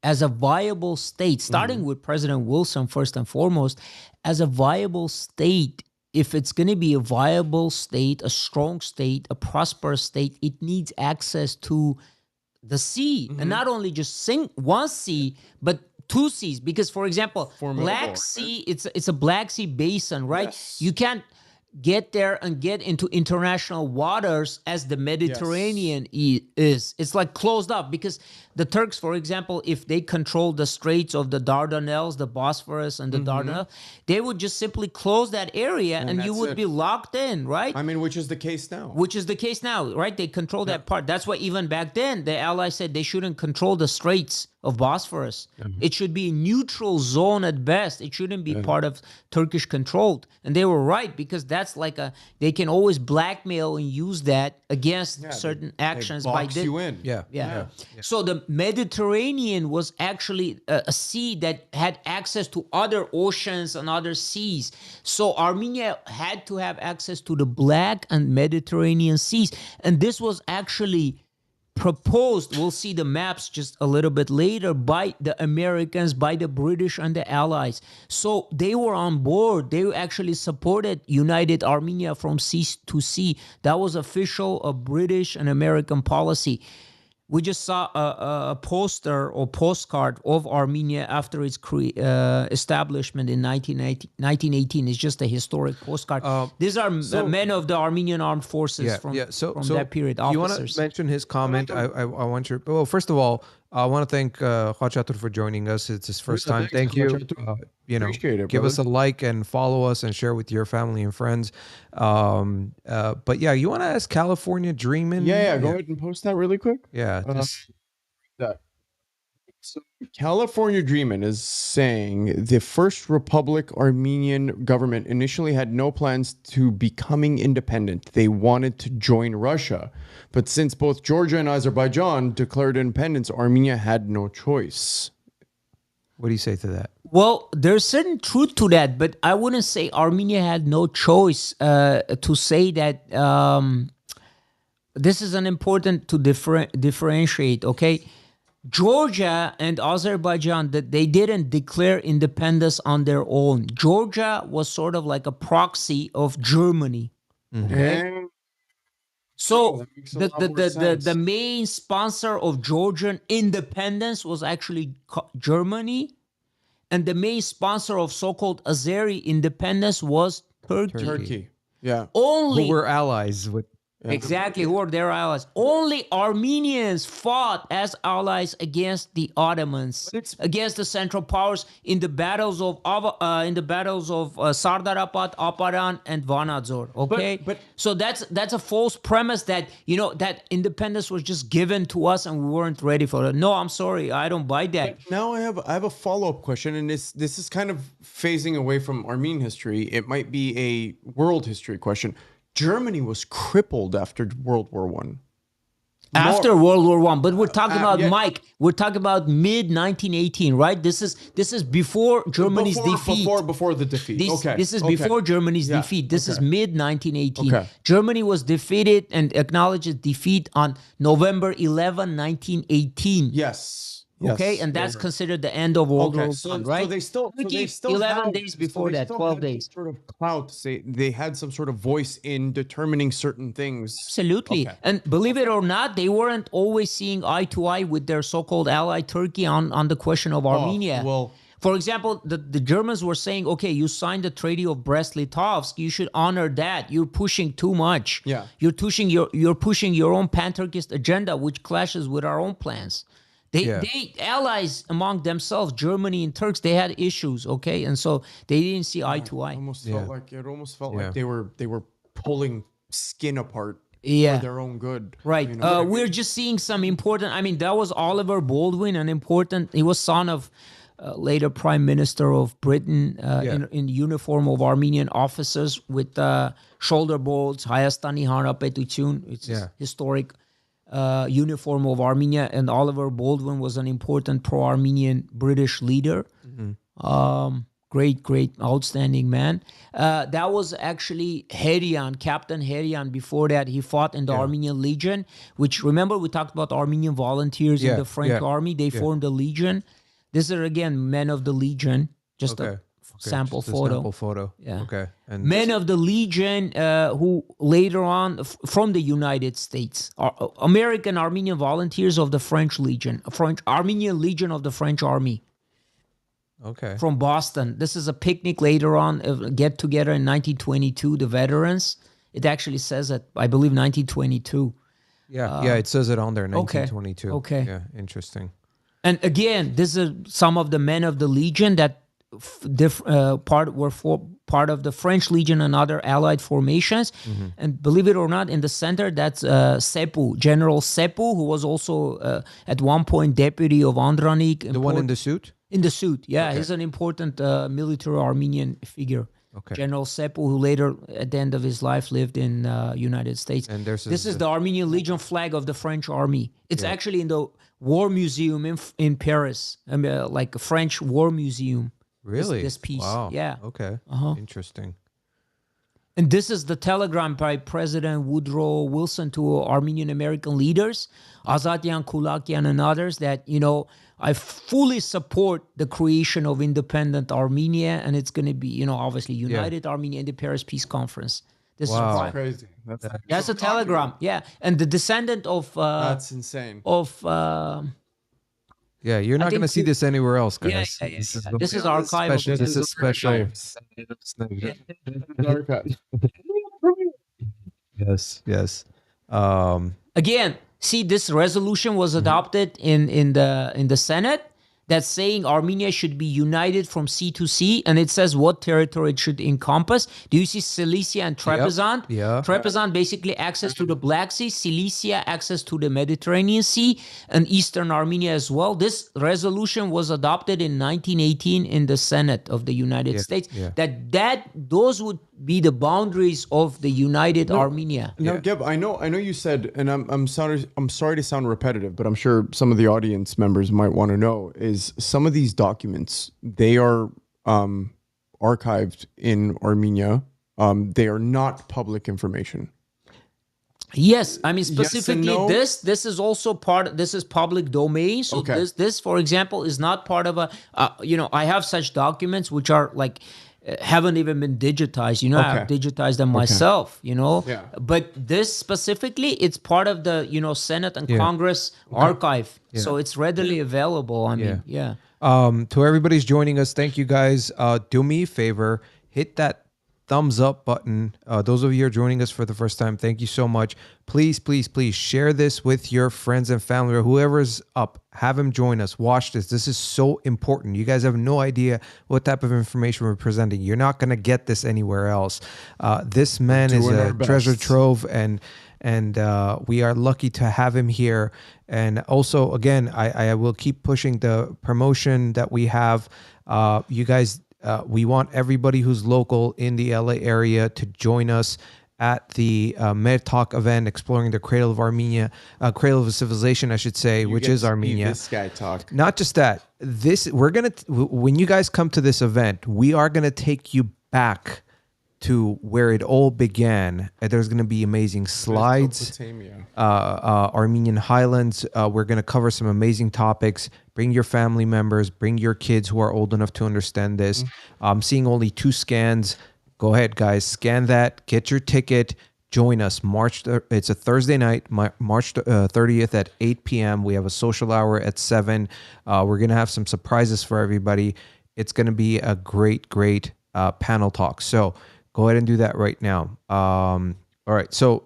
S3: as a viable state, starting with President Wilson first and foremost, as a viable state, if it's going to be a viable state, a strong state, a prosperous state, it needs access to the sea, and not only just one sea, but two seas. Because, for example, Black Sea, it's a Black Sea basin, right? Yes. You can't get there and get into international waters as the Mediterranean is. It's like closed up because the Turks, for example, if they control the straits of the Dardanelles, the Bosphorus and the Dardanelles, they would just simply close that area and you would be locked in, right?
S2: I mean, which is the case now.
S3: Which is the case now, right? They control that part. That's why even back then, the Allies said they shouldn't control the straits of Bosphorus. It should be a neutral zone at best. It shouldn't be part of Turkish controlled. And they were right because that's like they can always blackmail and use that against certain actions.
S2: They box you in.
S1: Yeah.
S3: So the Mediterranean was actually a sea that had access to other oceans and other seas. So Armenia had to have access to the Black and Mediterranean seas. And this was actually proposed, we'll see the maps just a little bit later, by the Americans, by the British and the Allies. So they were on board. They actually supported United Armenia from sea to sea. That was official of British and American policy. We just saw a poster or postcard of Armenia after its establishment in 1918. It's just a historic postcard. These are men of the Armenian armed forces from that period. Officers.
S1: You want to mention his comment? I want you. Well, first of all, I want to thank Khachatur for joining us. It's his first time. Thank you.
S2: Appreciate it,
S1: give us a like and follow us and share with your family and friends. But yeah, you want to ask California Dreamin'?
S2: Yeah. Go ahead and post that really quick.
S1: Yeah.
S2: So California Dreamin' is saying the First Republic Armenian government initially had no plans to becoming independent. They wanted to join Russia. But since both Georgia and Azerbaijan declared independence, Armenia had no choice.
S1: What do you say to that?
S3: Well, there's certain truth to that, but I wouldn't say Armenia had no choice to say that this is an important to differentiate, okay? Georgia and Azerbaijan, that they didn't declare independence on their own. Georgia was sort of like a proxy of Germany. Okay? So the main sponsor of Georgian independence was actually Germany, and the main sponsor of so-called Azeri independence was Turkey.
S2: Yeah.
S3: Only
S1: who were allies with.
S3: Exactly, who are their allies. Only Armenians fought as allies against the Ottomans, against the Central Powers in the battles of Sardarabad, Aparan, and Vanadzor. Okay,
S2: but
S3: so that's a false premise that that independence was just given to us and we weren't ready for it. No, I'm sorry, I don't buy that.
S2: But now I have a follow-up question, and this is kind of phasing away from Armenian history. It might be a world history question. Germany was crippled after World War I.
S3: After World War I, but we're talking about Mike. We're talking about mid 1918, right? This is before Germany's defeat.
S2: Before the defeat.
S3: This is before Germany's defeat. This is mid 1918.
S2: Okay.
S3: Germany was defeated and acknowledged its defeat on November 11, 1918.
S2: Yes.
S3: Okay, and that's considered the end of World War I, right?
S2: So they still
S3: 11 days before that, 12 days.
S2: Sort of clout to say they had some sort of voice in determining certain things.
S3: Absolutely.
S2: Okay.
S3: And believe it or not, they weren't always seeing eye to eye with their so-called ally Turkey on the question of Armenia.
S2: Well,
S3: for example, the Germans were saying, okay, you signed the Treaty of Brest-Litovsk, you should honor that. You're pushing too much.
S2: Yeah.
S3: You're pushing your own pan-Turkist agenda, which clashes with our own plans. They allies among themselves, Germany and Turks, they had issues, okay, and so they didn't see eye to eye.
S2: It almost felt like they were pulling skin apart for their own good.
S3: Right. We're just seeing some important. I mean, that was Oliver Baldwin, he was son of later Prime Minister of Britain, in uniform of Armenian officers with shoulder bolts, Hayastani Hanrapetutun. It's historic. Uniform of Armenia, and Oliver Baldwin was an important pro-Armenian British leader. Great, outstanding man. That was actually Herian, Captain Herian. Before that, he fought in the Armenian Legion, which, remember, we talked about Armenian volunteers in the French army. They formed a legion. These are, again, men of the Legion. Just a sample photo. Yeah.
S1: Okay. And
S3: men of the Legion who later on from the United States, American Armenian volunteers of the French Legion, Armenian Legion of the French Army.
S1: Okay.
S3: from Boston. This is a picnic later on, a get together in 1922, the veterans. It actually says that, I believe, 1922.
S1: Yeah, it says it on there, 1922.
S3: Okay.
S1: Yeah, interesting.
S3: And again, this is some of the men of the Legion that part of the French Legion and other allied formations. And believe it or not, in the center, that's Sepu, General Sepu, who was also at one point deputy of Andranik.
S1: The one in the suit?
S3: In the suit, yeah. He's an important military Armenian figure.
S1: Okay.
S3: General Sepu, who later, at the end of his life, lived in United States.
S1: And this
S3: is the Armenian Legion flag of the French army. It's actually in the War Museum in Paris, like a French War Museum.
S1: Really?
S3: This piece.
S1: Wow.
S3: Yeah.
S1: Okay. Interesting.
S3: And this is the telegram by President Woodrow Wilson to Armenian American leaders, Azatyan, Kulakian, and others, that, I fully support the creation of independent Armenia, and it's going to be, obviously United Armenia in the Paris Peace Conference. This is
S2: Crazy.
S3: That's a telegram. Yeah. And the descendant of...
S2: that's insane.
S1: Yeah, you're not going to see this anywhere else, guys.
S3: Yeah. This is archival.
S1: This is special. Yes.
S3: Again, see, this resolution was adopted in the Senate, that's saying Armenia should be united from sea to sea, and it says what territory it should encompass. Do you see Cilicia and Trebizond?
S1: Yeah.
S3: Trebizond basically access to the Black Sea, Cilicia access to the Mediterranean Sea, and Eastern Armenia as well. This resolution was adopted in 1918 in the Senate of the United States.
S1: Yeah.
S3: That those would be the boundaries of the united Armenia.
S2: Now, Geb, I know you said, and I'm sorry to sound repetitive, but I'm sure some of the audience members might want to know, is some of these documents, they are archived in Armenia. They are not public information.
S3: Yes, I mean specifically
S2: no?
S3: this is also this is public domain. So this for example is not part of a I have such documents which are like haven't even been digitized. I've digitized them myself,
S2: Yeah.
S3: But this specifically, it's part of the, Senate and Congress archive. So it's readily available. I mean,
S1: To everybody's joining us, thank you guys. Do me a favor, hit that thumbs up button. Those of you who are joining us for the first time, thank you so much. Please share this with your friends and family or whoever's up. Have them join us. Watch this. This is so important. You guys have no idea what type of information we're presenting. You're not going to get this anywhere else. This man is a treasure trove, and we are lucky to have him here. And also, again, I will keep pushing the promotion that we have. You guys, we want everybody who's local in the LA area to join us at the MerTalk event, exploring the Cradle of Armenia, Cradle of a Civilization, I should say, which is Armenia.
S2: This guy talk.
S1: Not just that. When you guys come to this event, we are gonna take you back to where it all began. There's going to be amazing slides, Armenian highlands. We're going to cover some amazing topics. Bring your family members, bring your kids who are old enough to understand this. I'm seeing only 2 scans. Go ahead, guys, scan that, get your ticket, join us. It's a Thursday night, March 30th at 8 p.m. We have a social hour at 7. We're going to have some surprises for everybody. It's going to be a great panel talk. So go ahead and do that right now. All right. So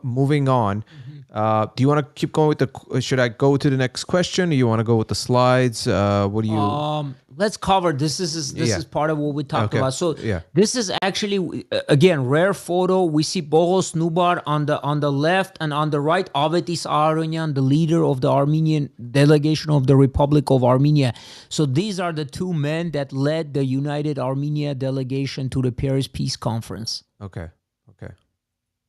S1: moving on. Do you want to keep going with should I go to the next question? Or you want to go with the slides? What do you?
S3: Let's cover this. This is part of what we talked about. So this is actually again rare photo. We see Bohos Nubar on the left, and on the right Avetis Aharonyan, the leader of the Armenian delegation of the Republic of Armenia. So these are the 2 men that led the United Armenia delegation to the Paris Peace Conference.
S1: Okay.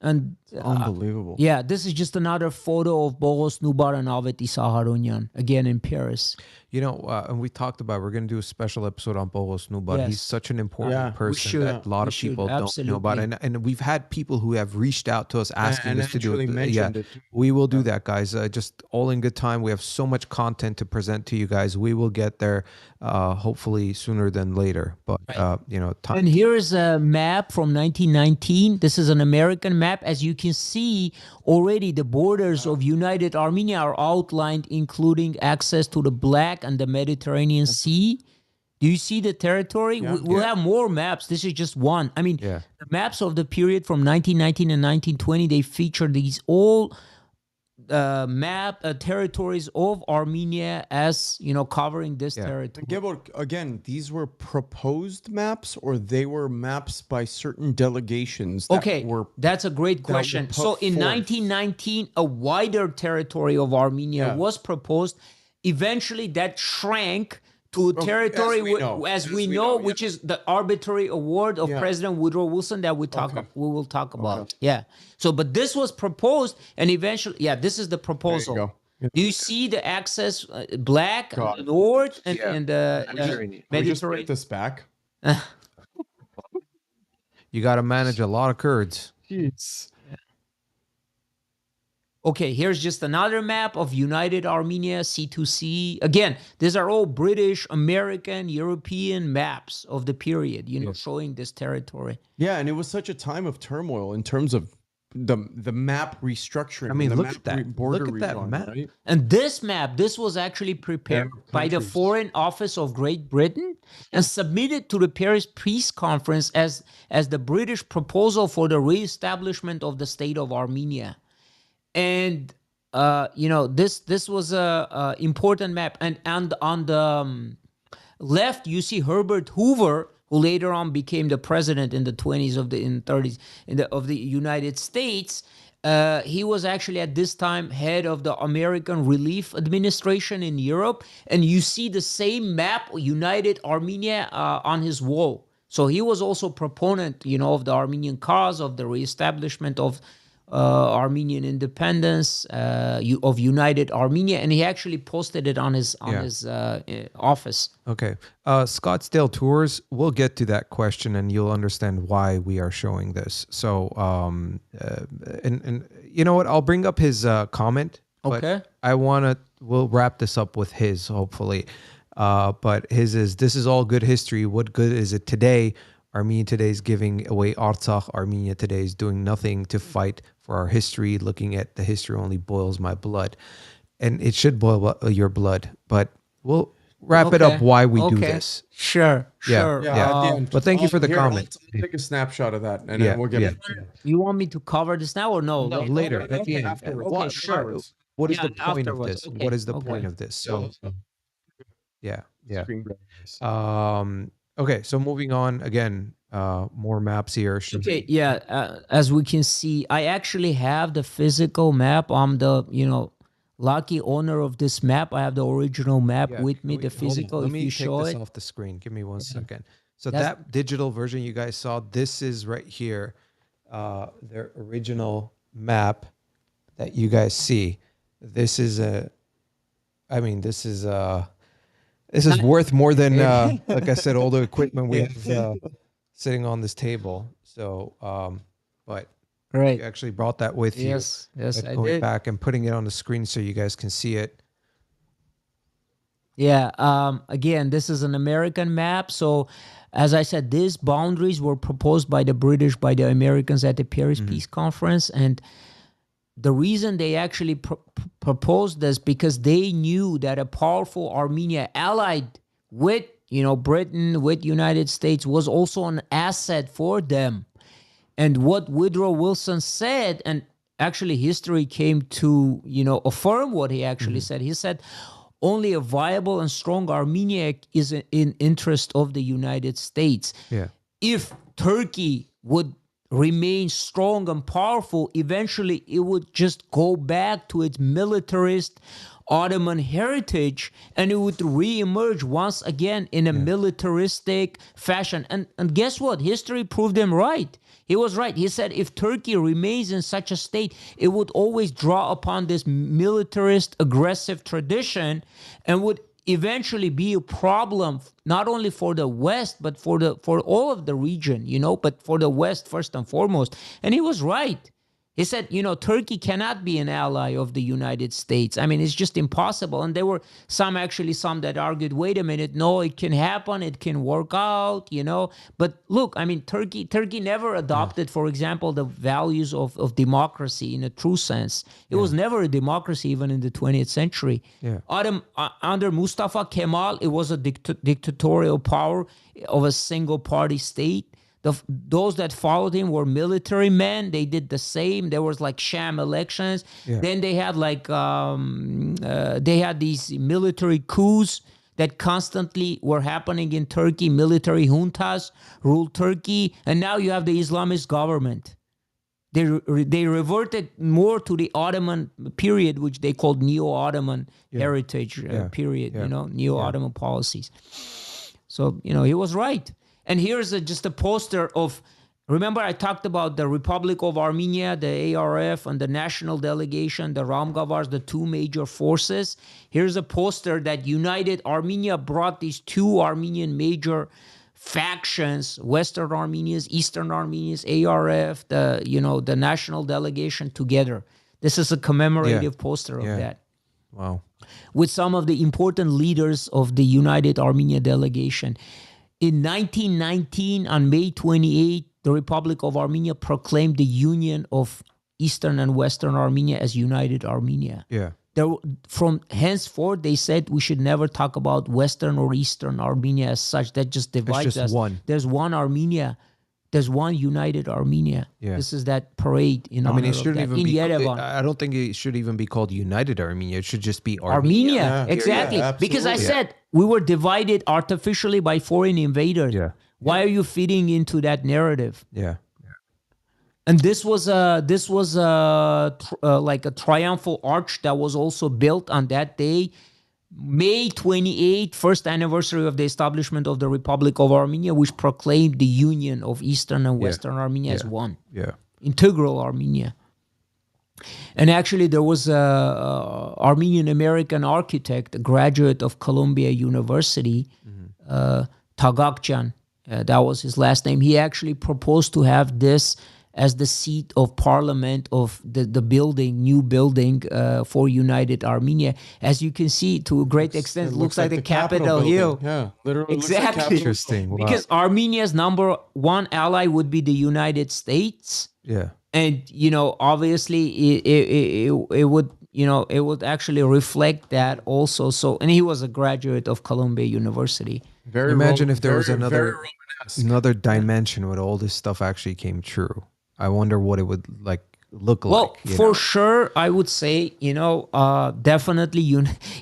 S3: And
S2: unbelievable.
S3: Yeah, this is just another photo of Bohos Nubar and Avetis Aharonyan, again in Paris.
S1: And we talked about, we're going to do a special episode on Bohos Nubar. Yes. He's such an important person that a lot of people don't know about. And we've had people who have reached out to us asking us to do it. We will do that, guys. Just all in good time. We have so much content to present to you guys. We will get there hopefully sooner than later. But, time.
S3: And here is a map from 1919. This is an American map. As you can see, already the borders of United Armenia are outlined, including access to the Black and the Mediterranean Sea. Do you see the territory? We'll have more maps. This is just one. I mean, the maps of the period from 1919 and 1920, they feature these all territories of Armenia as, covering this territory.
S2: Gevork, again, these were proposed maps, or they were maps by certain delegations that
S3: that's a great question. So in 1919, a wider territory of Armenia was proposed. Eventually that shrank to a territory, as we know, which is the arbitrary award of President Woodrow Wilson that we will talk about. Yeah. So, but this was proposed, and eventually, this is the proposal.
S2: There you go.
S3: Do you see the axis black north and the
S2: Mediterranean? Can we just put this back?
S1: You got to manage a lot of Kurds.
S2: Jeez.
S3: Okay, here's just another map of United Armenia, C2C. Again, these are all British, American, European maps of the period, showing this territory.
S2: Yeah, and it was such a time of turmoil in terms of the map restructuring.
S1: I mean,
S2: look
S1: at that map.
S2: Right?
S3: And this map, this was actually prepared by the Foreign Office of Great Britain and submitted to the Paris Peace Conference as the British proposal for the reestablishment of the state of Armenia. And this was a important map, and on the left you see Herbert Hoover, who later on became the president in the 20s of the 30s of the United States. He was actually at this time head of the American Relief Administration in Europe, and you see the same map, United Armenia, on his wall. So he was also proponent, of the Armenian cause, of the reestablishment of Armenian independence, of United Armenia, and he actually posted it on his office.
S1: Okay, Scottsdale Tours. We'll get to that question, and you'll understand why we are showing this. So, and you know what? I'll bring up his comment.
S3: Okay.
S1: We'll wrap this up with his, hopefully. But his is, this is all good history. What good is it today? Armenia today is giving away Artsakh. Armenia today is doing nothing to fight for our history. Looking at the history only boils my blood. And it should boil your blood. But we'll wrap it up why we do this.
S3: Sure.
S1: But thank you for the comment.
S2: I'll take a snapshot of that, and then we'll get it.
S3: You want me to cover this now or no?
S1: Later. At the end.
S3: Okay, sure.
S1: What is the point of this? Okay. What is the point of this? So, okay, so moving on again, more maps here.
S3: As we can see, I actually have the physical map. I'm the lucky owner of this map. I have the original map with me, the physical.
S1: Let me take this off the screen. Give me 1 second. So that digital version you guys saw, this is right here, their original map that you guys see. This is this is worth more than, like I said, all the equipment we have sitting on this table. So, but you actually brought that with you.
S3: Yes, I
S1: going
S3: did.
S1: back and putting it on the screen so you guys can see it.
S3: Yeah. Again, this is an American map. So, as I said, these boundaries were proposed by the British, by the Americans at the Paris Peace Conference, and the reason they actually proposed this because they knew that a powerful Armenia allied with, Britain, with United States was also an asset for them. And what Woodrow Wilson said, and actually history came to, affirm what he actually said. He said, only a viable and strong Armenia is in interest of the United States.
S1: Yeah.
S3: If Turkey would remain strong and powerful, eventually it would just go back to its militarist Ottoman heritage, and it would reemerge once again in a militaristic fashion. And guess what? History proved him right. He was right. He said if Turkey remains in such a state, it would always draw upon this militarist aggressive tradition and would eventually be a problem not only for the West but for all of the region, but for the West first and foremost. And he was right. He said, Turkey cannot be an ally of the United States. I mean, it's just impossible. And there were some that argued, wait a minute, no, it can happen, it can work out, But look, I mean, Turkey never adopted, for example, the values of democracy in a true sense. It was never a democracy even in the 20th century.
S1: Yeah.
S3: Under Mustafa Kemal, it was a dictatorial power of a single party state. Those that followed him were military men. They did the same. There was like sham elections.
S1: Yeah.
S3: Then they had they had these military coups that constantly were happening in Turkey. Military juntas ruled Turkey, and now you have the Islamist government. They reverted more to the Ottoman period, which they called Neo-Ottoman heritage period. Neo-Ottoman policies. So he was right. And here's just a poster of, remember I talked about the Republic of Armenia, the ARF, and the national delegation, the Ramgavars, the two major forces. Here's a poster that united Armenia, brought these two Armenian major factions, Western Armenians, Eastern Armenians, ARF, the national delegation together. This is a commemorative poster of that.
S1: Wow.
S3: With some of the important leaders of the United Armenia delegation. In 1919, on May 28, the Republic of Armenia proclaimed the union of Eastern and Western Armenia as United Armenia.
S1: Yeah.
S3: From henceforth, they said we should never talk about Western or Eastern Armenia as such. That just divides us. There's one Armenia. There's one United Armenia.
S1: Yeah.
S3: This is that parade in honor of that in Yerevan.
S1: I don't think it should even be called United Armenia. It should just be
S3: Armenia.
S1: Armenia.
S3: Exactly.
S2: Yeah,
S3: because I said we were divided artificially by foreign invaders.
S1: Yeah.
S3: Why are you fitting into that narrative?
S1: Yeah.
S3: And this was like a triumphal arch that was also built on that day. May 28, first anniversary of the establishment of the Republic of Armenia, which proclaimed the union of Eastern and Western Armenia as one.
S1: Yeah.
S3: Integral Armenia. And actually there was a Armenian-American architect, a graduate of Columbia University, Tagakcan, that was his last name. He actually proposed to have this as the seat of parliament of the new building for United Armenia. As you can see, to a great extent, it looks like the Capitol Hill.
S2: Yeah, literally.
S3: Exactly.
S1: Interesting. Wow.
S3: Because Armenia's number one ally would be the United States.
S1: Yeah.
S3: And, obviously it would actually reflect that also. So, and he was a graduate of Columbia University.
S1: Imagine if there was another dimension where all this stuff actually came true. I wonder what it would look like.
S3: Well, for sure, I would say, definitely,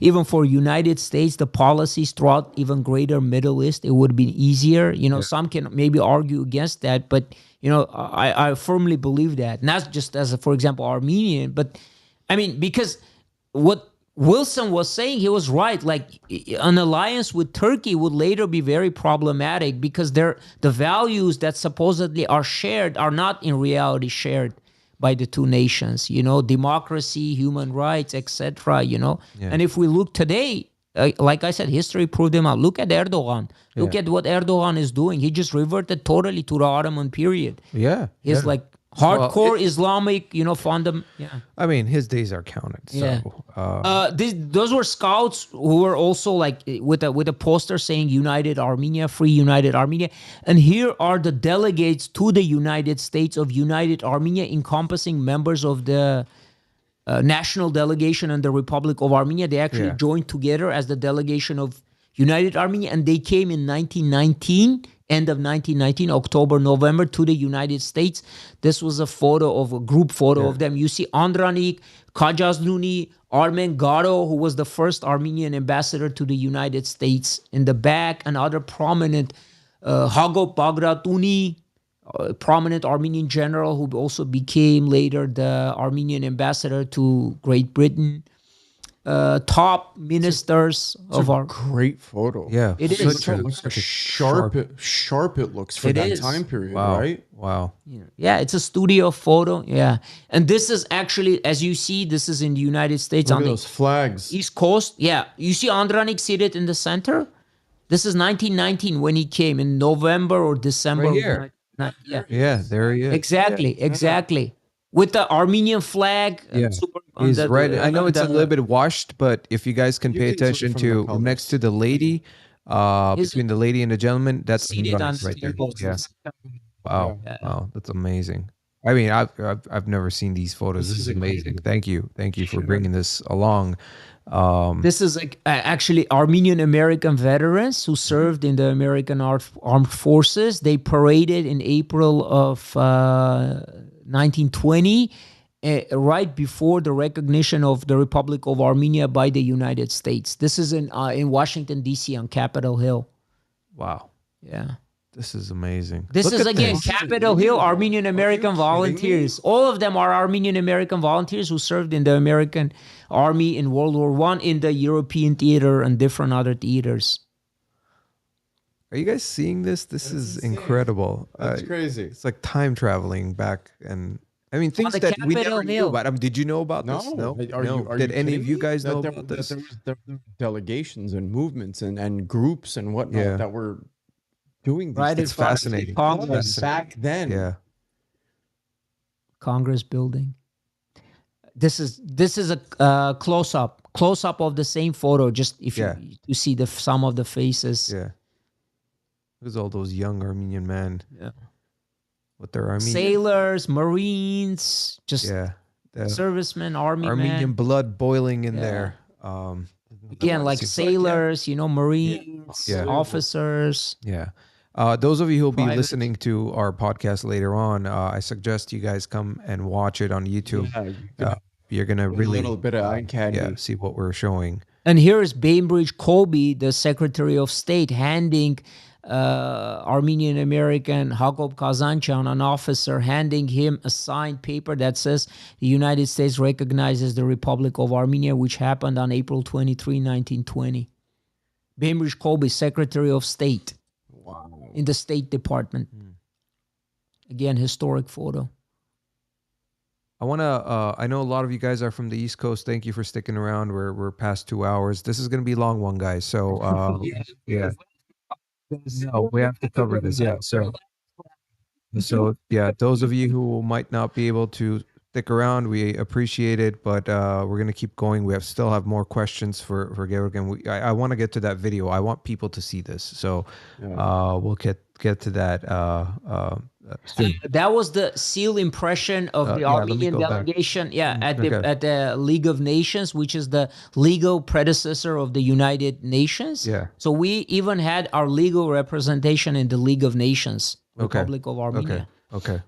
S3: even for United States, the policies throughout even greater Middle East, it would be easier. Some can maybe argue against that, but, I firmly believe that. Not just as, for example, Armenian, but, I mean, because what Wilson was saying, he was right. Like an alliance with Turkey would later be very problematic because the values that supposedly are shared are not in reality shared by the two nations. Democracy, human rights, etc. And if we look today, like I said, history proved them out. Look at Erdogan. Look at what Erdogan is doing. He just reverted totally to the Ottoman period.
S1: Yeah,
S3: he's like hardcore Islamic, fundamental. Yeah.
S1: I mean, his days are counted. So,
S3: those were scouts who were also like with a poster saying "United Armenia, Free United Armenia," and here are the delegates to the United States of United Armenia, encompassing members of the national delegation and the Republic of Armenia. They actually joined together as the delegation of United Armenia, and they came in 1919. End of 1919, October, November, to the United States. This was a group photo of them. You see Andranik, Kajazluni, Armen Garo, who was the first Armenian ambassador to the United States in the back, and other prominent, Hagop Bagratuni, prominent Armenian general who also became later the Armenian ambassador to Great Britain. Top ministers of our
S2: great photo.
S1: Yeah,
S3: it is.
S2: Look how sharp it looks for that time period, right?
S1: Wow.
S3: Yeah, it's a studio photo. Yeah, and this is actually, as you see, this is in the United States.
S2: Look at those flags.
S3: East Coast. Yeah, you see Andranik seated in the center. This is 1919 when he came in November or December.
S1: Right here.
S3: Yeah,
S1: Yeah, there he is.
S3: Exactly. with the Armenian flag.
S1: Yeah, he's right. I know it's a little bit washed, but if you guys can pay attention to next to the lady, between the lady and the gentleman, that's
S3: seated on
S1: right there.
S3: Yeah.
S1: Wow, wow, that's amazing. I mean, I've never seen these photos. This is amazing. Thank you for bringing this along.
S3: This is actually Armenian American veterans who served in the American Armed Forces. They paraded in April of 1920, right before the recognition of the Republic of Armenia by the United States. This is in Washington, D.C. on Capitol Hill.
S1: Wow.
S3: Yeah.
S1: This is amazing.
S3: This is again Capitol Hill, Armenian American volunteers. All of them are Armenian American volunteers who served in the American Army in World War I, in the European theater and different other theaters.
S1: Are you guys seeing this? This is incredible.
S2: That's crazy.
S1: It's like time traveling back, and I mean things that we never knew about. I mean, did you know about this? No. Did any of you guys know about this?
S2: There were delegations and movements and groups and whatnot that were doing these
S3: right,
S2: things.
S3: it's
S1: fascinating.
S2: Back then.
S1: Yeah.
S3: Congress building. This is a close up of the same photo. Just if you see some of the faces.
S1: Yeah. There's all those young Armenian men.
S3: Yeah.
S1: With their Armenian
S3: sailors, Marines, just servicemen,
S1: Armenian blood boiling in there.
S3: Again, like sailors, Marines, officers.
S1: Yeah. Those of you who will be listening to our podcast later on, I suggest you guys come and watch it on YouTube. You're going to really
S2: a little bit of eye candy.
S1: See what we're showing.
S3: And here is Bainbridge Colby, the Secretary of State, handing Armenian American Jakob Kazanchyan, an officer, handing him a signed paper that says the United States recognizes the Republic of Armenia, which happened on April 23, 1920. Bainbridge Colby, Secretary of State.
S2: Wow.
S3: In the State Department. Again, historic photo.
S1: I want to, I know a lot of you guys are from the East Coast. Thank you for sticking around. We're past 2 hours. This is going to be a long one, guys. So, no, we have to cover this. Yeah. So yeah, those of you who might not be able to stick around, we appreciate it, but we're going to keep going. We still have more questions for Gevork, and I want to get to that video. I want people to see this. So we'll get to that soon.
S3: That was the seal impression of the Armenian delegation. At the League of Nations, which is the legal predecessor of the United Nations.
S1: Yeah.
S3: So we even had our legal representation in the League of Nations, Republic of Armenia.
S1: Okay.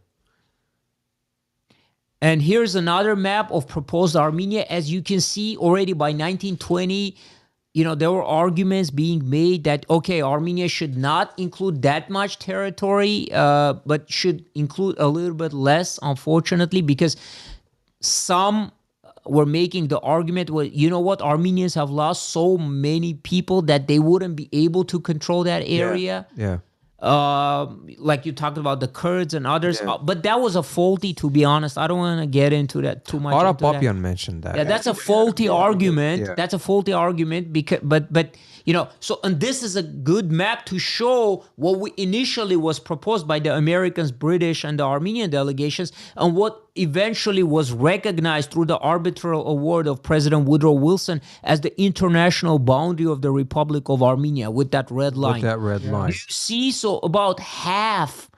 S3: And here's another map of proposed Armenia. As you can see, already by 1920, there were arguments being made that, Armenia should not include that much territory, but should include a little bit less, unfortunately, because some were making the argument, Armenians have lost so many people that they wouldn't be able to control that area.
S1: Yeah.
S3: Like you talked about the Kurds and others, but that was a faulty, to be honest. I don't want to get into that too much.
S1: Ara Papian mentioned that.
S3: Yeah, that's a faulty argument. Yeah. That's a faulty argument because, but so, and this is a good map to show what we initially was proposed by the Americans, British, and the Armenian delegations, and what eventually was recognized through the arbitral award of President Woodrow Wilson as the international boundary of the Republic of Armenia with that red line. You see, so about half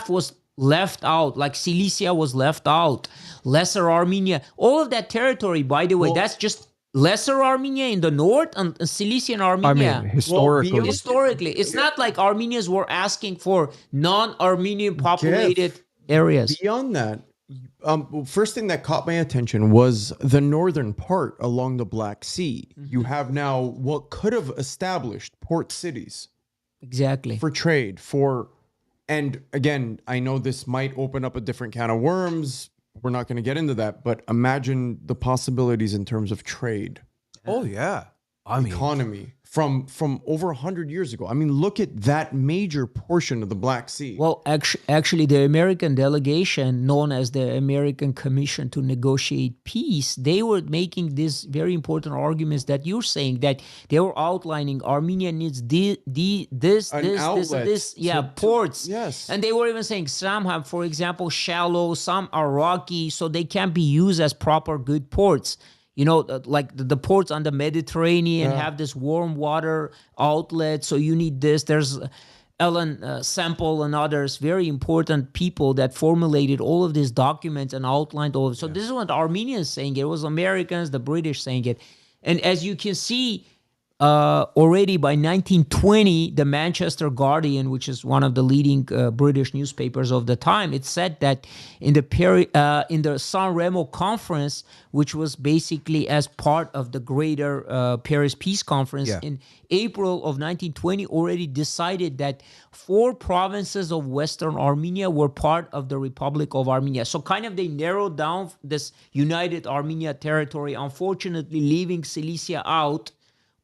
S3: was left out, like Cilicia was left out, Lesser Armenia, all of that territory, by the way, that's just Lesser Armenia in the north and Cilician Armenia.
S1: I mean, historically.
S3: It's not like Armenians were asking for non-Armenian populated areas.
S2: Beyond that, first thing that caught my attention was the northern part along the Black Sea. You have now what could have established port cities.
S3: Exactly.
S2: For trade, and again, I know this might open up a different can of worms. We're not going to get into that, but imagine the possibilities in terms of trade.
S1: Oh yeah,
S2: economy. from over 100 years ago. I mean, look at that major portion of the Black Sea.
S3: Well, actually, the American delegation, known as the American Commission to Negotiate Peace, they were making these very important arguments that you're saying, that they were outlining Armenia needs this, ports.
S2: Yes.
S3: And they were even saying some have, for example, shallow, some are rocky, so they can't be used as proper good ports. Like the ports on the Mediterranean have this warm water outlet, so you need this. There's Ellen Semple and others, very important people that formulated all of these documents and outlined all of it. So this is what the Armenians saying. It was Americans, the British saying it. And as you can see, already by 1920, the Manchester Guardian, which is one of the leading British newspapers of the time, it said that in the San Remo Conference, which was basically as part of the greater Paris Peace Conference, in April of 1920, already decided that 4 provinces of Western Armenia were part of the Republic of Armenia. So kind of they narrowed down this United Armenia territory, unfortunately leaving Cilicia out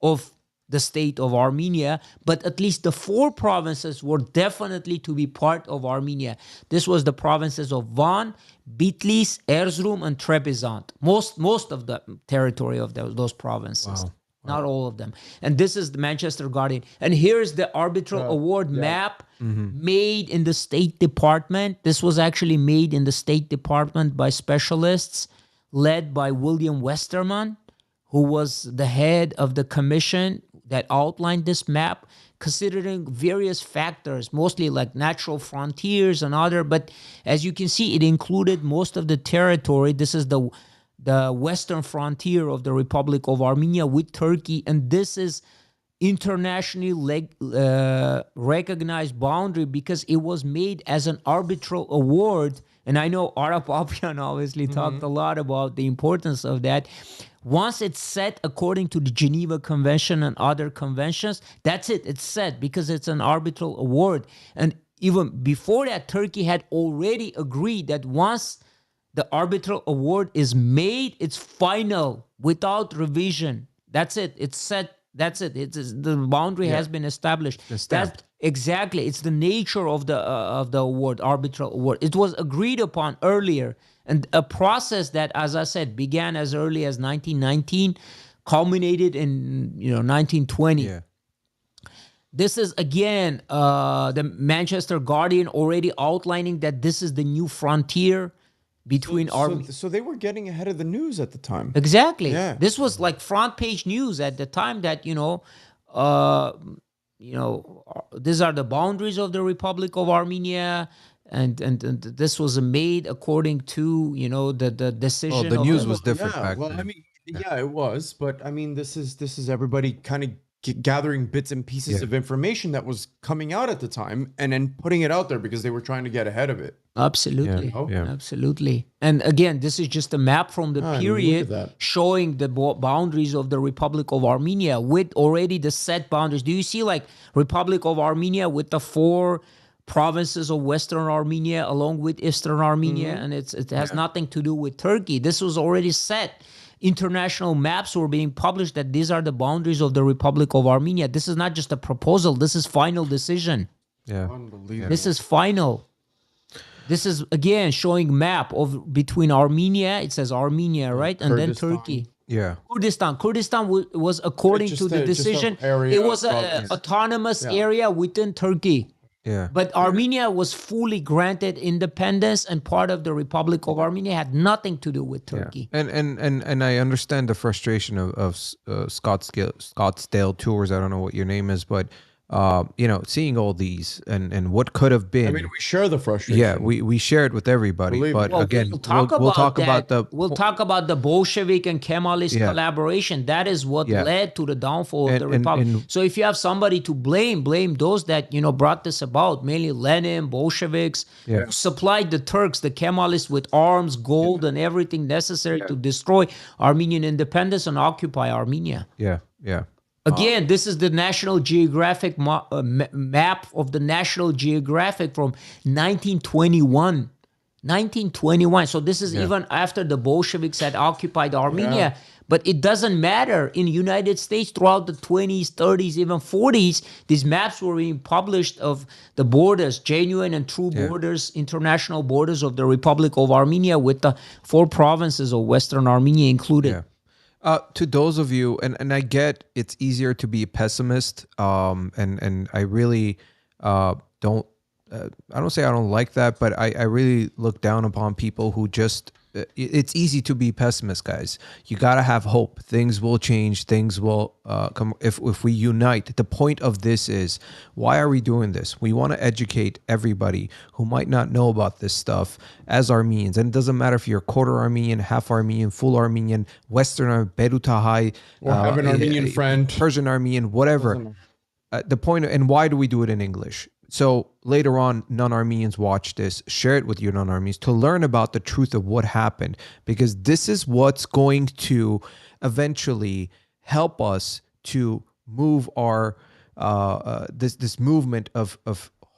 S3: of the state of Armenia, but at least the 4 provinces were definitely to be part of Armenia. This was the provinces of Van, Bitlis, Erzurum, and Trebizond. Most of the territory of those provinces. Wow. Not all of them. And this is the Manchester Guardian. And here's the arbitral award map made in the State Department. This was actually made in the State Department by specialists led by William Westerman, who was the head of the commission that outlined this map, considering various factors, mostly like natural frontiers and other. But as you can see, it included most of the territory. This is the western frontier of the Republic of Armenia with Turkey, and this is internationally recognized boundary because it was made as an arbitral award. And I know Ara Papian obviously talked a lot about the importance of that. Once it's set according to the Geneva Convention and other conventions, that's it. It's set because it's an arbitral award. And even before that, Turkey had already agreed that once the arbitral award is made, it's final without revision. That's it. It's set. That's it. The boundary has been established. Exactly. It's the nature of the award, arbitral award. It was agreed upon earlier, and a process that, as I said, began as early as 1919, culminated in 1920. Yeah. This is again the Manchester Guardian already outlining that this is the new frontier between Armenia.
S2: So they were getting ahead of the news at the time.
S3: Exactly. Yeah. This was like front page news at the time that these are the boundaries of the Republic of Armenia, and this was made according to the decision.
S1: Oh, the news was different back then.
S2: I mean, it was, but I mean, this is everybody kind of gathering bits and pieces of information that was coming out at the time and then putting it out there because they were trying to get ahead of it.
S3: Absolutely. Absolutely. And again, this is just a map from the period showing the boundaries of the Republic of Armenia with already the set boundaries. Do you see like Republic of Armenia with the 4 provinces of Western Armenia along with Eastern Armenia? And it has nothing to do with Turkey. This was already set. International maps were being published that these are the boundaries of the Republic of Armenia. This is not just a proposal. This is final decision.
S1: Yeah.
S2: Unbelievable.
S3: This is final. This is, again, showing map of between Armenia. It says Armenia, right? And then Turkey.
S1: Yeah.
S3: Kurdistan was according to the decision. It was an autonomous area within Turkey.
S1: Yeah.
S3: But Armenia was fully granted independence, and part of the Republic of Armenia had nothing to do with Turkey.
S1: Yeah. And I understand the frustration of Scottsdale tours. I don't know what your name is, but seeing all these and what could have been.
S2: I mean, we share the frustration.
S1: Yeah, we share it with everybody. Again, we'll talk about
S3: the Bolshevik and Kemalist collaboration. That is what led to the downfall of the Republic. So if you have somebody to blame those that brought this about, mainly Lenin, Bolsheviks, who supplied the Turks, the Kemalists, with arms, gold, and everything necessary to destroy Armenian independence and occupy Armenia.
S1: Yeah.
S3: Again, this is the National Geographic map of the National Geographic from 1921. So this is even after the Bolsheviks had occupied Armenia. But it doesn't matter. In the United States, throughout the 20s, 30s, even 40s, these maps were being published of the borders, genuine and true borders, international borders of the Republic of Armenia, with the 4 provinces of Western Armenia included.
S1: Yeah. To those of you, and I get it's easier to be a pessimist, and I really don't. I don't say I don't like that, but I really look down upon people who just. It's easy to be pessimist, guys. You gotta have hope. Things will change. Things will come if we unite. The point of this is, why are we doing this? We want to educate everybody who might not know about this stuff as Armenians, and it doesn't matter if you're quarter Armenian, half Armenian, full Armenian, Western Berutahai,
S2: or have an Armenian friend,
S1: Persian Armenian, whatever. The point, and why do we do it in English? So later on, non-Armenians watch this, share it with your non-Armenians to learn about the truth of what happened, because this is what's going to eventually help us to move our this movement of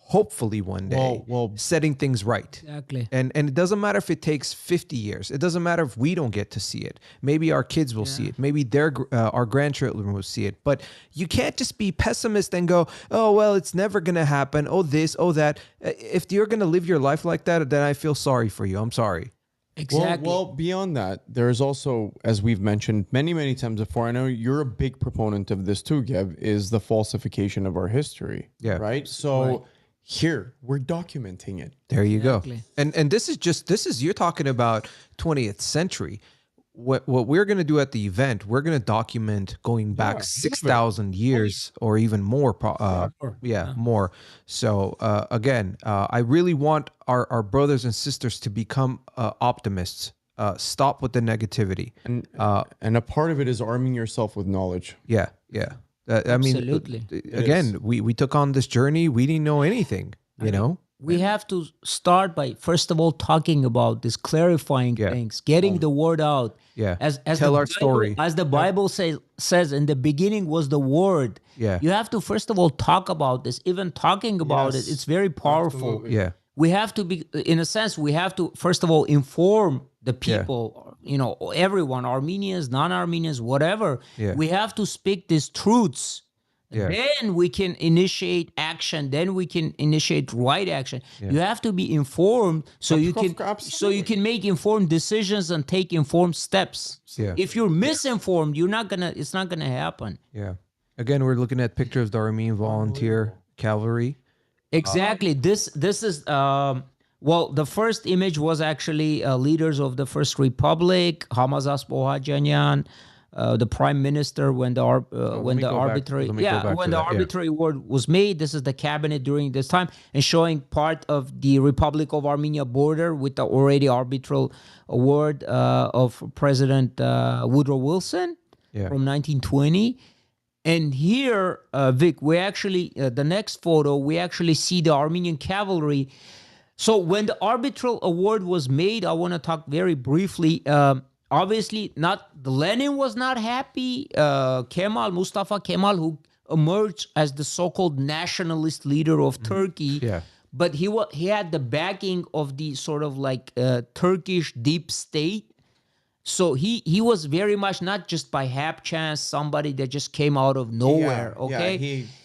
S1: hopefully one day setting things right.
S3: Exactly.
S1: And it doesn't matter if it takes 50 years. It doesn't matter if we don't get to see it. Maybe our kids will see it. Maybe our grandchildren will see it. But you can't just be pessimist and go, oh, well, it's never going to happen. Oh, this, oh, that. If you're going to live your life like that, then I feel sorry for you. I'm sorry.
S3: Exactly.
S2: Well, beyond that, there's also, as we've mentioned many, many times before, I know you're a big proponent of this too, Gev, is the falsification of our history.
S1: Yeah.
S2: Right? So here, we're documenting it.
S1: There you go. And this is you're talking about 20th century. What we're going to do at the event, we're going to document going back 6,000 years or even more. More. So again, I really want our brothers and sisters to become optimists. Stop with the negativity.
S2: And a part of it is arming yourself with knowledge.
S1: Yeah.
S3: Absolutely.
S1: I mean, again, we took on this journey. We didn't know anything, you know?
S3: We have to start by, first of all, talking about this, clarifying things, getting the word out.
S1: Yeah.
S3: As
S1: Tell our
S3: Bible,
S1: story.
S3: As the Bible says, in the beginning was the word.
S1: Yeah.
S3: You have to, first of all, talk about this. Even talking about it, it's very powerful.
S2: Absolutely.
S1: Yeah.
S3: We have to be, in a sense, we have to, first of all, inform the people, everyone, Armenians, non-Armenians, whatever.
S1: Yeah.
S3: We have to speak these truths.
S1: Yeah.
S3: Then we can initiate action. Then we can initiate right action. You have to be informed so you can make informed decisions and take informed steps.
S1: Yeah.
S3: If you're misinformed, it's not gonna happen.
S1: Yeah. Again, we're looking at pictures of the Armenian volunteer cavalry.
S3: Exactly. This is the first image was actually leaders of the First Republic, Hamazas Bohajanyan, the prime minister when the arbitrary award was made. This is the cabinet during this time, and showing part of the Republic of Armenia border with the already arbitral award of President Woodrow Wilson from 1920. And here, Vic, we actually, the next photo, we actually see the Armenian cavalry. So when the arbitral award was made, I want to talk very briefly. Obviously, Lenin was not happy. Mustafa Kemal, who emerged as the so-called nationalist leader of Turkey, but he had the backing of the sort of like Turkish deep state. So he was very much not just by hap chance somebody that just came out of nowhere.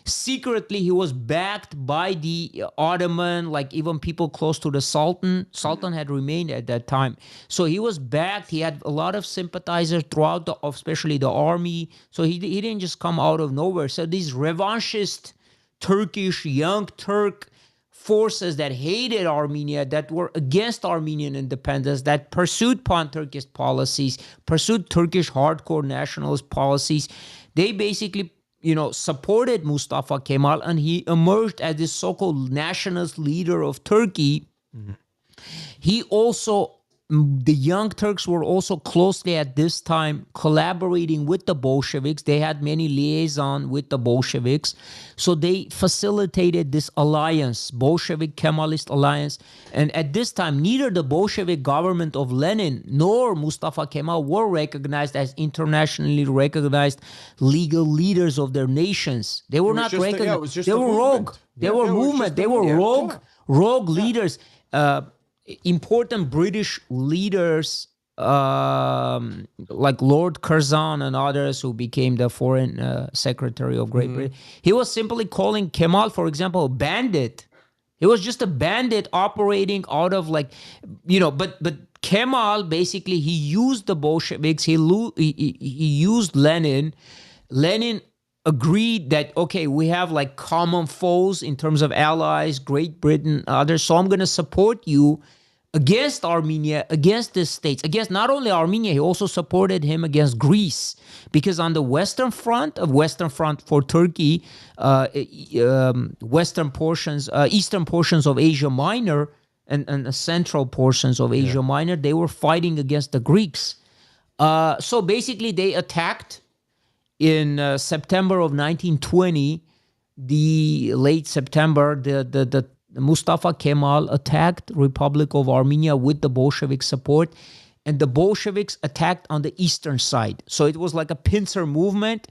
S3: Secretly he was backed by the Ottoman, like even people close to the Sultan. Sultan had remained at that time, so he was backed. He had a lot of sympathizers throughout especially the army. So he didn't just come out of nowhere. So these revanchist Turkish young Turk forces that hated Armenia, that were against Armenian independence, that pursued pan-Turkish policies, pursued Turkish hardcore nationalist policies, they basically, supported Mustafa Kemal, and he emerged as this so-called nationalist leader of Turkey. Mm-hmm. He also, the Young Turks were also closely at this time collaborating with the Bolsheviks. They had many liaison with the Bolsheviks. So they facilitated this alliance, Bolshevik Kemalist alliance. And at this time, neither the Bolshevik government of Lenin nor Mustafa Kemal were recognized as internationally recognized legal leaders of their nations. They were not recognized. They were rogue. They were movement. They were rogue leaders. Important British leaders like Lord Curzon and others who became the foreign secretary of Great Britain, he was simply calling Kemal, for example, a bandit. He was just a bandit operating out of but Kemal basically he used the Bolsheviks. He used Lenin. Lenin agreed that okay, we have like common foes in terms of allies, Great Britain, others. So I'm going to support you against Armenia, against the states, against not only Armenia, he also supported him against Greece. Because on the western front for Turkey, western portions, eastern portions of Asia Minor, and the central portions of Asia Minor, they were fighting against the Greeks. So basically, they attacked in September of 1920, the late September, the Mustafa Kemal attacked Republic of Armenia with the Bolshevik support, and the Bolsheviks attacked on the eastern side. So it was like a pincer movement,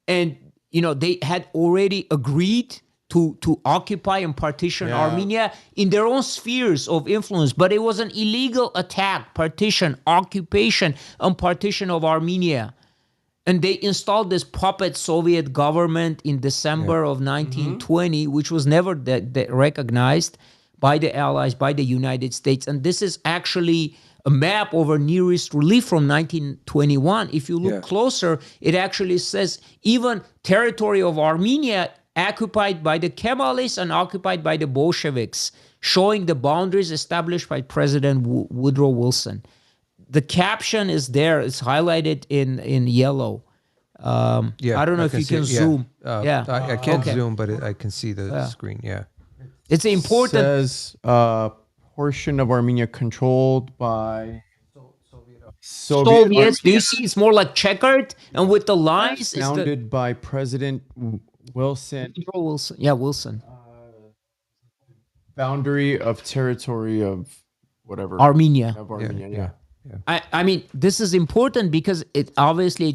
S3: and they had already agreed to occupy and partition Armenia in their own spheres of influence, but it was an illegal attack, partition, occupation, and partition of Armenia. And they installed this puppet Soviet government in December of 1920, which was never recognized by the Allies, by the United States. And this is actually a map over Near East relief from 1921. If you look closer, it actually says even territory of Armenia occupied by the Kemalists and occupied by the Bolsheviks, showing the boundaries established by President Woodrow Wilson. The caption is there. It's highlighted in yellow. I don't know if you can zoom.
S1: I can't zoom, but I can see the screen. Yeah.
S3: It's important.
S2: It says portion of Armenia controlled by
S3: Soviets. Do you see? It's more like checkered, and with the lines.
S2: Founded by President Wilson.
S3: Wilson. Yeah, Wilson.
S2: Boundary of territory of whatever.
S3: Armenia.
S2: Of Armenia, yeah.
S3: I mean, this is important because it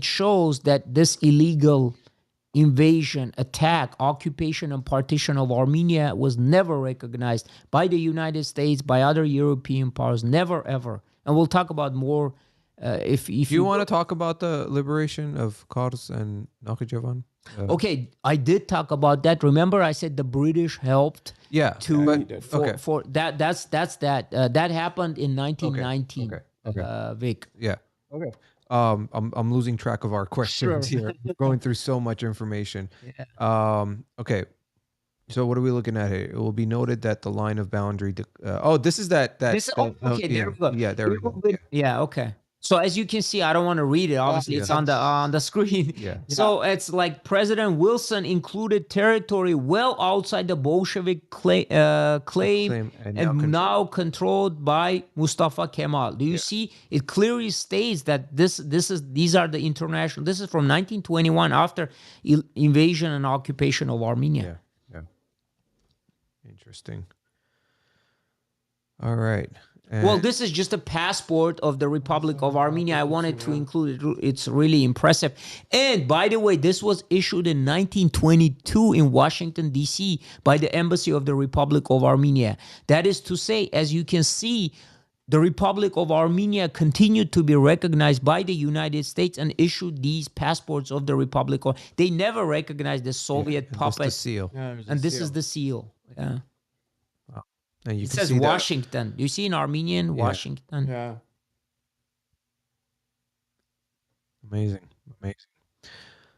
S3: shows that this illegal invasion, attack, occupation, and partition of Armenia was never recognized by the United States, by other European powers, never, ever. And we'll talk about more if
S1: you want to talk about the liberation of Kars and Nakhichevan.
S3: Okay, I did talk about that. Remember, I said the British helped.
S1: Yeah,
S3: for that. That happened in 1919. Vic.
S1: Yeah. Okay. I'm losing track of our questions here. We're going through so much information.
S3: Yeah.
S1: Okay. So what are we looking at here? It will be noted that the line of boundary. This is that.
S3: There we go.
S1: Yeah, there we go.
S3: Yeah. Okay. So as you can see, I don't want to read it. Obviously, it's on the screen.
S1: Yeah.
S3: So it's like President Wilson included territory well outside the Bolshevik claim and now controlled by Mustafa Kemal. Do you see? It clearly states that these are the international. This is from 1921 after invasion and occupation of Armenia.
S1: Yeah. Interesting. All right.
S3: Well, this is just a passport of the Republic of Armenia. I wanted to include it. It's really impressive. And by the way, this was issued in 1922 in Washington, D.C. by the Embassy of the Republic of Armenia. That is to say, as you can see, the Republic of Armenia continued to be recognized by the United States and issued these passports of the Republic. They never recognized the Soviet puppet.
S1: The seal.
S3: And this is the seal. Yeah.
S1: And
S3: it says Washington. You see in Armenian, Washington.
S2: Yeah.
S1: Amazing.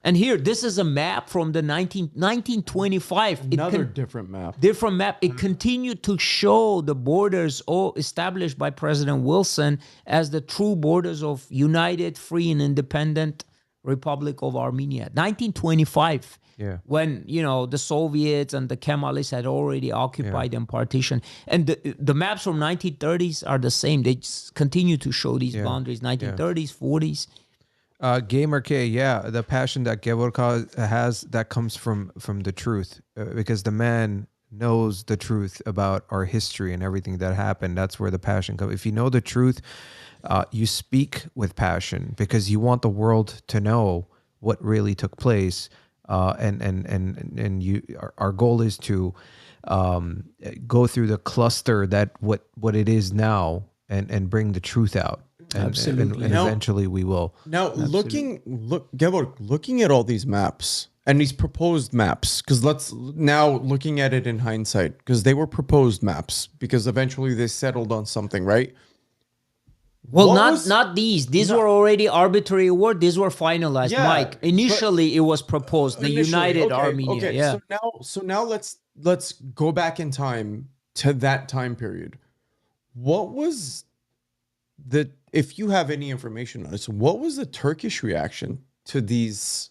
S3: And here, this is a map from the 1925.
S2: Another different map.
S3: Different map. It continued to show the borders established by President Wilson as the true borders of united, free, and independent Republic of Armenia. 1925.
S1: Yeah.
S3: When, the Soviets and the Kemalists had already occupied and partitioned. And the maps from 1930s are the same. They just continue to show these boundaries, 1930s, 40s.
S1: Gamer K, the passion that Gevork has, that comes from the truth. Because the man knows the truth about our history and everything that happened. That's where the passion comes. If you know the truth, you speak with passion because you want the world to know what really took place. And our goal is to go through the cluster that what it is now and bring the truth out.
S3: Absolutely.
S1: and
S2: Now-
S1: eventually we will.
S2: Now, Gevork, looking at all these maps and these proposed maps, because looking at it in hindsight, because they were proposed maps, because eventually they settled on something, right?
S3: Well,
S2: What
S3: not
S2: was-
S3: these. These were already arbitrary award. These were finalized.
S2: Yeah,
S3: Mike, initially it was proposed, the
S2: Initially,
S3: United
S2: okay,
S3: Armenia.
S2: Okay,
S3: Yeah.
S2: so now let's go back in time to that time period. What was if you have any information on this, what was the Turkish reaction to these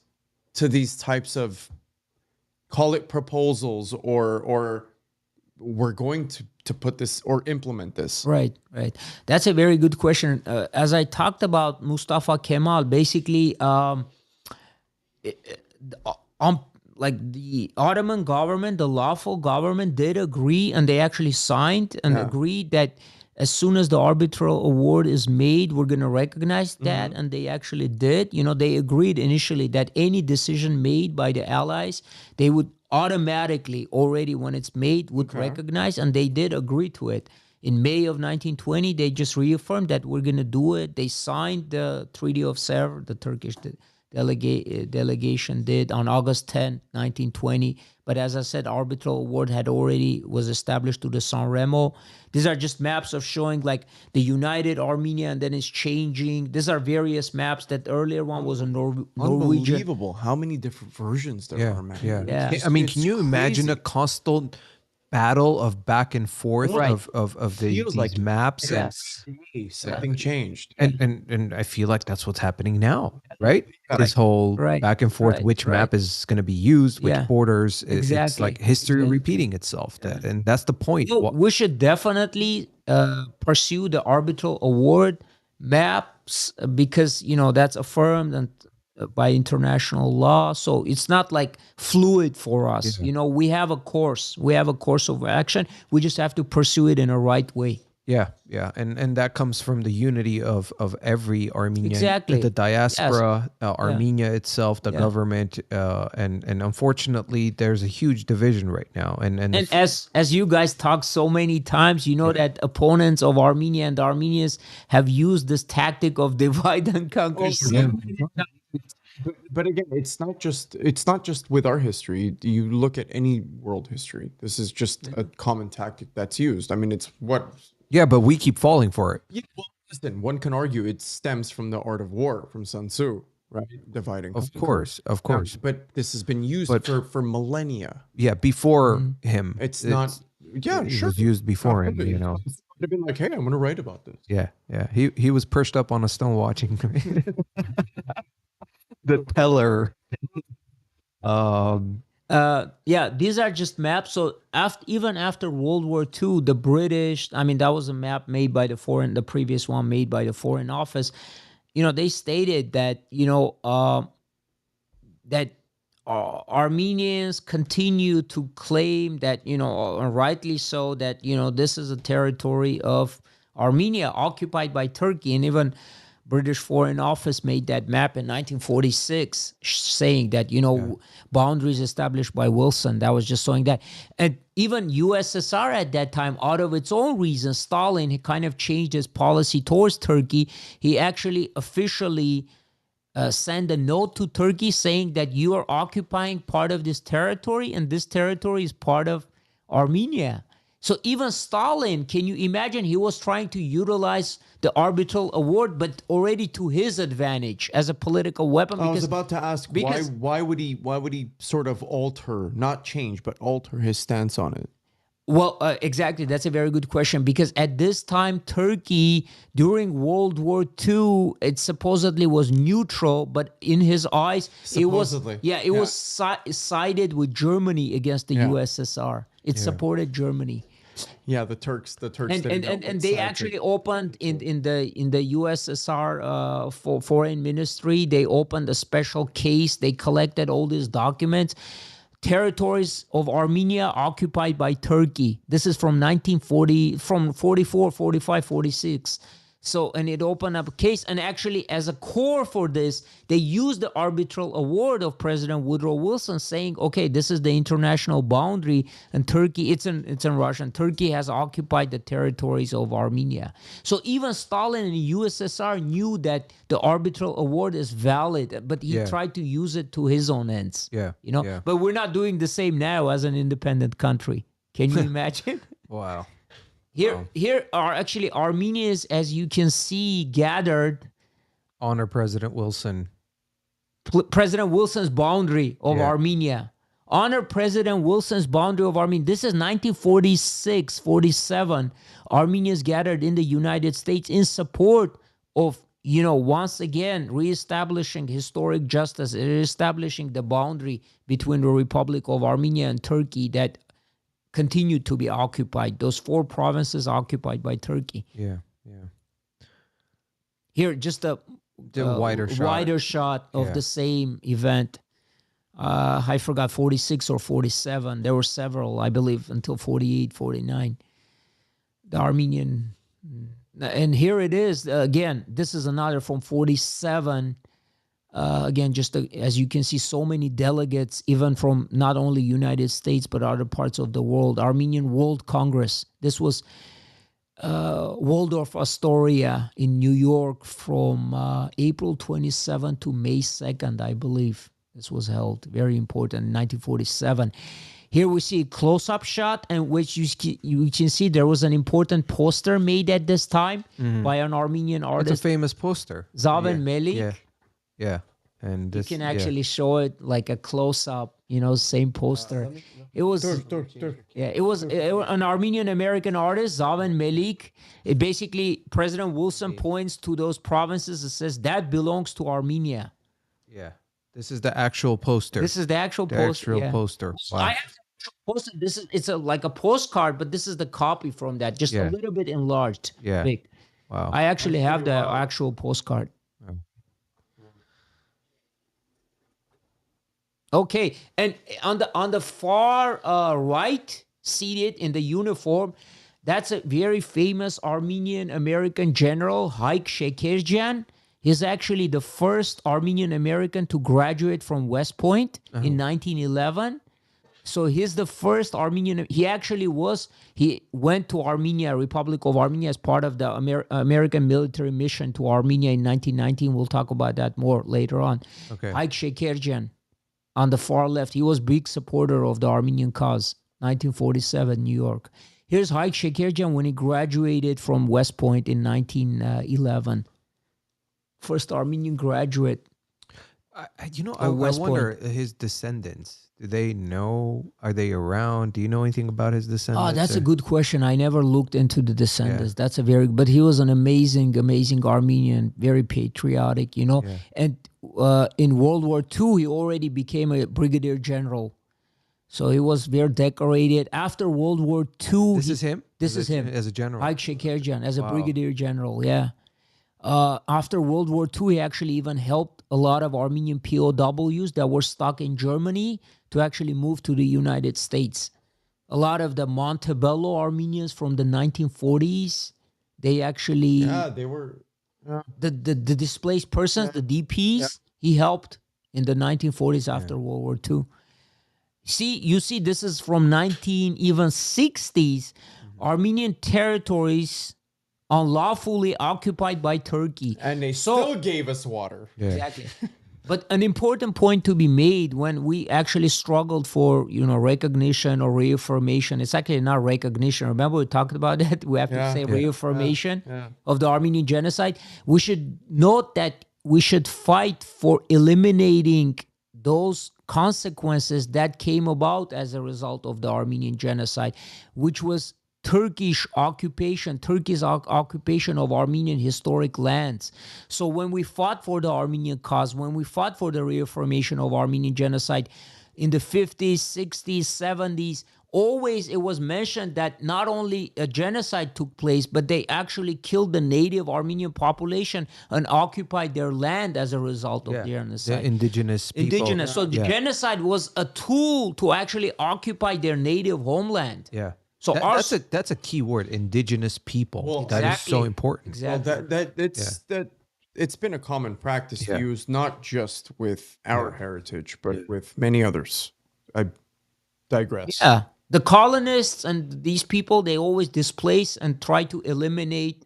S2: types of, call it proposals, or we're going to put this or implement this?
S3: Right. That's a very good question. As I talked about Mustafa Kemal, basically, like the Ottoman government, the lawful government did agree, and they actually signed and agreed that as soon as the arbitral award is made, we're going to recognize that. And they actually did. They agreed initially that any decision made by the Allies, they would automatically, already when it's made, would recognize, and they did agree to it. In May of 1920, they just reaffirmed that we're going to do it. They signed the Treaty of Sevres, the Turkish delegation did, on August 10, 1920. But as I said, arbitral award was established to the San Remo. These are just maps of showing like the United Armenia, and then it's changing. These are various maps. That earlier one was a Norwegian.
S2: Unbelievable how many different versions there are, man.
S3: Yeah.
S1: I mean,
S2: It's
S1: can you imagine
S2: crazy.
S1: a constant battle of back and forth
S3: Right.
S1: of
S2: Feels
S1: these
S2: like
S1: maps?
S2: Something changed.
S1: And I feel like that's what's happening now, right?
S2: Yeah.
S1: This whole
S3: Right,
S1: back and forth,
S3: right,
S1: which
S3: right.
S1: map is going to be used, which
S3: Yeah.
S1: borders. It's
S3: Exactly,
S1: like history
S3: exactly.
S1: repeating itself. And that's the point.
S3: So we should definitely pursue the arbitral award maps, because that's affirmed and by international law. So it's not like fluid for us. We have a course. We have a course of action. We just have to pursue it in a right way.
S1: Yeah, and that comes from the unity of every Armenian,
S3: Exactly.
S1: the diaspora,
S3: Yes.
S1: Armenia itself, the government, and unfortunately, there's a huge division right now. And
S3: as you guys talk so many times, that opponents of Armenia and Armenians have used this tactic of divide and conquer.
S2: But again, it's not just with our history. You look at any world history. This is just a common tactic that's used. I mean, it's what.
S1: yeah, but we keep falling for it.
S2: Yeah, well, listen, one can argue it stems from the art of war, from Sun Tzu, right? Dividing.
S1: Of course.
S2: But this has been used for millennia.
S1: Yeah, before him.
S2: It's not. Yeah,
S1: It
S2: sure.
S1: was used before him.
S2: It would have been like, hey, I'm going to write about this.
S1: Yeah. He was perched up on a stone watching the teller.
S3: These are just maps. So even after World War II, the British, that was a map made by the previous one made by the Foreign Office. They stated that, that Armenians continue to claim that, rightly so, that, this is a territory of Armenia occupied by Turkey. And even British Foreign Office made that map in 1946, saying that, boundaries established by Wilson. That was just showing that. And even USSR at that time, out of its own reasons, Stalin, he kind of changed his policy towards Turkey. He actually officially sent a note to Turkey saying that you are occupying part of this territory, and this territory is part of Armenia. So even Stalin, can you imagine, he was trying to utilize the arbitral award, but already to his advantage as a political weapon.
S2: I was about to ask, why would he sort of not change, but alter his stance on it?
S3: Well, exactly. That's a very good question, because at this time, Turkey, during World War II, it supposedly was neutral, but in his eyes,
S2: Supposedly.
S3: it was sided with Germany against the USSR. It supported Germany.
S2: Yeah, the Turks
S3: and they actually opened in the USSR for foreign ministry. They opened a special case. They collected all these documents. Territories of Armenia occupied by Turkey. This is from 1940, from 44, 45, 46. So, and it opened up a case. And actually, as a core for this, they used the arbitral award of President Woodrow Wilson saying, okay, this is the international boundary, and Turkey, it's in Russian, Turkey has occupied the territories of Armenia. So even Stalin in the USSR knew that the arbitral award is valid, but he tried to use it to his own ends.
S1: Yeah.
S3: You know, but we're not doing the same now as an independent country. Can you imagine?
S1: Wow.
S3: Here are actually Armenians, as you can see, gathered.
S1: Honor President Wilson.
S3: President Wilson's boundary of Armenia. Honor President Wilson's boundary of Armenia. This is 1946, 47. Armenians gathered in the United States in support of, once again, reestablishing historic justice, reestablishing the boundary between the Republic of Armenia and Turkey that continued to be occupied. Those 4 provinces occupied by Turkey.
S1: Yeah.
S3: Here, just a wider shot of the same event. I forgot 46 or 47. There were several, I believe, until 48, 49. The Armenian, and here it is again. This is another from 47. Again, as you can see, so many delegates, even from not only United States, but other parts of the world. Armenian World Congress. This was Waldorf Astoria in New York from April 27 to May 2nd, I believe. This was held. Very important in 1947. Here we see a close-up shot in which you can see there was an important poster made at this time by an Armenian artist.
S1: It's a famous poster.
S3: Zaven Melik.
S1: Yeah. And this,
S3: you can actually show it like a close-up, same poster. It was it was an Armenian American artist, Zaven Melik. It basically, President Wilson points to those provinces and says that belongs to Armenia.
S1: Yeah. This is the actual poster.
S3: This is the actual poster.
S1: Wow.
S3: I have the poster. It's like a postcard, but this is the copy from that, just a little bit enlarged.
S1: Yeah.
S3: Big.
S1: Wow.
S3: I actually have the actual postcard. Okay, and on the far right, seated in the uniform, that's a very famous Armenian American general, Haik Shekerjan. He's actually the first Armenian American to graduate from West Point in 1911. So he's the first Armenian. He went to Armenia, Republic of Armenia, as part of the American military mission to Armenia in 1919. We'll talk about that more later on.
S1: Okay.
S3: Haik Shekerjan. On the far left, he was a big supporter of the Armenian cause, 1947, New York. Here's Haik Shekerjan when he graduated from West Point in 1911. First Armenian graduate.
S1: I wonder his descendants. Do they know? Are they around? Do you know anything about his descendants?
S3: Oh, that's a good question. I never looked into the descendants. Yeah. But he was an amazing Armenian, very patriotic, Yeah. And in World War II, he already became a brigadier general. So he was very decorated. After World War II...
S1: This is him?
S3: This is him.
S1: As a general?
S3: Haik Shekerjan, as a brigadier general, yeah. After World War II, he actually even helped a lot of Armenian POWs that were stuck in Germany to actually move to the United States. A lot of the Montebello Armenians from the 1940s, they actually...
S2: Yeah, they were...
S3: The displaced persons, the DPs, he helped in the 1940s after World War II. You see, this is from 1960s. Armenian territories unlawfully occupied by Turkey.
S2: And they still gave us water.
S1: Yeah.
S3: Exactly. But an important point to be made when we actually struggled for, recognition or reaffirmation. It's actually not recognition. Remember we talked about that? We have to say reaffirmation of the Armenian genocide. We should note that we should fight for eliminating those consequences that came about as a result of the Armenian genocide, which was Turkish occupation of Armenian historic lands. So when we fought for the Armenian cause, when we fought for the reaffirmation of Armenian genocide in the 50s, 60s, 70s, always it was mentioned that not only a genocide took place, but they actually killed the native Armenian population and occupied their land as a result of their genocide.
S1: The indigenous people.
S3: So the genocide was a tool to actually occupy their native homeland.
S1: Yeah.
S3: So
S1: that's a key word, indigenous people.
S2: Well,
S1: That is so important.
S3: Exactly.
S2: Well, it's been a common practice to use not just with our heritage, but with many others. I digress.
S3: Yeah. The colonists and these people, they always displace and try to eliminate,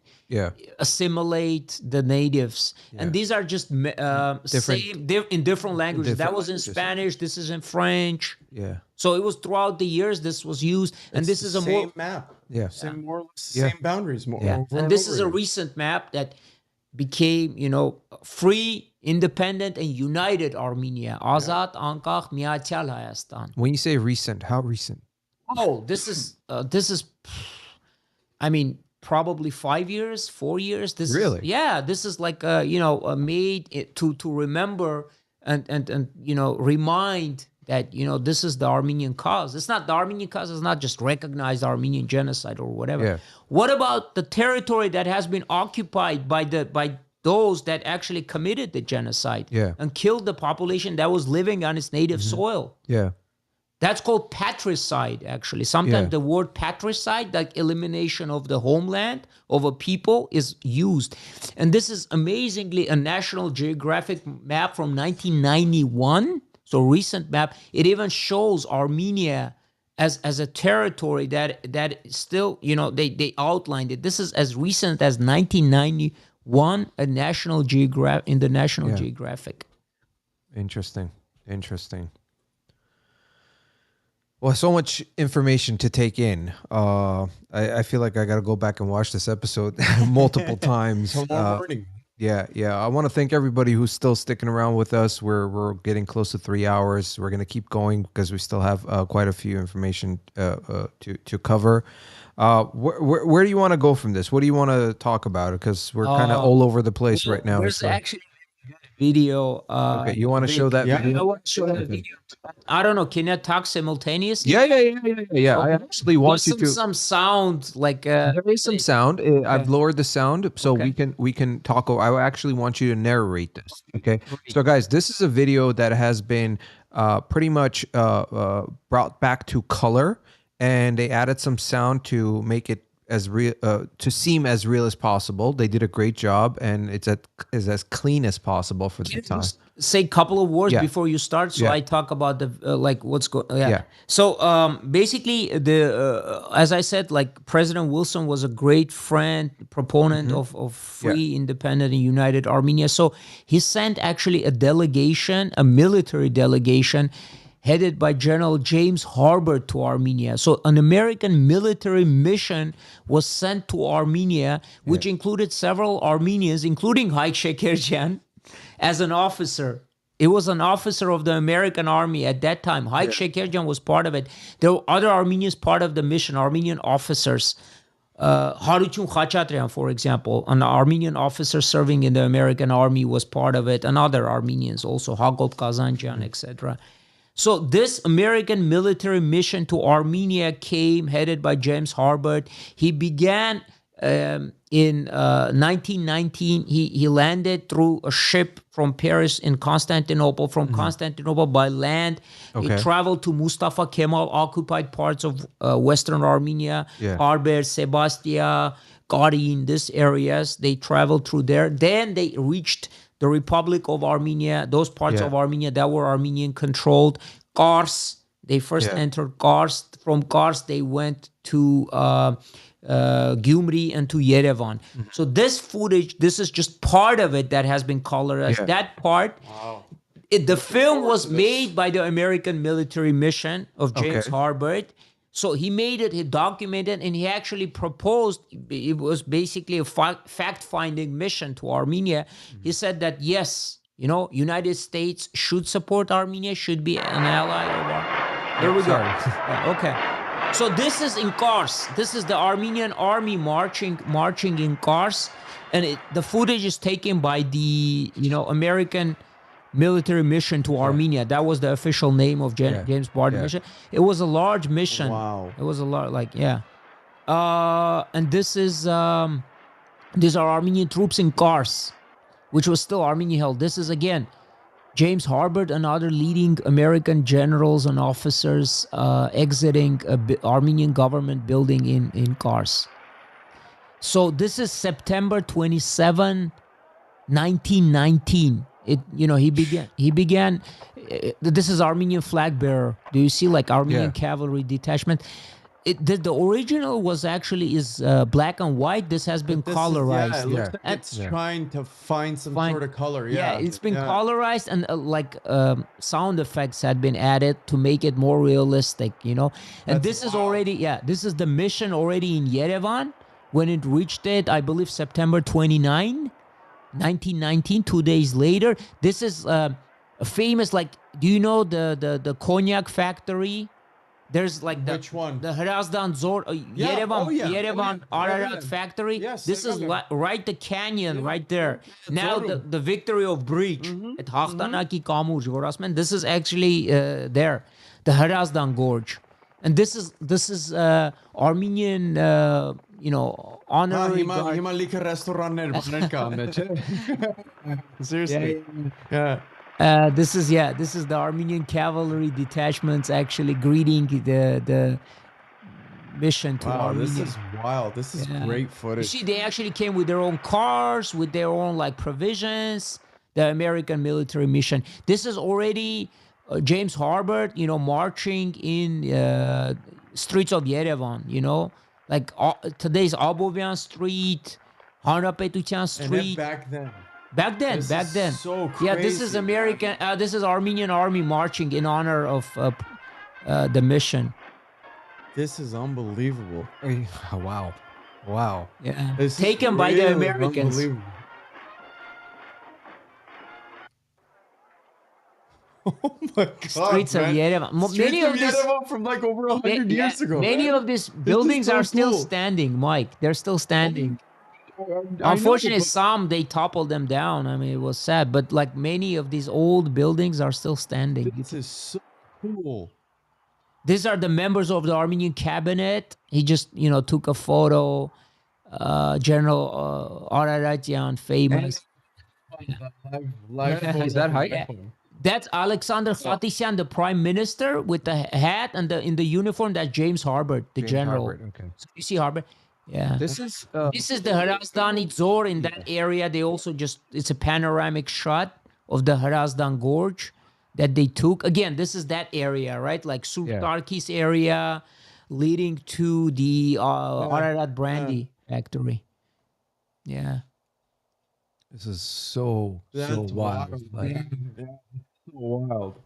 S3: assimilate the natives. And these are just in different languages. That was in Spanish. This is in French.
S1: Yeah.
S3: So it was throughout the years this was used. And this is a
S2: same
S3: more
S2: map.
S1: Yeah.
S2: Same more or less same boundaries. More.
S3: Yeah.
S2: Over
S3: And this
S2: over
S3: is a
S2: again.
S3: recent map that became, free, independent, and united Armenia. Azad, Ankach, Miatyal Hayastan.
S1: When you say recent, how recent?
S3: Oh, this is, I mean, probably 5 years, 4 years. This
S1: Really?
S3: this is like, made it to remember and remind that, this is the Armenian cause. It's not the Armenian cause. It's not just recognized Armenian genocide or whatever.
S1: Yeah.
S3: What about the territory that has been occupied by those that actually committed the genocide and killed the population that was living on its native soil?
S1: Yeah.
S3: That's called patricide, actually. Sometimes the word patricide, like elimination of the homeland of a people, is used. And this is amazingly a National Geographic map from 1991. So recent map. It even shows Armenia as a territory that still, they outlined it. This is as recent as 1991, in the National Geographic.
S1: Interesting. Well, so much information to take in. I feel like I got to go back and watch this episode multiple times.
S2: Learning.
S1: Yeah. I want to thank everybody who's still sticking around with us. We're getting close to 3 hours. We're going to keep going because we still have quite a few information to cover. Where do you want to go from this? What do you want to talk about? Because we're kind of all over the place right now.
S3: There's actually video.
S1: Okay, you want to show that video?
S3: I want to show that video. I don't know. Can I talk simultaneously?
S1: Yeah. I actually want you to.
S3: Some sound like.
S1: There is some sound. I've lowered the sound so we can talk. I actually want you to narrate this. Okay. So guys, this is a video that has been pretty much brought back to color, and they added some sound to make it as real to seem as real as possible. They did a great job, and it's as clean as possible for the time.
S3: Say a couple of words before you start, so I talk about the what's going. So basically, as I said, like President Wilson was a great friend, proponent of free, independent, and united Armenia. So he sent actually a military delegation, headed by General James Harbert to Armenia. So an American military mission was sent to Armenia, which included several Armenians, including Haik Shekerjan, as an officer. It was an officer of the American army at that time. Haik Shekerjan was part of it. There were other Armenians part of the mission, Armenian officers. Haruchun Khachatryan, for example, an Armenian officer serving in the American army, was part of it, and other Armenians also, Hagop Kazanjan, etc. So this American military mission to Armenia came, headed by James Harbert. He began in 1919. He landed through a ship from Paris in Constantinople. From Constantinople by land, he traveled to Mustafa Kemal occupied parts of Western Armenia, Arber, Sebastia, Garin, these areas. They traveled through there. Then they reached the Republic of Armenia, those parts of Armenia that were Armenian controlled. Kars, they first entered Kars. From Kars, they went to Gyumri and to Yerevan. So this footage, this is just part of it that has been colorized. That part, the film was made by the American military mission of James Harbert. So he made it, he documented, and he actually proposed, it was basically a fact-finding mission to Armenia. He said that, yes, United States should support Armenia, should be an ally of Armenia. There we go. So this is in Kars. This is the Armenian army marching in Kars. And the footage is taken by the, American military mission to Armenia. That was the official name of James Barton mission. It was a large mission.
S2: Wow.
S3: It was a lot, and this is these are Armenian troops in Kars, which was still Armenia held. This is again James Harbert and other leading American generals and officers exiting Armenian government building in Kars. So this is September 27, 1919. He began this is Armenian flag bearer. Do you see like Armenian cavalry detachment? The original was actually black and white. This has been colorized.
S2: It looks like it's trying to find some sort of color.
S3: Yeah, it's been colorized, and sound effects had been added to make it more realistic, And this is already, this is the mission already in Yerevan. When it reached it, I believe September 29, 1919, 2 days later. This is a famous, do you know the cognac factory? There's
S2: which one?
S3: The Herosner Yerevan Ararat factory.
S2: Yes,
S3: this is right the canyon right there. Now the victory of bridge at Hachtanaki Kamuj Gorasman. This is actually there, the Herosner Gorge, and this is Armenian honorary.
S2: Seriously, yeah.
S3: This is the Armenian cavalry detachments actually greeting the mission to Armenia.
S2: This is wild. This is great footage.
S3: You see, they actually came with their own cars, with their own provisions. The American military mission. This is already James Harbert, marching in streets of Yerevan. Today's Abovian Street, Hanrapetutian Street.
S2: And back then.
S3: Back then.
S2: So crazy.
S3: Yeah, this is American. This is Armenian army marching in honor of the mission.
S2: This is unbelievable.
S1: Wow.
S3: Yeah, taken by the Americans.
S2: Oh my God!
S3: Streets of Yerevan. Many of these
S2: from over 100 years ago.
S3: Many of these buildings are still standing, Mike. They're still standing. Unfortunately, some they toppled them down. I mean, it was sad, but many of these old buildings are still standing.
S2: This is so cool.
S3: These are the members of the Armenian cabinet. He just, took a photo. General Araratyan, famous.
S1: Is that height?
S3: Yeah. That's Alexander Khatisyan, the prime minister, with the hat and in the uniform. That's James Harbert, the general.
S1: Okay.
S3: So you see Harbert. Yeah.
S1: This is
S3: the Herazdani Dzor in that area. They also it's a panoramic shot of the Herosner Gorge that they took. Again, this is that area, right? Like Surtarkis area leading to the Ararat brandy factory. Yeah.
S1: This is so wild.
S2: Wild.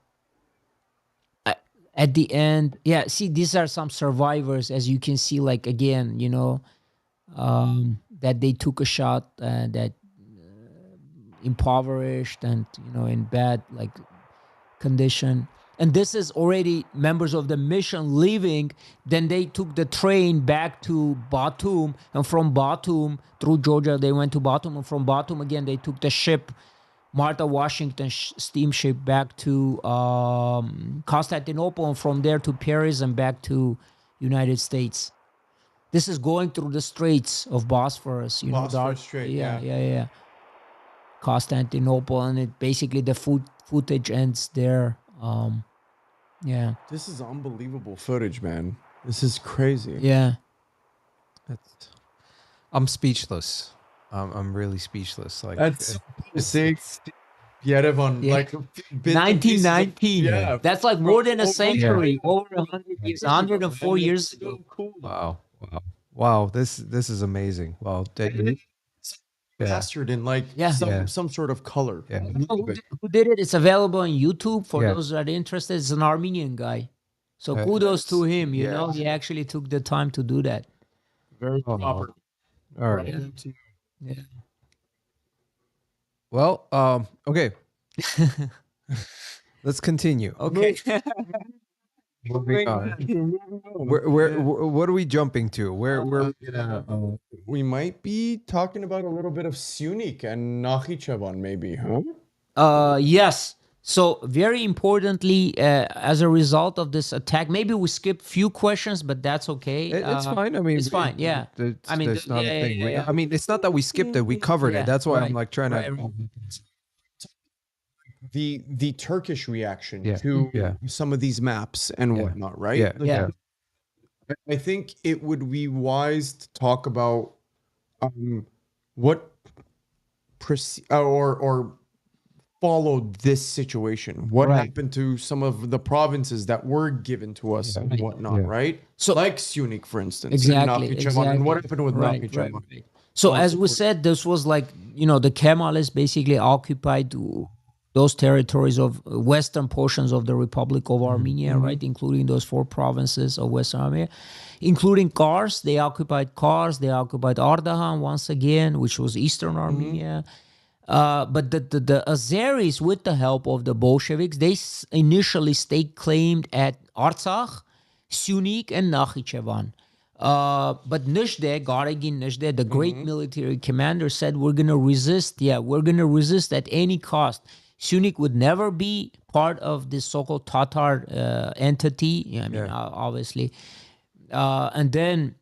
S3: At the end, see, these are some survivors, as you can see, again, that they took a shot that impoverished and, in bad, condition. And this is already members of the mission leaving. Then they took the train back to Batum, and from Batum, through Georgia, they went to Batum, and from Batum, again, they took the ship, Martha Washington steamship, back to Constantinople, and from there to Paris and back to United States. This is going through the straits of Bosphorus,
S2: Bosphorus Strait,
S3: yeah. Constantinople, and it basically the footage ends there.
S2: This is unbelievable footage, man. This is crazy.
S3: Yeah.
S1: I'm speechless. I'm really speechless.
S2: That's sick. Yerevan,
S3: 1919.
S2: Yeah.
S3: That's more than a century, over 100 years, 104 years ago.
S2: Cool.
S1: Wow. This is amazing. Wow.
S2: Plastered in some sort of color.
S1: Yeah.
S3: Who did it? It's available on YouTube for those that are interested. It's an Armenian guy. So kudos to him, you know. He actually took the time to do that.
S2: Very proper.
S1: All right.
S3: Yeah.
S1: Well, okay. Let's continue.
S3: Okay.
S1: Moving on. What are we jumping to?
S2: We might be talking about a little bit of Sunik and Nakhichevan, maybe, huh?
S3: Yes. So very importantly, as a result of this attack, maybe we skipped few questions, but that's okay.
S1: It's fine. I mean,
S3: it's fine. Yeah.
S1: It's not a thing. I mean, it's not that we skipped it. We covered it. That's why I'm trying to.
S2: the Turkish reaction
S1: Yeah.
S2: to
S1: Yeah.
S2: some of these maps and
S1: Yeah.
S2: whatnot, right?
S1: Yeah.
S2: Like,
S1: Yeah.
S2: I think it would be wise to talk about what or followed this situation. What
S3: Right.
S2: happened to some of the provinces that were given to us and whatnot,
S1: Yeah.
S2: right?
S3: So-
S2: like Syunik, for instance,
S3: Exactly,
S2: and Nakhichevan.
S3: exactly.
S2: And what happened with
S3: Right,
S2: Nakhichevan?
S3: right. So as we said, this was like, the Kemalists basically occupied those territories of western portions of the Republic of Armenia, right, including those 4 provinces of Western Armenia, including Kars. They occupied Kars. They occupied Ardahan once again, which was eastern Armenia. But the Azeris, with the help of the Bolsheviks, they initially staked claimed at Artsakh, Syunik, and Nakhichevan. But Nizhde, Garagin Nizhde, the great military commander, said, we're going to resist. Yeah, we're going to resist at any cost. Syunik would never be part of this so-called Tatar entity. I mean, obviously. And then,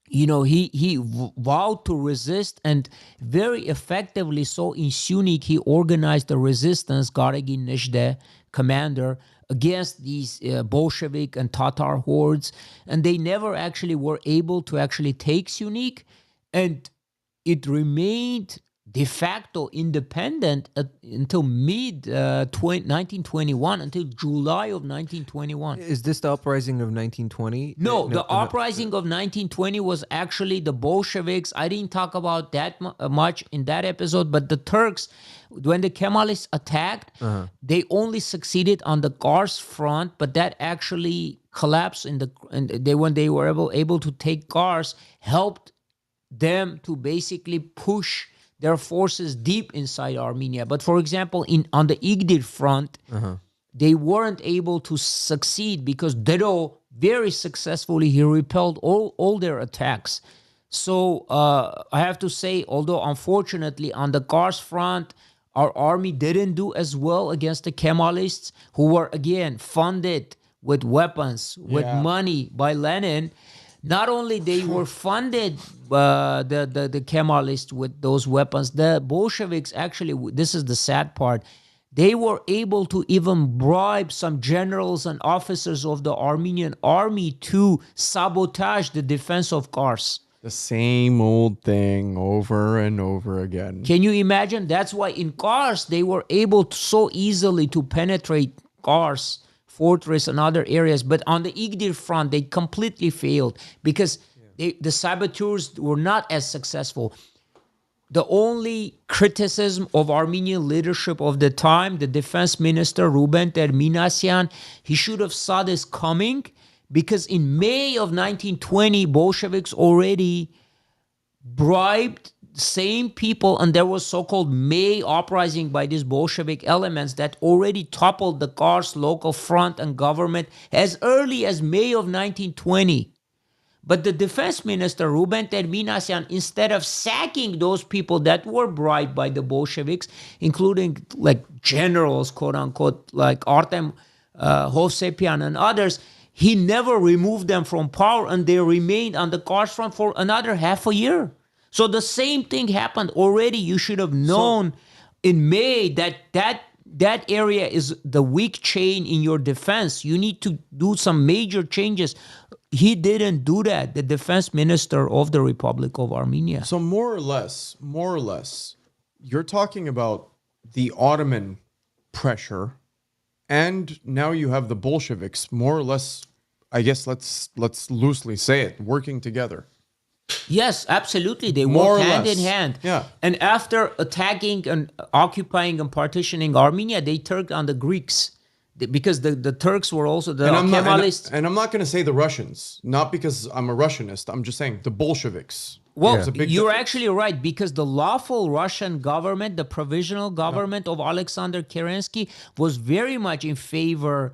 S3: he vowed to resist, and very effectively so. In Syunik, he organized the resistance, Garagin Nizhde, commander, against these Bolshevik and Tatar hordes, and they never actually were able to actually take Syunik, and it remained de facto independent until mid 1921, until July of 1921.
S1: Is this the uprising of 1920?
S3: No, the uprising of 1920 was actually the Bolsheviks. I didn't talk about that much in that episode, but the Turks, when the Kemalists attacked, they only succeeded on the Kars front, but that actually collapsed when they were able to take Kars, helped them to basically push their forces deep inside Armenia. But for example, on the Igdir front, they weren't able to succeed because Dero very successfully, he repelled all their attacks. So I have to say, although unfortunately on the Kars front, our army didn't do as well against the Kemalists, who were again funded with weapons, with money by Lenin. Not only they were funded, the Kemalists, with those weapons, the Bolsheviks actually, this is the sad part, they were able to even bribe some generals and officers of the Armenian army to sabotage the defense of Kars.
S2: The same old thing over and over again.
S3: Can you imagine? That's why in Kars, they were able to so easily to penetrate Kars fortress and other areas, but on the Igdir front, they completely failed because the saboteurs were not as successful. The only criticism of Armenian leadership of the time, the defense minister Ruben Terminasyan, he should have saw this coming, because in May of 1920, Bolsheviks already bribed same people, and there was so-called May uprising by these Bolshevik elements that already toppled the Kars local front and government as early as May of 1920. But the defense minister, Ruben Terminasyan, instead of sacking those people that were bribed by the Bolsheviks, including like generals, quote-unquote, like Artem Hovsepian and others, he never removed them from power, and they remained on the Kars front for another half a year. So the same thing happened already. You should have known in May that area is the weak chain in your defense. You need to do some major changes. He didn't do that, the defense minister of the Republic of Armenia.
S2: So more or less, you're talking about the Ottoman pressure, and now you have the Bolsheviks, more or less, I guess let's loosely say it, working together.
S3: Yes, absolutely. They
S2: More
S3: worked
S2: or
S3: hand
S2: less.
S3: in hand.
S2: Yeah.
S3: And after attacking and occupying and partitioning Armenia, they turned on the Greeks. Because the Turks were also the Kemalists.
S2: And I'm not going to say the Russians, not because I'm a Russianist. I'm just saying the Bolsheviks.
S3: Well,
S2: There's a big
S3: you're
S2: difference.
S3: actually right, because the lawful Russian government, the provisional government of Alexander Kerensky, was very much in favor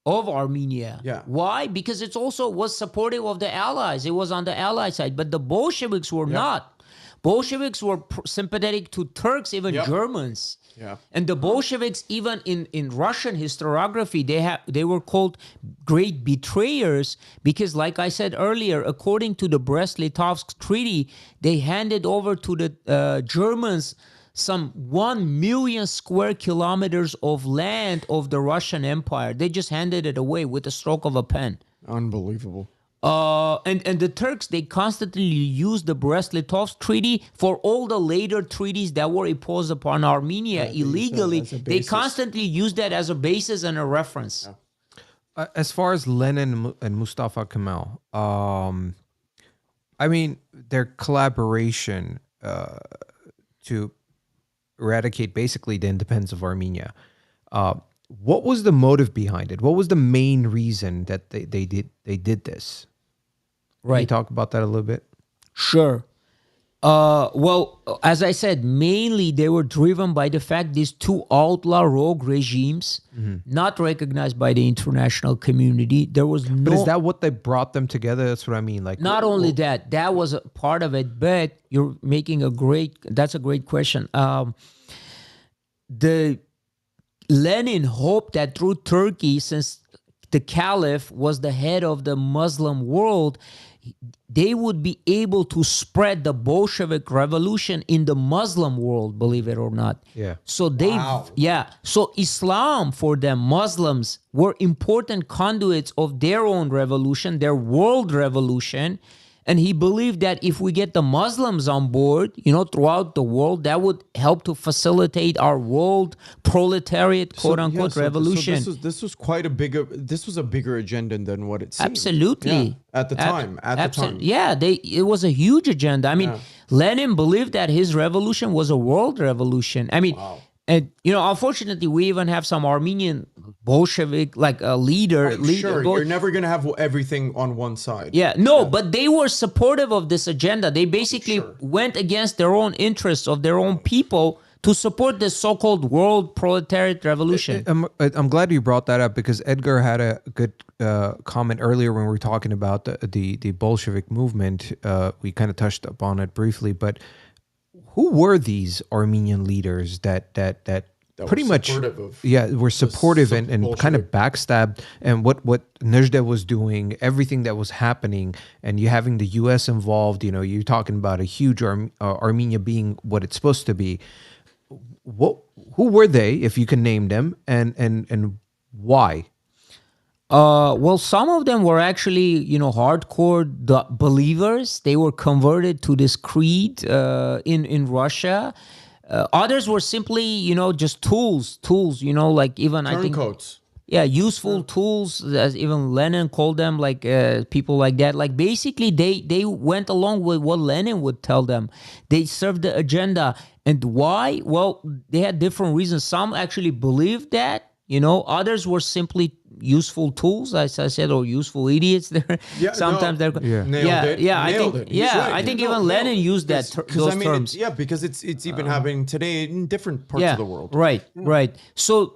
S3: of Armenia.
S2: Yeah.
S3: Why? Because it also was supportive of the Allies. It was on the Allied side, but the Bolsheviks were not. Bolsheviks were sympathetic to Turks, even Germans.
S2: Yeah.
S3: And the Bolsheviks, even in Russian historiography, they were called great betrayers because, like I said earlier, according to the Brest-Litovsk Treaty, they handed over to the Germans some 1 million square kilometers of land of the Russian Empire. They just handed it away with a stroke of a pen.
S2: Unbelievable.
S3: And the Turks, they constantly used the Brest-Litovsk Treaty for all the later treaties that were imposed upon Armenia illegally. They constantly used that as a basis and a reference.
S1: As far as Lenin and Mustafa Kemal, I mean, their collaboration to eradicate basically the independence of Armenia. What was the motive behind it? What was the main reason that they did this? Can you talk about that a little bit?
S3: Sure. Well, as I said, mainly they were driven by the fact these two outlaw rogue regimes, not recognized by the international community. There was no.
S1: But is that what they brought them together? That's what I mean. Like,
S3: not only that was a part of it. But you're making that's a great question. The Lenin hoped that through Turkey, since the Caliph was the head of the Muslim world, they would be able to spread the Bolshevik revolution in the Muslim world, believe it or not.
S1: Yeah.
S3: So So Islam for them, Muslims, were important conduits of their own revolution, their world revolution. And he believed that if we get the Muslims on board, throughout the world, that would help to facilitate our world proletariat, quote unquote, revolution.
S2: So this was a bigger agenda than what it seemed.
S3: Absolutely.
S2: Yeah. At the time.
S3: Yeah, it was a huge agenda. I mean, Lenin believed that his revolution was a world revolution. I mean, and unfortunately, we even have some Armenian Bolshevik leader.
S2: Sure, you're never going to have everything on one side.
S3: Yeah, no, but they were supportive of this agenda. They basically went against their own interests of their own people to support this so-called world proletariat revolution.
S1: I'm glad you brought that up because Edgar had a good comment earlier when we were talking about the Bolshevik movement. We kind of touched upon it briefly, but who were these Armenian leaders that pretty much were supportive and kind of backstabbed, and what Nezhda was doing, everything that was happening, and you having the U.S. involved, you're talking about a huge Armenia being what it's supposed to be. Who were they, if you can name them, and why?
S3: Well, some of them were actually, hardcore believers. They were converted to this creed in Russia. Others were simply, just tools, like even
S2: turncoats.
S3: Useful tools, as even Lenin called them, people like that. Like basically they went along with what Lenin would tell them. They served the agenda. And why? Well, they had different reasons. Some actually believed that, others were simply useful tools, as I said, or useful idiots. Sometimes they're
S2: nailed it.
S3: I think even Lenin used those terms.
S2: Yeah, because it's even happening today in different parts of the world.
S3: Right. So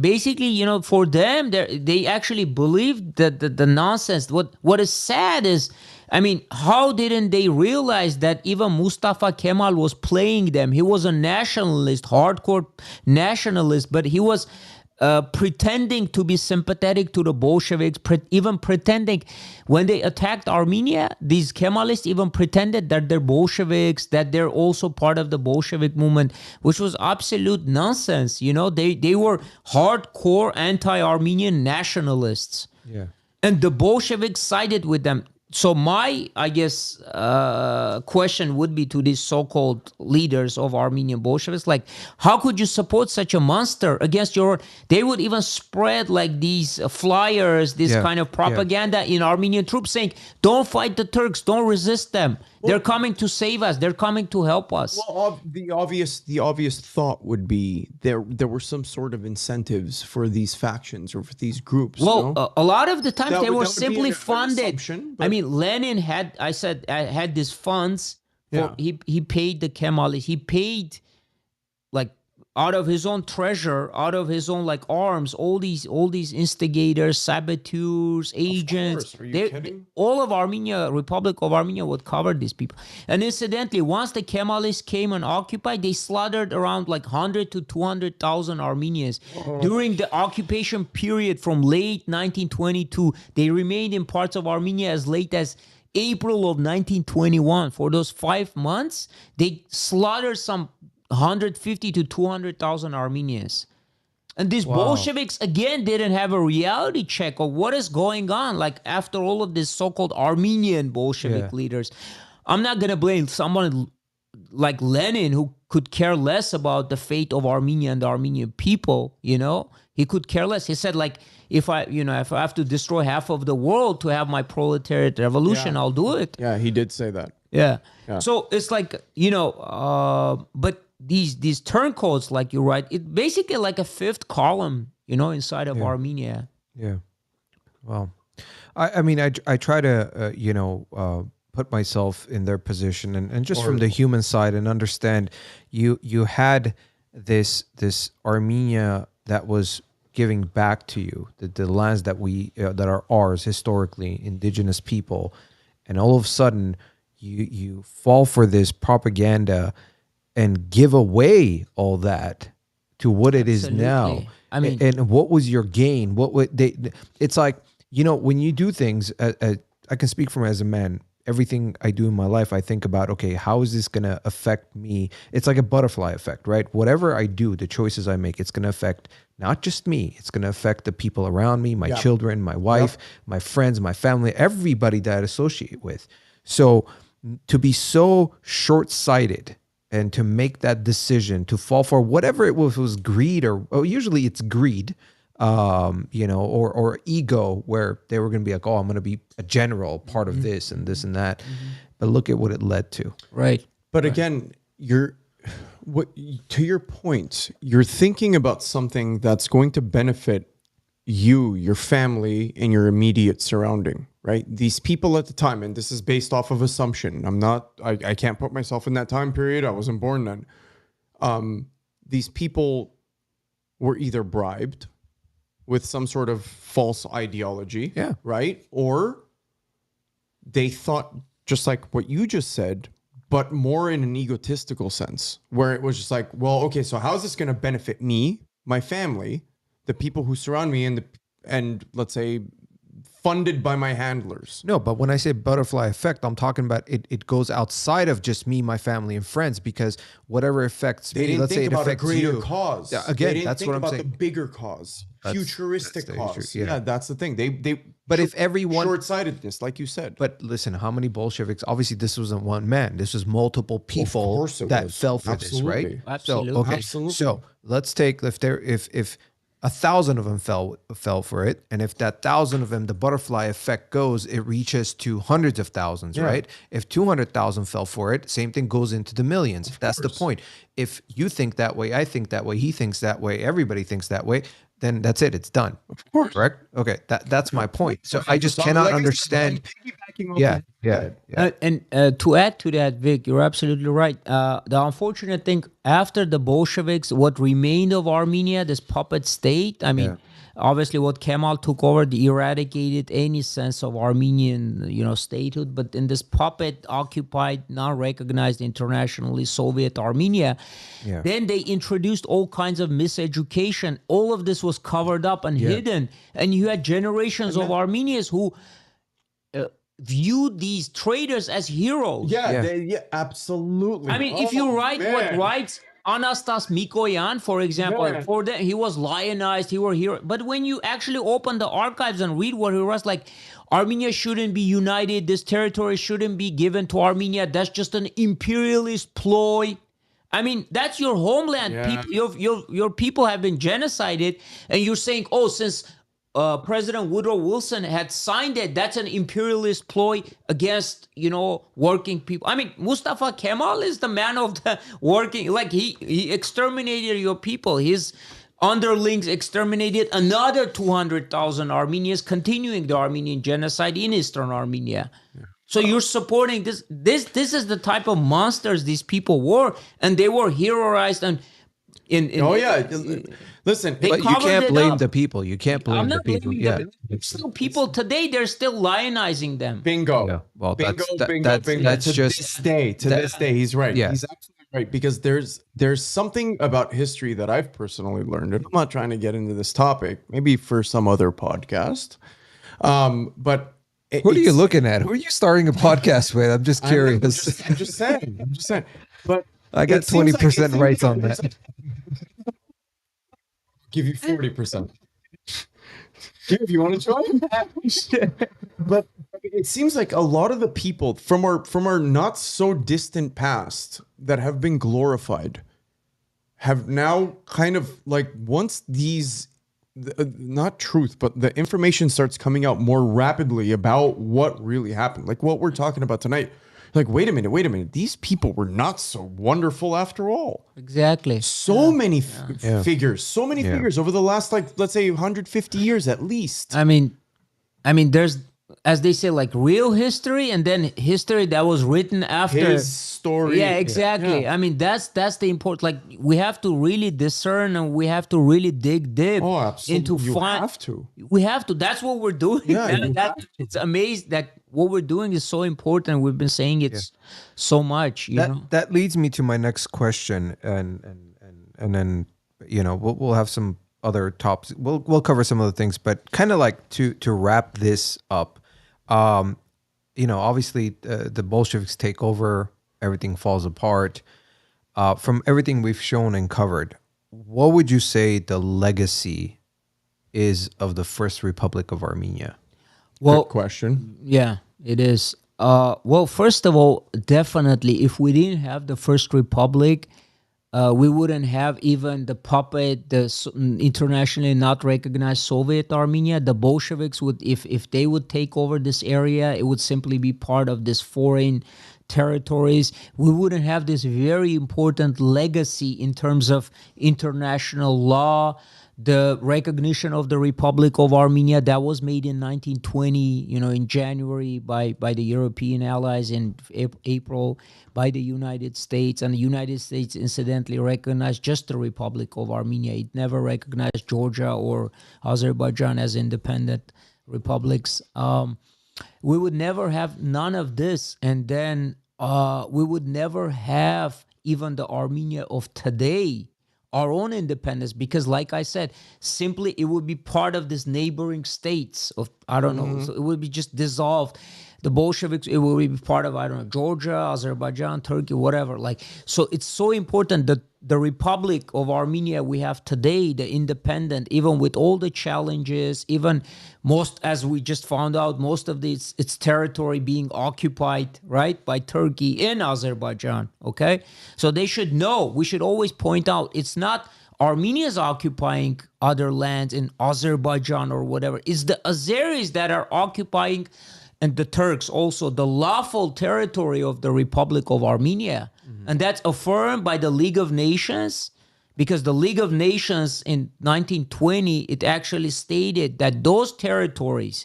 S3: basically, for them, they actually believed that the nonsense. What is sad is, I mean, how didn't they realize that even Mustafa Kemal was playing them? He was a nationalist, hardcore nationalist, but he was pretending to be sympathetic to the Bolsheviks, even pretending when they attacked Armenia, these Kemalists even pretended that they're Bolsheviks, that they're also part of the Bolshevik movement, which was absolute nonsense. They were hardcore anti-Armenian nationalists.
S1: Yeah.
S3: And the Bolsheviks sided with them. So my, question would be to these so-called leaders of Armenian Bolsheviks, how could you support such a monster against your... They would even spread these flyers, this kind of propaganda in Armenian troops saying, don't fight the Turks, don't resist them. They're coming to save us. They're coming to help us.
S2: Well, the obvious thought would be there were some sort of incentives for these factions or for these groups.
S3: Well, a lot of the times they were simply funded. I mean, Lenin had these funds. He paid the Kemalists. He paid out of his own treasure, out of his own arms, all these instigators, saboteurs, agents.
S2: Are you kidding?
S3: All of Armenia, Republic of Armenia, would cover these people. And incidentally, once the Kemalists came and occupied, they slaughtered around 100 to 200,000 Armenians. During the occupation period from late 1922, they remained in parts of Armenia as late as April of 1921. For those 5 months, they slaughtered some 150 to 200,000 Armenians. And these Bolsheviks, again, didn't have a reality check of what is going on. Like, after all of these so-called Armenian Bolshevik leaders, I'm not going to blame someone like Lenin, who could care less about the fate of Armenia and the Armenian people, He could care less. He said, like, if I have to destroy half of the world to have my proletariat revolution, I'll do it.
S2: Yeah, he did say that.
S3: Yeah. So it's like, but these turncoats, like you're right, it basically like a fifth column, inside of Armenia.
S1: Yeah. Well, I mean, I try to, put myself in their position and just from the human side and understand you had this Armenia that was giving back to you the lands that that are ours historically, indigenous people, and all of a sudden you fall for this propaganda and give away all that to what it is now.
S3: I mean,
S1: and what was your gain? What would they? It's like, when you do things. I can speak from as a man. Everything I do in my life, I think about, okay, how is this going to affect me? It's like a butterfly effect, right? Whatever I do, the choices I make, it's going to affect not just me. It's going to affect the people around me, my children, my wife, my friends, my family, everybody that I associate with. So to be so short-sighted and to make that decision to fall for whatever it was greed or usually it's greed, or ego, where they were going to be like, oh, I'm going to be a general part of this and this and that. But look at what it led to.
S3: Right.
S2: But again, to your point, you're thinking about something that's going to benefit you, your family, and your immediate surrounding, right? These people at the time, and this is based off of assumption. I can't put myself in that time period. I wasn't born then. These people were either bribed with some sort of false ideology, right? Or they thought just like what you just said, but more in an egotistical sense, where it was just like, well, okay, so how is this going to benefit me, my family, the people who surround me, and let's say funded by my handlers?
S1: No, but when I say butterfly effect, I'm talking about it goes outside of just me, my family, and friends, because whatever affects
S2: they
S1: me,
S2: didn't
S1: let's
S2: think
S1: say it
S2: about
S1: affects
S2: a greater
S1: you.
S2: cause.
S1: Yeah, again,
S2: they didn't
S1: that's
S2: think
S1: what I'm
S2: about
S1: saying.
S2: the bigger cause, futuristic
S1: that's the
S2: cause.
S1: issue, yeah.
S2: That's the thing. They
S1: But if everyone
S2: short-sightedness, like you said.
S1: But listen, how many Bolsheviks? Obviously, this wasn't one man. This was multiple people that fell for this, right?
S3: Absolutely.
S1: So, okay.
S2: Absolutely.
S1: So let's take if 1,000 of them fell for it, and if that 1,000 of them, the butterfly effect goes, it reaches to hundreds of thousands, right? If 200,000 fell for it, same thing goes into the millions. That's the point. If you think that way, I think that way, he thinks that way, everybody thinks that way, then that's it. It's done.
S2: Of course.
S1: Correct? Okay. That's my point. So I just cannot understand. Yeah.
S3: And to add to that, Vic, you're absolutely right. The unfortunate thing, after the Bolsheviks, what remained of Armenia, this puppet state, I mean, obviously what Kemal took over, they eradicated any sense of Armenian, statehood. But in this puppet occupied, not recognized internationally Soviet Armenia, then they introduced all kinds of miseducation. All of this was covered up and hidden. And you had generations of Armenians who viewed these traitors as heroes.
S2: Absolutely.
S3: I mean, if you write what writes Anastas Mikoyan, for example, for them, he was lionized, he was hero. But when you actually open the archives and read what he was like, Armenia shouldn't be united, this territory shouldn't be given to Armenia, that's just an imperialist ploy. I mean, that's your homeland. Your people have been genocided, and you're saying, oh, since President Woodrow Wilson had signed it, that's an imperialist ploy against, working people. I mean, Mustafa Kemal is the man of the working, like he exterminated your people. His underlings exterminated another 200,000 Armenians, continuing the Armenian genocide in Eastern Armenia. So you're supporting this. This is the type of monsters these people were, and they were heroized and
S2: Listen,
S1: but you can't blame the people. You can't blame the people.
S3: Still, people today, they're still lionizing them.
S2: Bingo.
S1: Yeah. Well,
S2: bingo.
S1: That's
S2: to
S1: just
S2: this day, he's right.
S1: Yeah.
S2: He's absolutely right, because there's something about history that I've personally learned, and I'm not trying to get into this topic, maybe for some other podcast. But
S1: what are you looking at? Who are you starting a podcast with? I'm just curious.
S2: I'm just saying. But
S1: I got 20% rights on that.
S2: Give you 40%. If you want to join, but it seems like a lot of the people from our not so distant past that have been glorified have now kind of like once these not truth, but the information starts coming out more rapidly about what really happened, like what we're talking about tonight. Like, wait a minute. These people were not so wonderful after all.
S3: Exactly.
S2: So many figures over the last, like, let's say 150 years at least.
S3: I mean, there's, as they say, like real history and then history that was written after
S2: his story.
S3: Yeah, exactly.
S2: Yeah.
S3: I mean, that's the important. Like, we have to really discern and we have to really dig deep into We have to. That's what we're doing.
S2: Yeah,
S3: it's amazing that what we're doing is so important. We've been saying it so much. You know,
S1: that leads me to my next question, and then we'll have some other topics. We'll cover some other things, but kind of like to wrap this up. Obviously the Bolsheviks take over, everything falls apart. From everything we've shown and covered, what would you say the legacy is of the First Republic of Armenia?
S3: Well,
S2: good question.
S3: Yeah, it is. Well, first of all, definitely, if we didn't have the First Republic, we wouldn't have even the puppet, the internationally not recognized Soviet Armenia. The Bolsheviks would, if they would take over this area, it would simply be part of this foreign territories. We wouldn't have this very important legacy in terms of international law. The recognition of the Republic of Armenia that was made in 1920, in January by the European allies, in April by the United States, and the United States incidentally recognized just the Republic of Armenia. It never recognized Georgia or Azerbaijan as independent republics. We would never have none of this, and then we would never have even the Armenia of today, our own independence, because like I said, simply it would be part of this neighboring states of, I don't know, so it would be just dissolved. The Bolsheviks, it will be part of, I don't know, Georgia, Azerbaijan, Turkey, whatever. Like, so it's so important that the Republic of Armenia we have today, the independent, even with all the challenges, even most, as we just found out, most of its territory being occupied, right, by Turkey and Azerbaijan, okay? So they should know, we should always point out, it's not Armenia's occupying other lands in Azerbaijan or whatever. It's the Azeris that are occupying, and the Turks also, the lawful territory of the Republic of Armenia. And that's affirmed by the League of Nations, because the League of Nations in 1920, it actually stated that those territories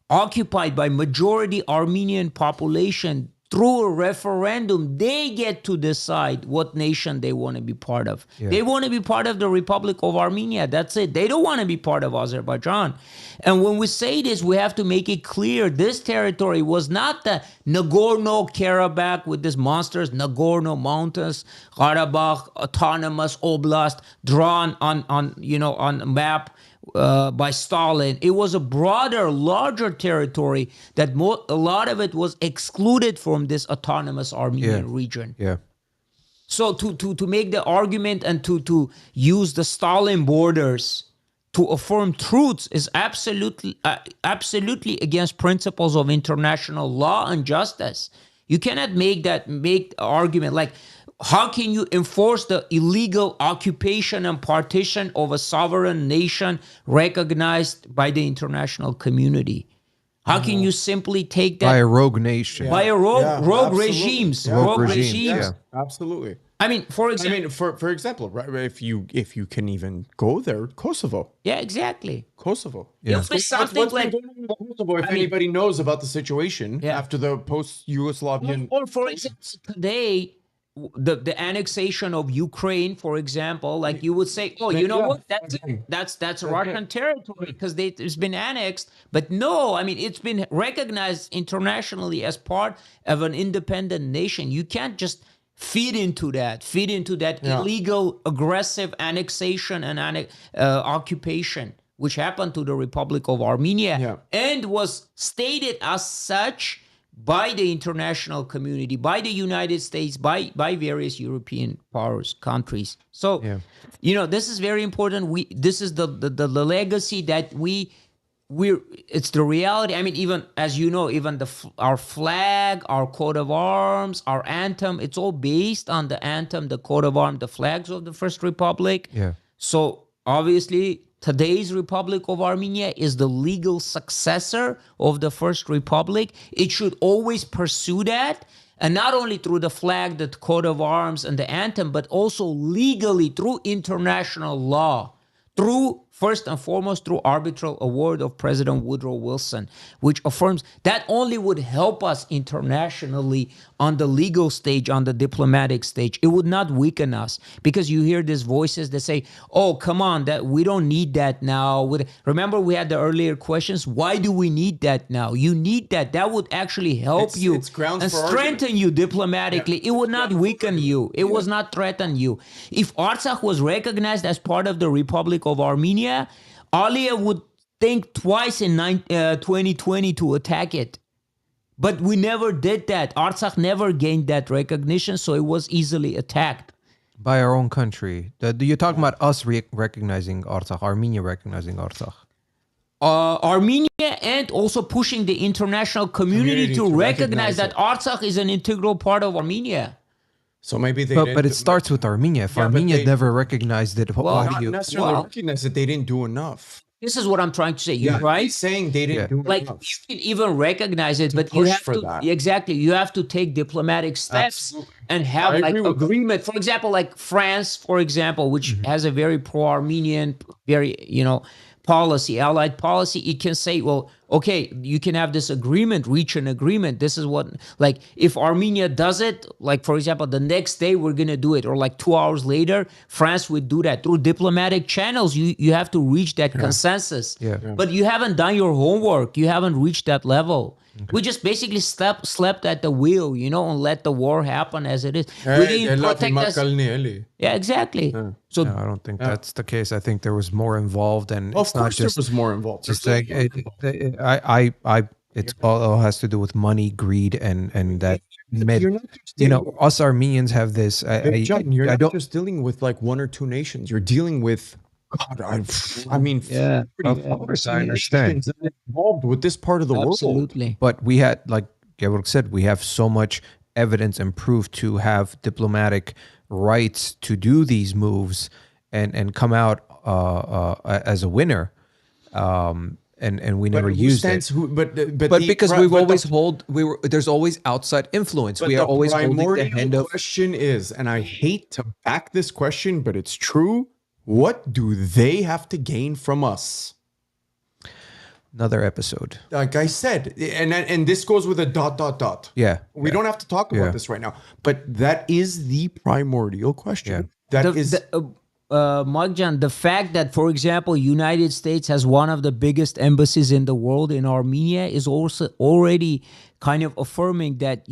S3: occupied by majority Armenian population, through a referendum, they get to decide what nation they want to be part of. Yeah. They want to be part of the Republic of Armenia. That's it. They don't want to be part of Azerbaijan. And when we say this, we have to make it clear this territory was not the Nagorno-Karabakh with these monsters, Nagorno Mountains, Karabakh, autonomous oblast drawn on a map by Stalin. It was a broader, larger territory that a lot of it was excluded from this autonomous Armenian region.
S1: Yeah.
S3: So to make the argument and to use the Stalin borders to affirm truths is absolutely against principles of international law and justice. You cannot make the argument like, how can you enforce the illegal occupation and partition of a sovereign nation recognized by the international community? How can you simply take that
S1: by a rogue nation,
S3: by a rogue regimes, rogue regimes?
S2: Yeah, absolutely.
S3: I mean, for example,
S2: for example, right? If you can even go there, Kosovo.
S3: Yeah, exactly.
S2: Kosovo.
S3: Yeah. What's like
S2: Kosovo? If anybody knows about the situation after the post-Yugoslavian,
S3: or for example, today, the annexation of Ukraine, for example, like you would say, oh, you know what? That's Russian territory because it's been annexed. But no, I mean, it's been recognized internationally as part of an independent nation. You can't just feed into that illegal, aggressive annexation and occupation, which happened to the Republic of Armenia and was stated as such by the international community, by the United States, by various European powers, countries. So, this is very important. This is the legacy that it's the reality. I mean, even as you know, even our flag, our coat of arms, our anthem, it's all based on the anthem, the coat of arms, the flags of the First Republic.
S1: Yeah.
S3: So obviously, today's Republic of Armenia is the legal successor of the First Republic. It should always pursue that. And not only through the flag, the coat of arms, and the anthem, but also legally through international law, first and foremost, through arbitral award of President Woodrow Wilson, which affirms that only would help us internationally on the legal stage, on the diplomatic stage. It would not weaken us, because you hear these voices that say, oh, come on, that we don't need that now. Remember, we had the earlier questions. Why do we need that now? You need that. That would actually help you and strengthen you diplomatically. It would not weaken you. It was not threaten you. If Artsakh was recognized as part of the Republic of Armenia, Aliyev would think twice in 2020 to attack it. But we never did that. Artsakh never gained that recognition, so it was easily attacked.
S1: By our own country. You're talking about us recognizing Artsakh, Armenia recognizing Artsakh.
S3: Armenia, and also pushing the international community to recognize that Artsakh is an integral part of Armenia.
S2: So maybe they
S1: but it starts with Armenia. If Armenia never recognized it,
S2: not necessarily recognize that they didn't do enough.
S3: This is what I'm trying to say. You're right.
S2: Saying they didn't do
S3: like
S2: enough.
S3: you can even recognize it, but you have to exactly. You have to take diplomatic steps and have like agreement. For example, like France, for example, which has a very pro-Armenian, very policy, allied policy. It can say, well, okay, you can have this agreement, reach an agreement. This is what, like, if Armenia does it, like, for example, the next day we're going to do it, or like 2 hours later, France would do that. Through diplomatic channels, you have to reach that consensus. But you haven't done your homework. You haven't reached that level. Okay. We just basically slept at the wheel, and let the war happen as it is. We didn't protect us. Yeah, exactly. So
S1: I don't think that's the case. I think there was more involved, and
S2: of course there was more involved.
S1: Just like it all has to do with money, greed, and that. Us Armenians have this.
S2: John, you're not just dealing with like one or two nations. You're dealing with. God, I mean,
S1: of course, I understand.
S2: Involved with this part of the world.
S3: Absolutely.
S1: But we had, like Gevork said, we have so much evidence and proof to have diplomatic rights to do these moves and come out as a winner. And we never used it.
S2: But
S1: because there's always outside influence. We are always holding the hand of.
S2: The question is, and I hate to back this question, but it's true. What do they have to gain from us?
S1: Another episode.
S2: Like I said, and this goes with a ...
S1: Yeah.
S2: We don't have to talk about this right now, but that is the primordial question.
S3: Magjan, the fact that, for example, United States has one of the biggest embassies in the world in Armenia is also already kind of affirming that,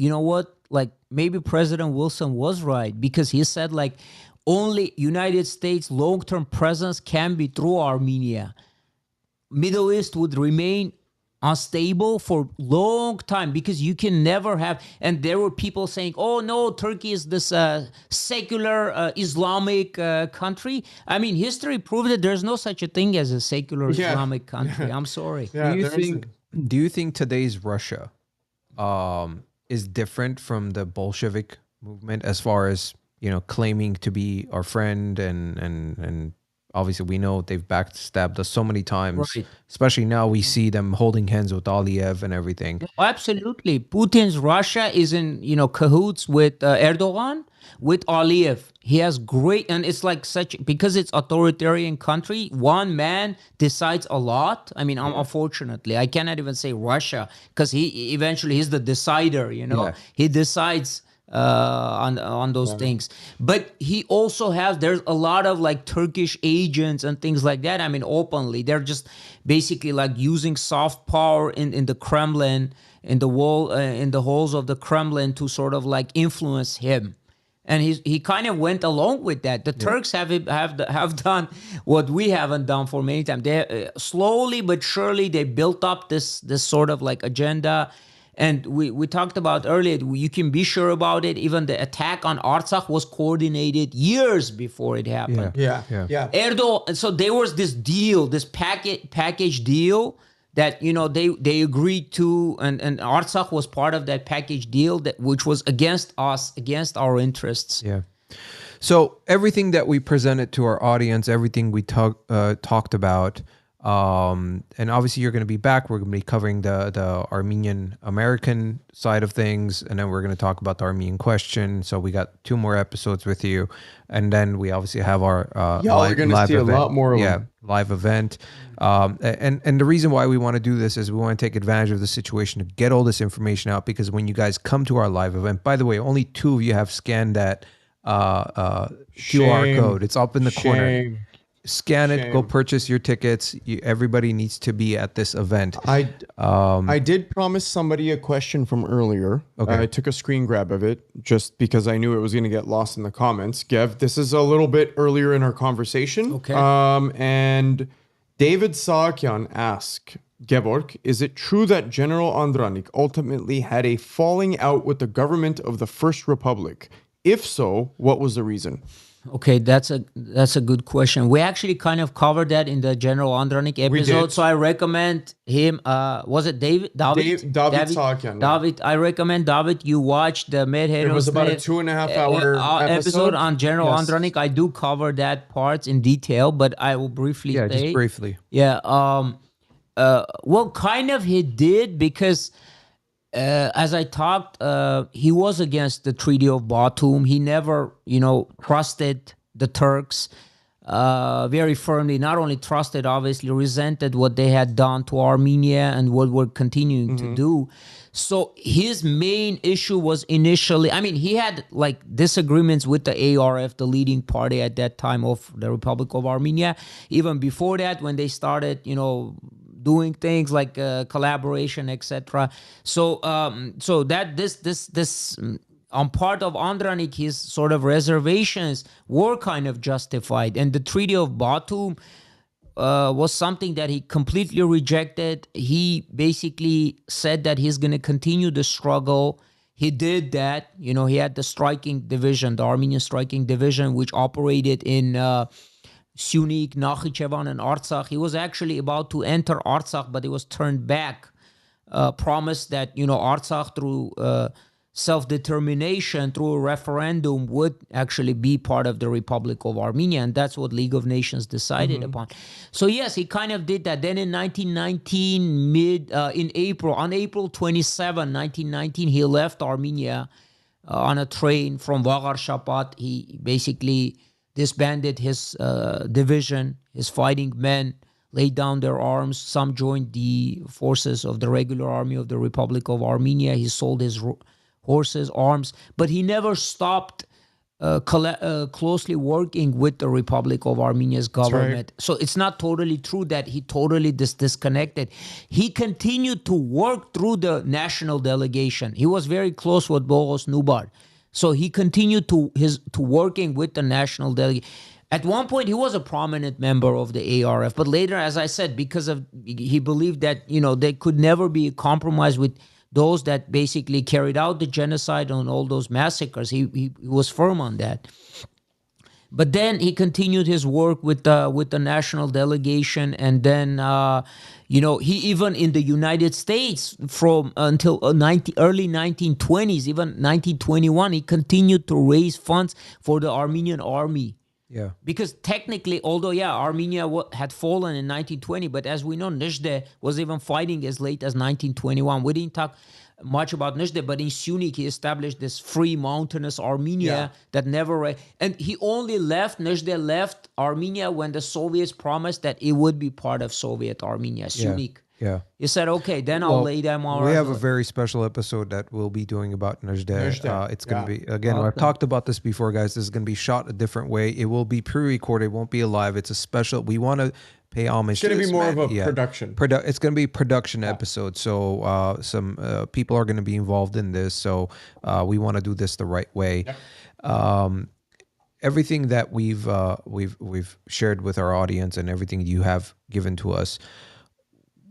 S3: like maybe President Wilson was right, because he said like, only United States long-term presence can be through Armenia. Middle East would remain unstable for long time, because you can never have, and there were people saying, oh no, Turkey is this secular Islamic country. I mean, history proved that there's no such a thing as a secular Islamic country. I'm sorry.
S1: Do you think today's Russia is different from the Bolshevik movement as far as claiming to be our friend, and obviously we know they've backstabbed us so many times, right. Especially now we see them holding hands with Aliyev and everything.
S3: Absolutely. Putin's Russia is in, cahoots with Erdogan, with Aliyev. He has great, and it's like because it's authoritarian country, one man decides a lot. I mean, unfortunately, I cannot even say Russia, because he's the decider, He decides on those things. But he also there's a lot of like Turkish agents and things like that. I mean, openly they're just basically like using soft power in the Kremlin, in the halls of the Kremlin, to sort of like influence him. And he kind of went along with that. The Turks have done what we haven't done for many times. They slowly but surely they built up this sort of like agenda. And we talked about earlier, you can be sure about it. Even the attack on Artsakh was coordinated years before it happened.
S2: Yeah.
S3: Erdogan, so there was this deal, this package deal that, you know, they agreed to, and Artsakh was part of that package deal, that which was against us, against our interests.
S1: Yeah. So everything that we presented to our audience, everything we talked about, and obviously you're going to be back. We're going to be covering the Armenian American side of things, and then we're going to talk about the Armenian question. So we got 2 more episodes with you, and then we obviously have our
S2: live event. A lot more of them.
S1: Live event. And the reason why we want to do this is we want to take advantage of the situation to get all this information out, because when you guys come to our live event, by the way, only 2 of you have scanned that QR code. It's up in the corner. Scan it. Go purchase your tickets. Everybody needs to be at this event.
S2: I did promise somebody a question from earlier. Okay. I took a screen grab of it just because I knew it was going to get lost in the comments. Gev, this is a little bit earlier in our conversation.
S3: Okay.
S2: And David Saakyan asked, Gevork, is it true that General Andranik ultimately had a falling out with the government of the First Republic? If so, what was the reason?
S3: Okay, that's a good question. We actually kind of covered that in the General Andranik episode, so I recommend him. Was it David
S2: Saakyan?
S3: David, I recommend David. You watch the Mer Hersoner.
S2: It was about a 2.5 hour
S3: episode on General Andranik. I do cover that part in detail, but I will briefly say.
S1: Just briefly.
S3: Yeah. Well, kind of he did, because as I talked, he was against the Treaty of Batum. He never, trusted the Turks very firmly. Not only trusted, obviously resented what they had done to Armenia and what we're continuing to do. So his main issue was initially, he had like disagreements with the ARF, the leading party at that time of the Republic of Armenia. Even before that, when they started, doing things like collaboration, etc. So that this on part of Andranik, his sort of reservations were kind of justified, and the Treaty of Batum was something that he completely rejected. He basically said that he's going to continue the struggle. He did that. He had the striking division, the Armenian striking division, which operated in Syunik, Nakhichevan, and Artsakh. He was actually about to enter Artsakh, but he was turned back. Promised that Artsakh, through self-determination, through a referendum, would actually be part of the Republic of Armenia, and that's what League of Nations decided upon. So yes, he kind of did that. Then in 1919, on April 27, 1919, he left Armenia on a train from Vagar-Shapat. He basically disbanded his division, his fighting men, laid down their arms. Some joined the forces of the regular army of the Republic of Armenia. He sold his horses, arms, but he never stopped closely working with the Republic of Armenia's government. Right. So it's not totally true that he totally disconnected. He continued to work through the national delegation. He was very close with Boris Nubar. So he continued to working with the national delegation. At one point, he was a prominent member of the ARF, but later, as I said, because of he believed that they could never be compromised with those that basically carried out the genocide and all those massacres. He was firm on that. But then he continued his work with the national delegation, and then he even in the United States from until early 1920s, even 1921, he continued to raise funds for the Armenian army.
S1: Yeah.
S3: Because technically, although Armenia had fallen in 1920, but as we know, Nizhde was even fighting as late as 1921. We didn't talk much about Nizhde, but in Syunik, he established this free mountainous Armenia that never... And he only left, Nizhde left Armenia when the Soviets promised that it would be part of Soviet Armenia, Syunik.
S1: Yeah.
S3: He said, okay, then I'll lay them all.
S1: We have a very special episode that we'll be doing about Nizhde. It's going to be, again, I've talked about this before, guys. This is going to be shot a different way. It will be pre-recorded. It won't be live. It's a special. We want to pay homage to this.
S2: It's going to be more of a production.
S1: It's going to be a production episode. So some people are going to be involved in this. So we want to do this the right way. Yep. Everything that we've shared with our audience and everything you have given to us,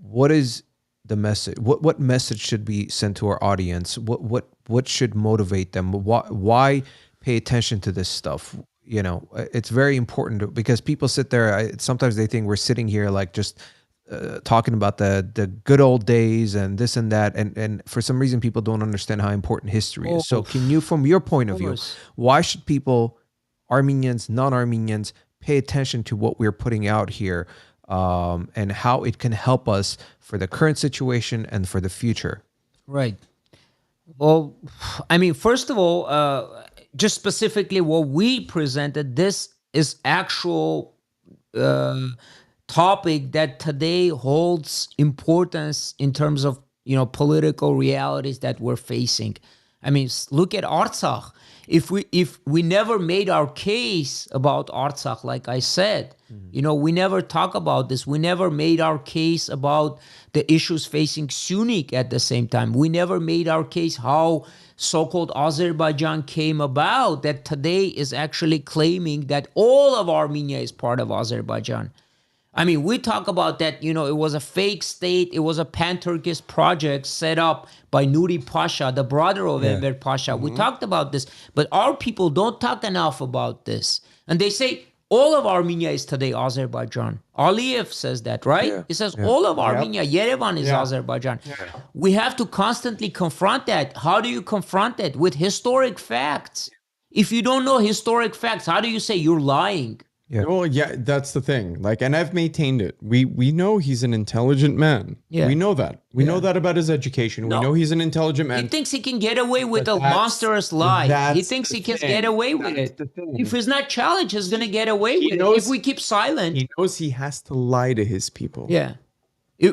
S1: what is the message? What message should be sent to our audience? What should motivate them? Why pay attention to this stuff? You know, it's very important because people sit there. Sometimes they think we're sitting here like just talking about the good old days and this and that, and for some reason people don't understand how important history is. So can you, from your point of view, why should people, Armenians, non-Armenians, pay attention to what we're putting out here, and how it can help us for the current situation and for the future?
S3: Right. Well, I mean, first of all, just specifically what we presented, this is actual topic that today holds importance in terms of, you know, political realities that we're facing. I mean, look at Artsakh. If we never made our case about Artsakh, like I said, you know, we never talk about this. We never made our case about the issues facing Syunik at the same time. We never made our case how so-called Azerbaijan came about, that today is actually claiming that all of Armenia is part of Azerbaijan. I mean, we talk about that, you know, it was a fake state. It was a pan-Turkish project set up by Nuri Pasha, the brother of Enver Pasha. We talked about this, but our people don't talk enough about this. And they say all of Armenia is today Azerbaijan. Aliyev says that, right? He says all of Armenia, Yerevan is Azerbaijan. We have to constantly confront that. How do you confront that? With historic facts. If you don't know historic facts, how do you say you're lying?
S2: Yeah. Well, yeah, that's the thing. Like, and I've maintained it. We know he's an intelligent man. Yeah. We know that. We know that about his education. We know he's an intelligent man.
S3: He thinks he can get away with a monstrous lie. He thinks he can get away with it. If he's not challenged, he's going to get away with it. If we keep silent.
S2: He knows he has to lie to his people.
S3: Yeah.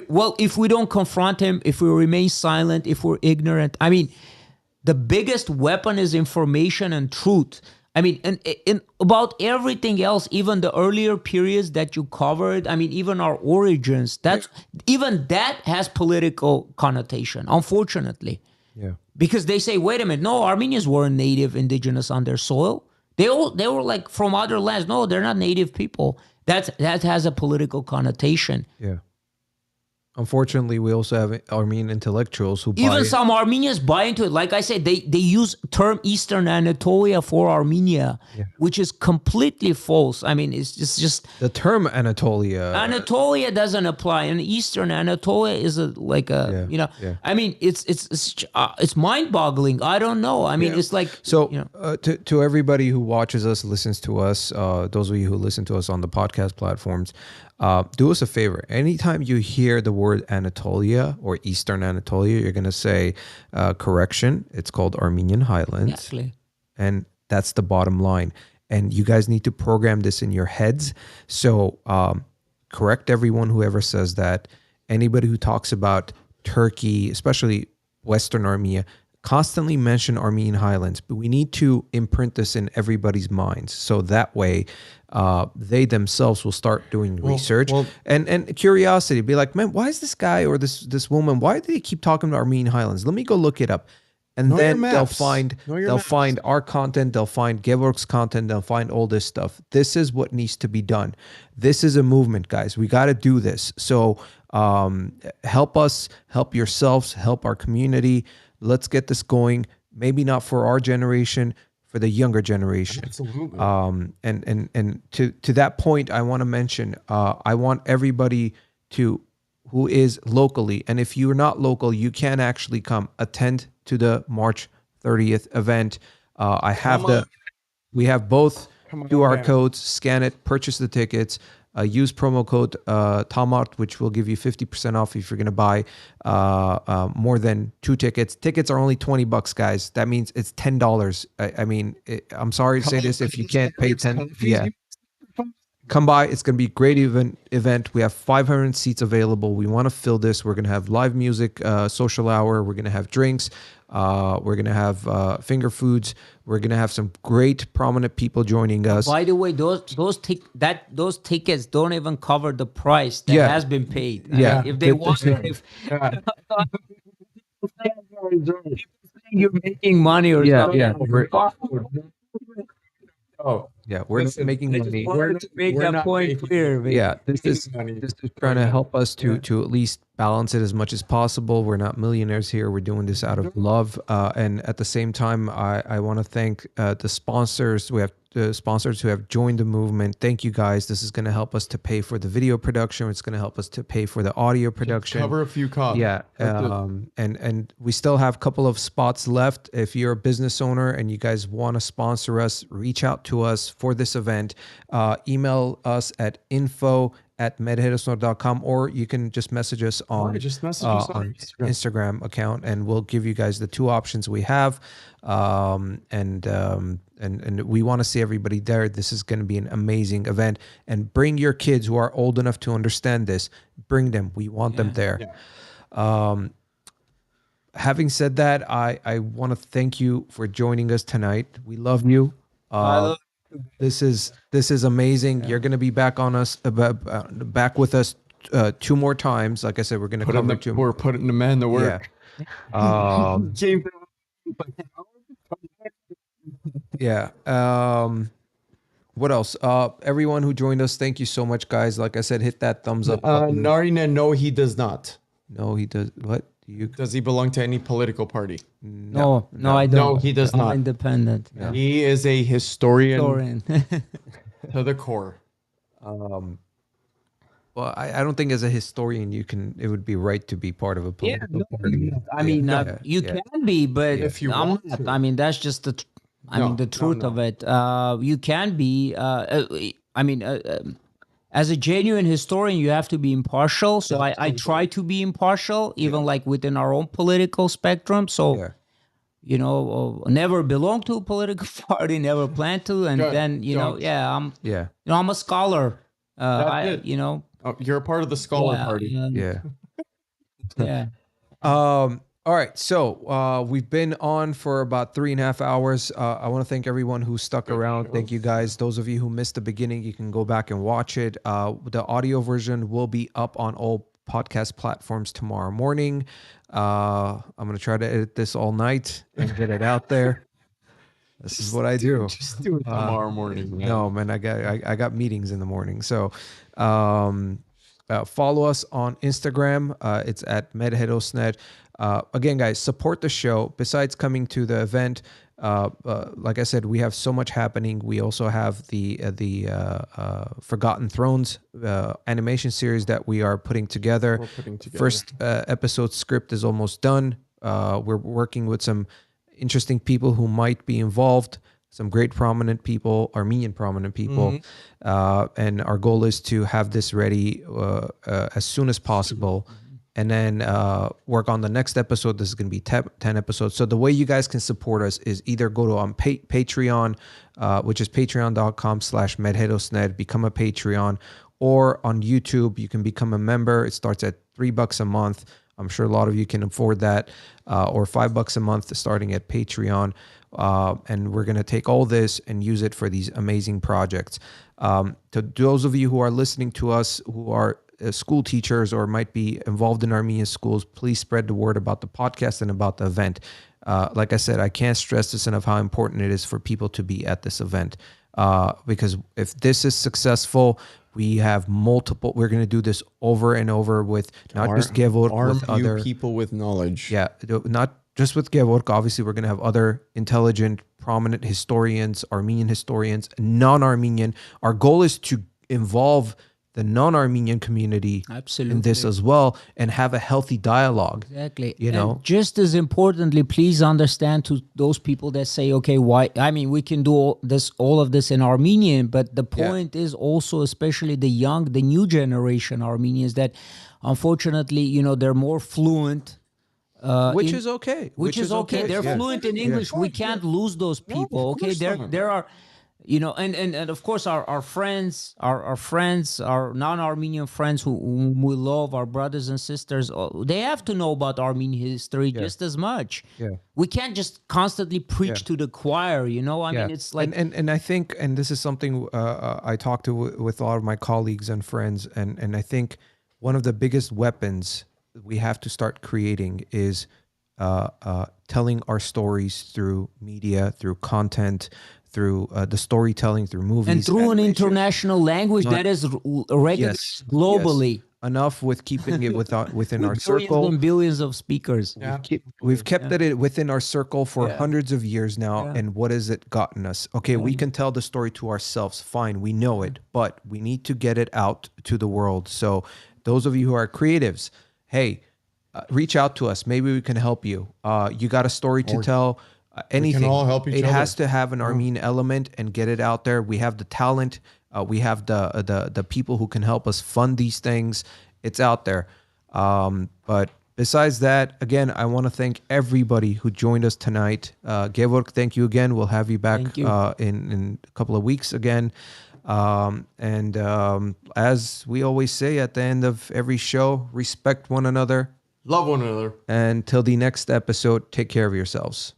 S3: Well, if we don't confront him, if we remain silent, if we're ignorant, I mean, the biggest weapon is information and truth. I mean, and about everything else, even the earlier periods that you covered, I mean, even our origins, even that has political connotation, unfortunately.
S1: Yeah.
S3: Because they say, wait a minute, no, Armenians weren't native indigenous on their soil. They were like from other lands. No, they're not native people. That has a political connotation.
S1: Yeah. Unfortunately, we also have Armenian intellectuals who
S3: even some Armenians buy into it. Like I said, they use term Eastern Anatolia for Armenia, which is completely false. I mean, it's just
S1: the term Anatolia.
S3: Anatolia doesn't apply, and Eastern Anatolia is you know. Yeah. I mean, it's mind-boggling. I don't know. I mean, it's like
S1: so.
S3: You know,
S1: to everybody who watches us, listens to us, those of you who listen to us on the podcast platforms. Do us a favor. Anytime you hear the word Anatolia or Eastern Anatolia, you're going to say, correction, it's called Armenian Highlands.
S3: Exactly.
S1: And that's the bottom line. And you guys need to program this in your heads. So correct everyone who ever says that. Anybody who talks about Turkey, especially Western Armenia, constantly mention Armenian Highlands, but we need to imprint this in everybody's minds. So that way, they themselves will start doing research and curiosity. Be like, man, why is this guy or this woman? Why do they keep talking about Armenian Highlands? Let me go look it up, and then they'll find our content. They'll find Gevork's content. They'll find all this stuff. This is what needs to be done. This is a movement, guys. We got to do this. So help us, help yourselves, help our community. Let's get this going. Maybe not for our generation, for the younger generation.
S2: Absolutely.
S1: And to that point, I want to mention, I want everybody who is locally, and if you're not local, you can actually come attend to the March 30th event. We have both QR codes, scan it, purchase the tickets. Use promo code TAMART, which will give you 50% off if you're going to buy more than 2 tickets. Tickets are only $20, guys. That means it's $10. I mean, I'm sorry to say this. If you can't pay 10, come by. It's going to be a great event. We have 500 seats available. We want to fill this. We're going to have live music, social hour. We're going to have drinks. We're going to have finger foods. We're going to have some great prominent people joining us.
S3: By the way, those tickets don't even cover the price that has been paid.
S1: Yeah.
S3: If they want, you're making money or something.
S1: We're not making money.
S3: We're to make that point clear.
S1: This is trying to help us to at least balance it as much as possible. We're not millionaires here. We're doing this out of love. And at the same time, I want to thank the sponsors. We have the sponsors who have joined the movement. Thank you guys. This is going to help us to pay for the video production. It's going to help us to pay for the audio production.
S2: Cover a few costs.
S1: Yeah. And we still have a couple of spots left. If you're a business owner and you guys want to sponsor us, reach out to us for this event. Email us at info@merhersoner.com, or you can just message us on Instagram account, and we'll give you guys the two options we have. And we want to see everybody there. This is going to be an amazing event, and bring your kids who are old enough to understand this. Bring them. We want them there. Yeah. Having said that, I want to thank you for joining us tonight. We love you. This is amazing. Yeah. You're going to be back with us 2 more times. Like I said, we're going to cover 2 more.
S2: We're putting the man to work.
S1: Yeah. What else? Everyone who joined us, thank you so much, guys. Like I said, hit that thumbs up button.
S2: Narina, no, he does not.
S1: No, he does. What?
S2: Does he belong to any political party?
S3: No, I don't.
S2: No, he does not.
S3: I'm independent.
S1: Yeah.
S2: He is a historian to the core.
S1: Well, I don't think as a historian it would be right to be part of a political party.
S3: I mean, you can be, but
S2: if you want to.
S3: I mean, that's just the truth of it. You can be. As a genuine historian, you have to be impartial. So I try to be impartial, even like within our own political spectrum. So, never belong to a political party, never plan to, and I'm a scholar.
S2: You're a part of the scholar party.
S3: Yeah.
S1: All right, so we've been on for about 3.5 hours. I want to thank everyone who stuck around. Thank you, guys. Those of you who missed the beginning, you can go back and watch it. The audio version will be up on all podcast platforms tomorrow morning. I'm going to try to edit this all night and get it out there. This is what I do.
S2: Just do it tomorrow morning. Man.
S1: No, man, I got meetings in the morning. So follow us on Instagram. It's at Mer Hersoner. Again, guys, support the show. Besides coming to the event, like I said, we have so much happening. We also have the Forgotten Thrones animation series that we are putting together. First episode script is almost done. We're working with some interesting people who might be involved. Some great prominent people, Armenian prominent people. And our goal is to have this ready as soon as possible. And then work on the next episode. This is going to be 10 episodes. So the way you guys can support us is either go to Patreon, which is patreon.com/MerHersoner, become a Patreon, or on YouTube, you can become a member. It starts at $3 a month. I'm sure a lot of you can afford that, or $5 a month starting at Patreon. And we're going to take all this and use it for these amazing projects. To those of you who are listening to us, who are school teachers or might be involved in Armenian schools, please spread the word about the podcast and about the event. Like I said, I can't stress this enough how important it is for people to be at this event. Because if this is successful, we have multiple. We're going to do this over and over with not just Gevork, with other
S2: people with knowledge.
S1: Yeah, not just with Gevork. Obviously, we're going to have other intelligent, prominent historians, Armenian historians, non-Armenian. Our goal is to involve the non-Armenian community in this as well, and have a healthy dialogue.
S3: Exactly. And just as importantly, please understand to those people that say, okay, why? I mean, we can do all of this in Armenian, but the point is also, especially the new generation Armenians, that unfortunately, they're more fluent.
S1: Which is okay.
S3: They're fluent in English. We can't lose those people. There are. And of course our friends, our non-Armenian friends whom we love, our brothers and sisters, they have to know about Armenian history just as much. Yeah. We can't just constantly preach to the choir, I mean, it's like...
S1: And I think, and this is something I talked to with a lot of my colleagues and friends, and I think one of the biggest weapons we have to start creating is telling our stories through media, through content, through the storytelling, through movies.
S3: And through an international language that is recognized globally.
S1: enough with keeping it within our
S3: Billions
S1: circle.
S3: and billions of speakers.
S1: We've kept it within our circle for hundreds of years now. And what has it gotten us? Okay, we can tell the story to ourselves. Fine, we know it, but we need to get it out to the world. So those of you who are creatives, hey, reach out to us. Maybe we can help you. You got a story to tell. Anything.
S2: We can all help each
S1: it
S2: other.
S1: has to have an Armenian element and get it out there. We have the talent. We have the people who can help us fund these things. It's out there. But besides that, again, I want to thank everybody who joined us tonight. Gevork, thank you again. We'll have you back in a couple of weeks again. As we always say at the end of every show, respect one another.
S2: Love one another.
S1: And till the next episode, take care of yourselves.